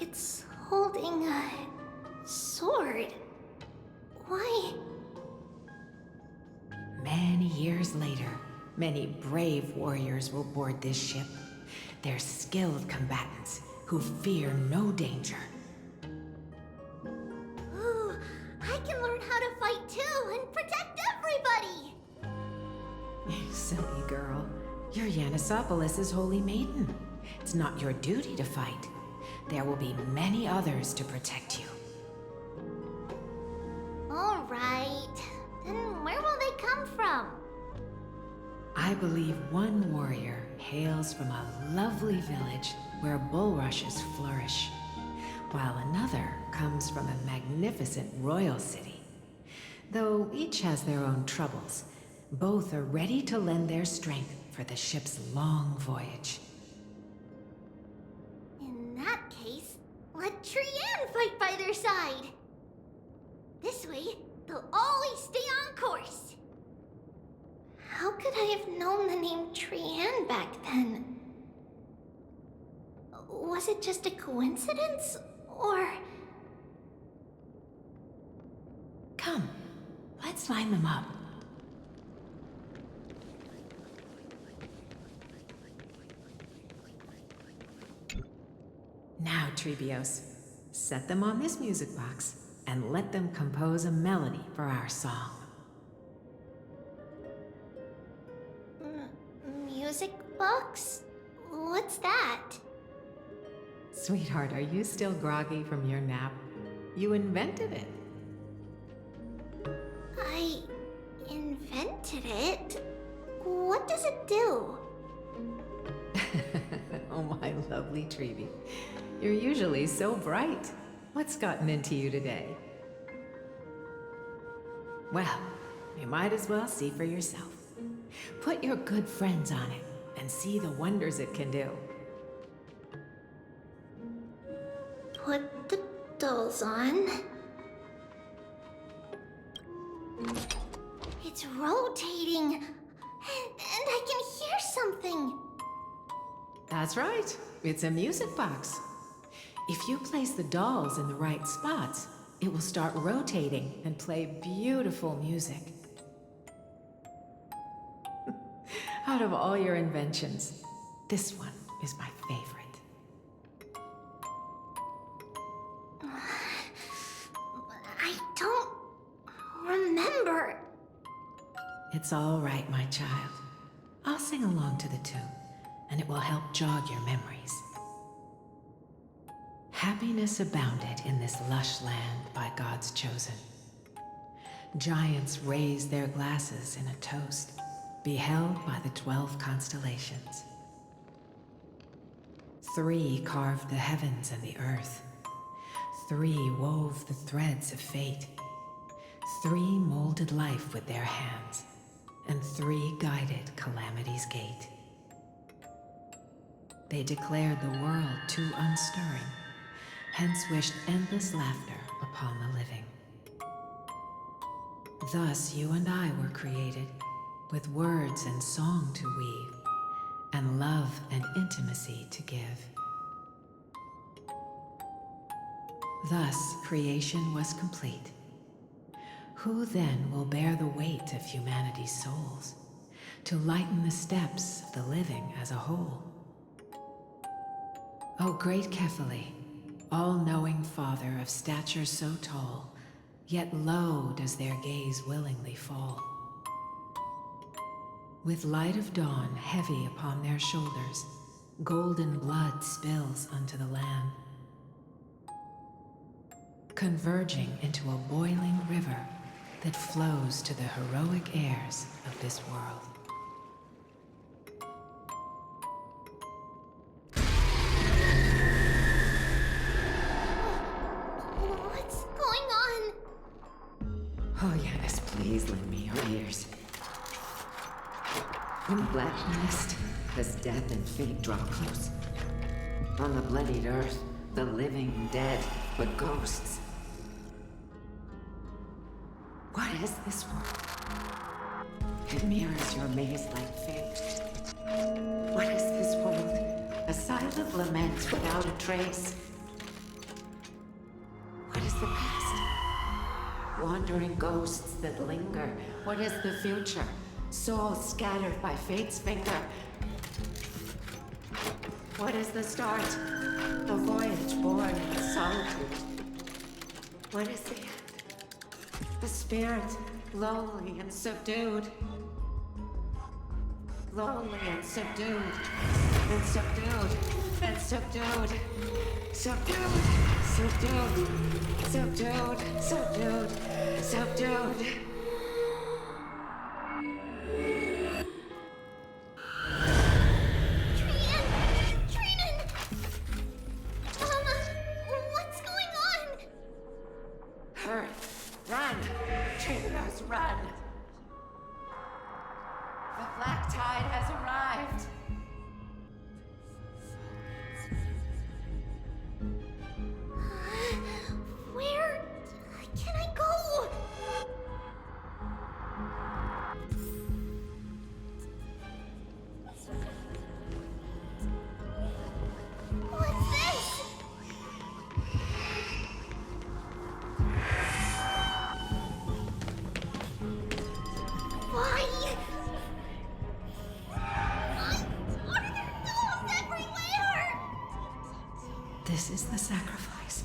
It's holding a sword. Why? Many years later, many brave warriors will board this ship. They're skilled combatants who fear no danger. Ooh, I can learn how to fight too and protect everybody! You silly girl. You're Yanisopoulos' holy maiden. It's not your duty to fight. There will be many others to protect you. Alright. Then where will they come from? I believe one warrior hails from a lovely village where bulrushes flourish, while another comes from a magnificent royal city. Though each has their own troubles, both are ready to lend their strength for the ship's long voyage. In that case, let Trian fight by their side. This way, they'll always stay on course. How could I have known the name Trian back then? Was it just a coincidence, or... Come, let's line them up. Now, Trebios, set them on this music box and let them compose a melody for our song. Music box? What's that? Sweetheart, are you still groggy from your nap? You invented it. I invented it? What does it do? Oh, my lovely Trebi. You're usually so bright. What's gotten into you today? Well, you might as well see for yourself. Put your good friends on it and see the wonders it can do. Put the dolls on. It's rotating, and I can hear something. That's right. It's a music box. If you place the dolls in the right spots, it will start rotating and play beautiful music. Out of all your inventions, this one is my favorite. I don't remember. It's all right, my child. I'll sing along to the tune, and it will help jog your memories. Happiness abounded in this lush land by God's chosen. Giants raised their glasses in a toast, beheld by the 12 constellations. 3 carved the heavens and the earth. 3 wove the threads of fate. 3 molded life with their hands, and 3 guided calamity's gate. They declared the world too unstirring, hence wished endless laughter upon the living. Thus you and I were created, with words and song to weave, and love and intimacy to give. Thus creation was complete. Who then will bear the weight of humanity's souls, to lighten the steps of the living as a whole? O great Kephale, all-knowing Father of stature so tall, yet low does their gaze willingly fall. With light of dawn heavy upon their shoulders, golden blood spills unto the land, converging into a boiling river that flows to the heroic heirs of this world. What's going on? Oh, Yanis, please lend me your ears. In the black mist, as death and fate draw close. On the bloodied earth, the living dead, but ghosts. What is this world? It mirrors your maze-like fate. What is this world? A silent lament without a trace. What is the past? Wandering ghosts that linger. What is the future? Souls scattered by fate's finger. What is the start? A voyage born in solitude. What is the end? The spirit, lonely and subdued. Lonely and subdued. And subdued. And subdued. Subdued. Subdued. Subdued. Subdued. Subdued. This is the sacrifice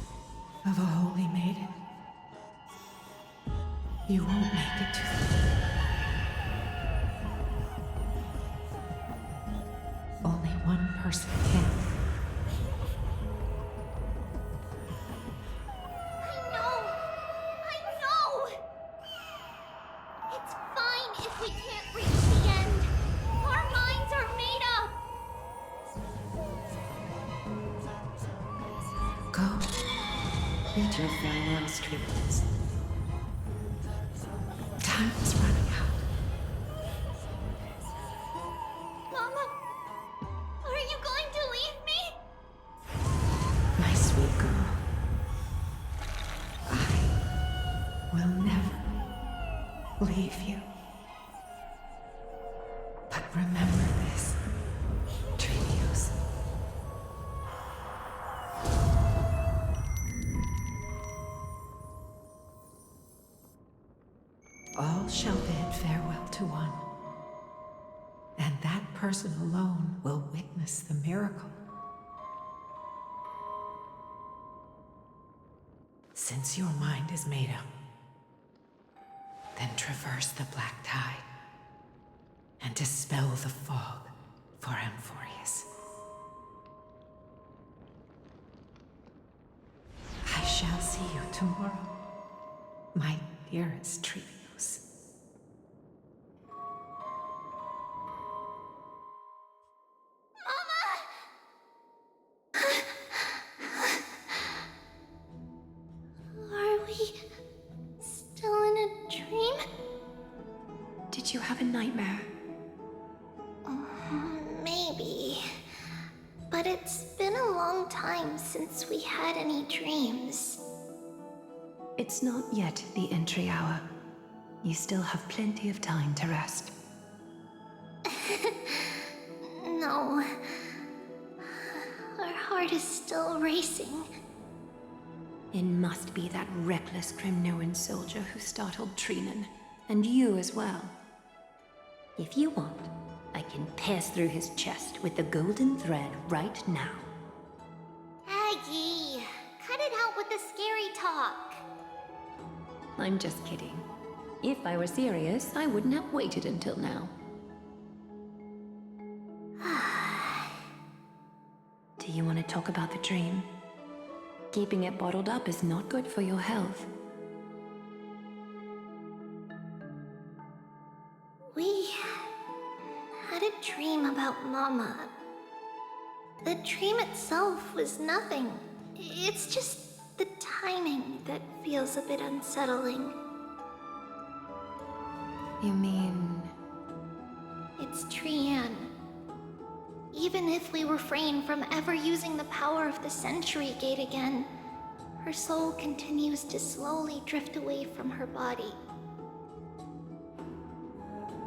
of a holy maiden. You won't make it to the... Only one person can. I know! It's fine if we can't reach the end. Our minds are made up. Go. Read your farewell's treatments. Time is running out. Mama, are you going to leave me? My sweet girl. I will never leave you. But remember this, Trivios. All shall bid farewell to one, and that person alone will witness the miracle. Since your mind is made up, then traverse the black tide and dispel the fog for Amphorius. I shall see you tomorrow, my dearest Trivios. Are we still in a dream? Did you have a nightmare? Maybe. But it's been a long time since we had any dreams. It's not yet the entry hour. You still have plenty of time to rest. No. Our heart is still racing. It must be that reckless Kremnoan soldier who startled Trinan, and you as well. If you want, I can pass through his chest with the golden thread right now. Aggie, cut it out with the scary talk. I'm just kidding. If I were serious, I wouldn't have waited until now. Do you want to talk about the dream? Keeping it bottled up is not good for your health. We had a dream about Mama. The dream itself was nothing. It's just the timing that feels a bit unsettling. You mean... It's Trian. Even if we refrain from ever using the power of the Century Gate again, her soul continues to slowly drift away from her body.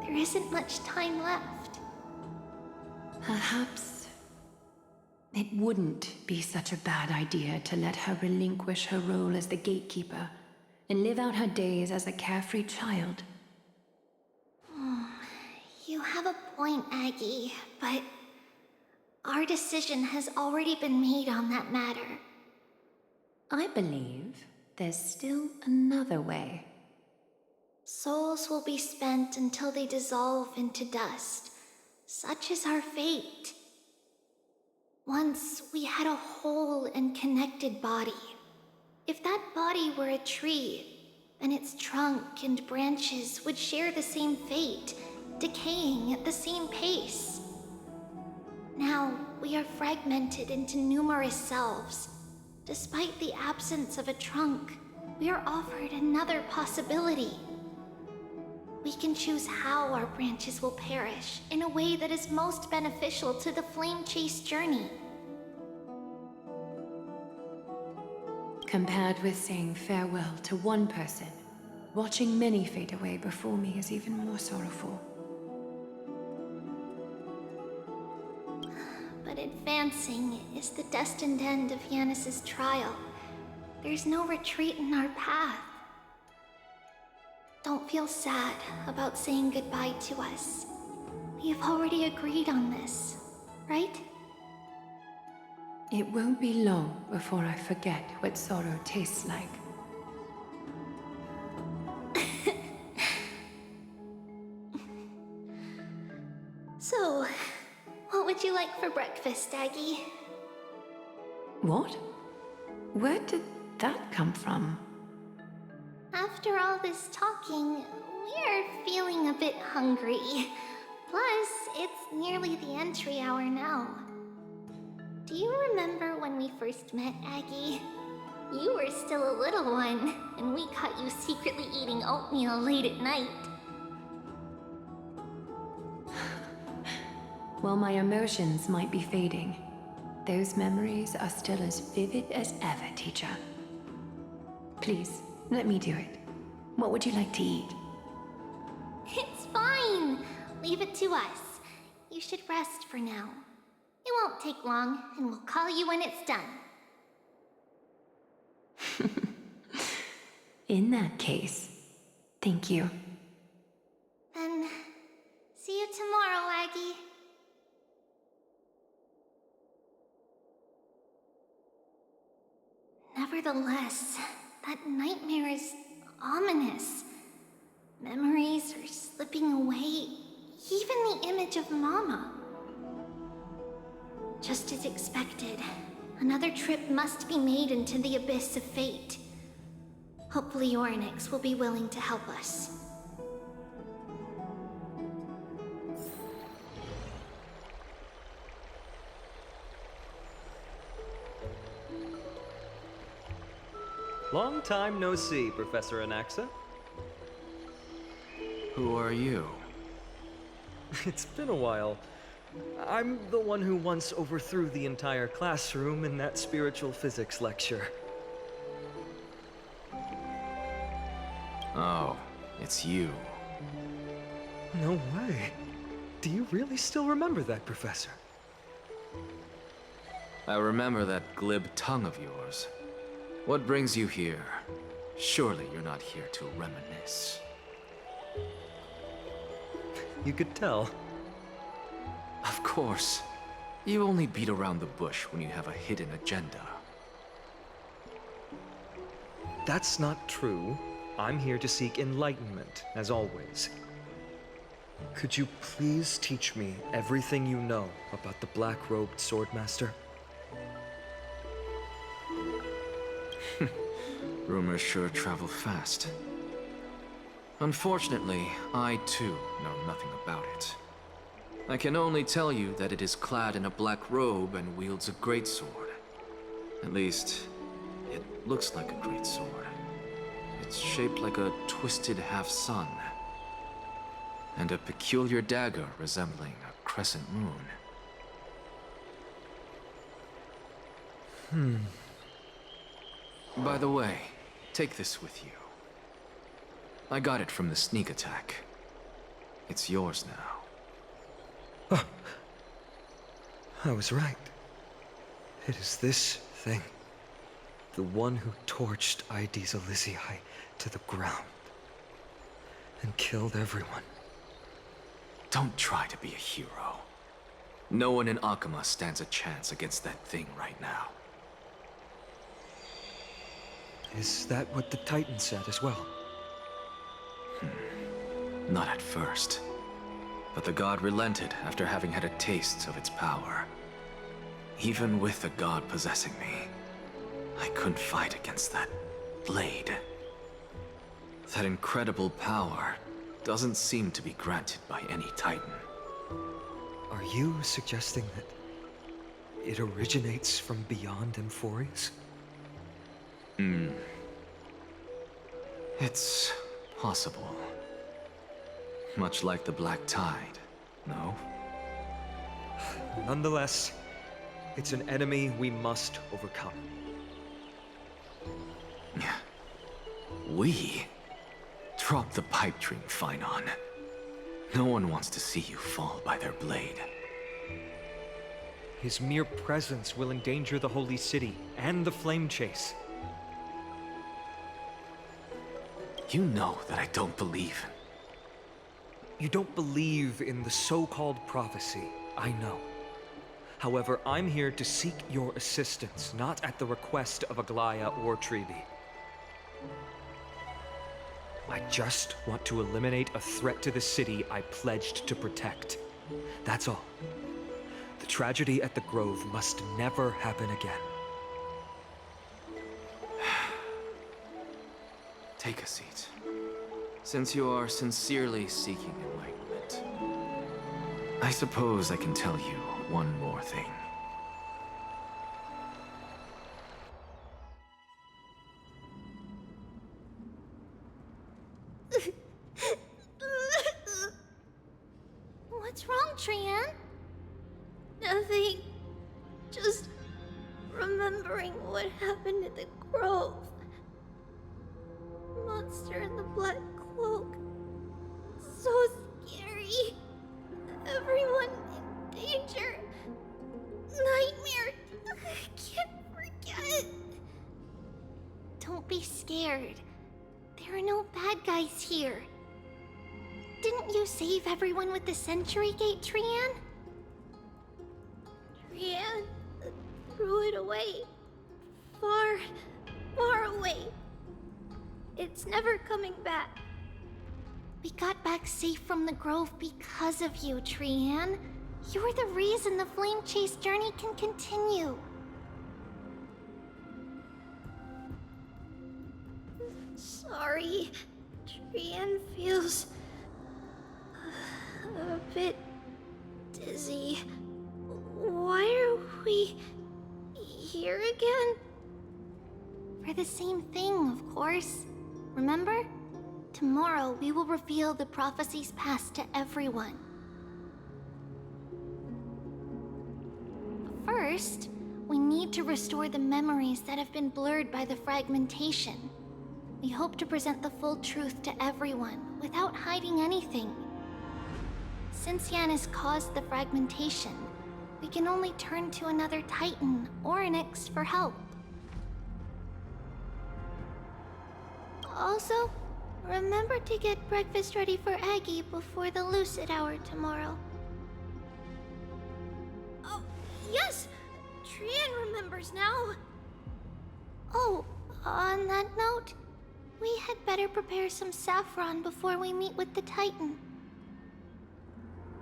There isn't much time left. Perhaps it wouldn't be such a bad idea to let her relinquish her role as the gatekeeper and live out her days as a carefree child. You have a point, Aggie, but our decision has already been made on that matter. I believe there's still another way. Souls will be spent until they dissolve into dust. Such is our fate. Once we had a whole and connected body. If that body were a tree, then its trunk and branches would share the same fate, decaying at the same pace. Now, we are fragmented into numerous selves. Despite the absence of a trunk, we are offered another possibility. We can choose how our branches will perish in a way that is most beneficial to the Flame Chase journey. Compared with saying farewell to one person, watching many fade away before me is even more sorrowful. But advancing is the destined end of Yanis's trial. There's no retreat in our path. Don't feel sad about saying goodbye to us. We've already agreed on this, right? It won't be long before I forget what sorrow tastes like. So, what would you like for breakfast, Aggie? What? Where did that come from? After all this talking, we're feeling a bit hungry. Plus, it's nearly the entry hour now. Do you remember when we first met, Aggie? You were still a little one, and we caught you secretly eating oatmeal late at night. While my emotions might be fading, those memories are still as vivid as ever, teacher. Please, let me do it. What would you like to eat? It's fine! Leave it to us. You should rest for now. It won't take long, and we'll call you when it's done. In that case, thank you. Then, see you tomorrow, Aggie. Nevertheless, that nightmare is ominous. Memories are slipping away, even the image of Mama. Just as expected, another trip must be made into the abyss of fate. Hopefully Orynyx will be willing to help us. Long time no see, Professor Anaxa. Who are you? It's been a while. I'm the one who once overthrew the entire classroom in that spiritual physics lecture. Oh, it's you. No way. Do you really still remember that, Professor? I remember that glib tongue of yours. What brings you here? Surely you're not here to reminisce. You could tell. Of course. You only beat around the bush when you have a hidden agenda. That's not true. I'm here to seek enlightenment, as always. Could you please teach me everything you know about the black-robed swordmaster? Rumors sure travel fast. Unfortunately, I too know nothing about it. I can only tell you that it is clad in a black robe and wields a greatsword. At least, It looks like a great sword. It's shaped like a twisted half-sun, and a peculiar dagger resembling a crescent moon. By the way, take this with you. I got it from the sneak attack. It's yours now. Oh. I was right. It is this thing. The one who torched Ides Elysiae to the ground. And killed everyone. Don't try to be a hero. No one in Akama stands a chance against that thing right now. Is that what the Titan said as well? Not at first. But the god relented after having had a taste of its power. Even with the god possessing me, I couldn't fight against that blade. That incredible power doesn't seem to be granted by any Titan. Are you suggesting that it originates from beyond Amphorius? It's possible. Much like the Black Tide, no? Nonetheless, it's an enemy we must overcome. We? Drop the pipe dream, Phainon. No one wants to see you fall by their blade. His mere presence will endanger the Holy City and the Flame Chase. You know that I don't believe. You don't believe in the so-called prophecy, I know. However, I'm here to seek your assistance, not at the request of Aglaya or Treeby. I just want to eliminate a threat to the city I pledged to protect. That's all. The tragedy at the Grove must never happen again. Take a seat. Since you are sincerely seeking enlightenment, I suppose I can tell you one more thing. What's wrong, Trian? Nothing. Just remembering what happened at the Grove. Monster in the black cloak. So scary. Everyone in danger. Nightmare. I can't forget. Don't be scared. There are no bad guys here. Didn't you save everyone with the Century Gate, Trian? Trian threw it away. Far, far away. It's never coming back. We got back safe from the Grove because of you, Trian. You're the reason the Flame Chase journey can continue. Sorry. Trian feels a bit dizzy. Why are we here again? For the same thing, of course. Remember? Tomorrow we will reveal the prophecies past to everyone. First, we need to restore the memories that have been blurred by the fragmentation. We hope to present the full truth to everyone without hiding anything. Since Yanis caused the fragmentation, we can only turn to another Titan or Onyx for help. Also, remember to get breakfast ready for Aggie before the Lucid Hour tomorrow. Oh, yes! Trian remembers now. Oh, on that note, we had better prepare some saffron before we meet with the Titan.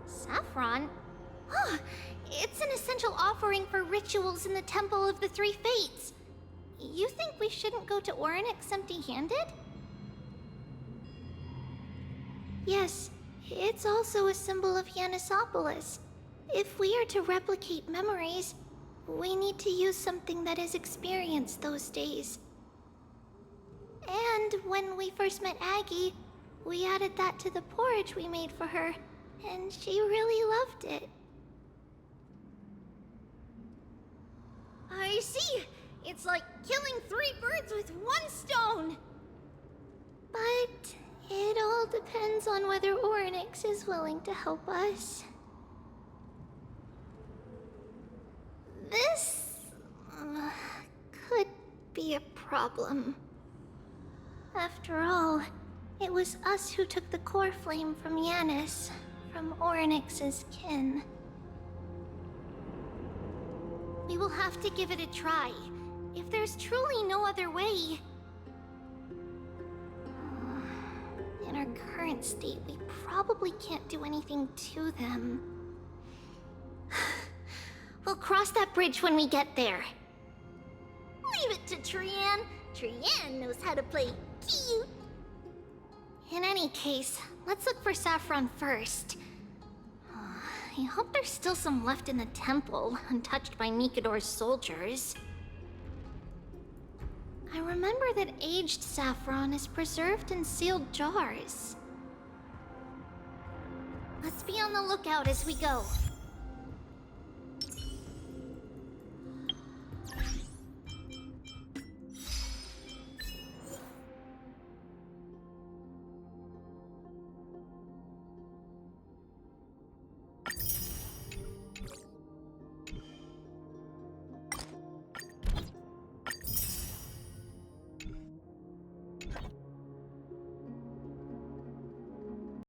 Saffron? Huh, it's an essential offering for rituals in the Temple of the Three Fates. You think we shouldn't go to Orynyx empty-handed? Yes, it's also a symbol of Yanisopolis. If we are to replicate memories, we need to use something that is experienced those days. And when we first met Aggie, we added that to the porridge we made for her, and she really loved it. I see! It's like killing 3 birds with 1 stone! But it all depends on whether Oryx is willing to help us. This could be a problem. After all, it was us who took the core flame from Yanis, from Oryx's kin. We will have to give it a try, if there's truly no other way. In our current state, we probably can't do anything to them. We'll cross that bridge when we get there. Leave it to Trian. Trian knows how to play cute. In any case, let's look for Saffron first. I hope there's still some left in the temple, untouched by Nikador's soldiers. I remember that aged saffron is preserved in sealed jars. Let's be on the lookout as we go.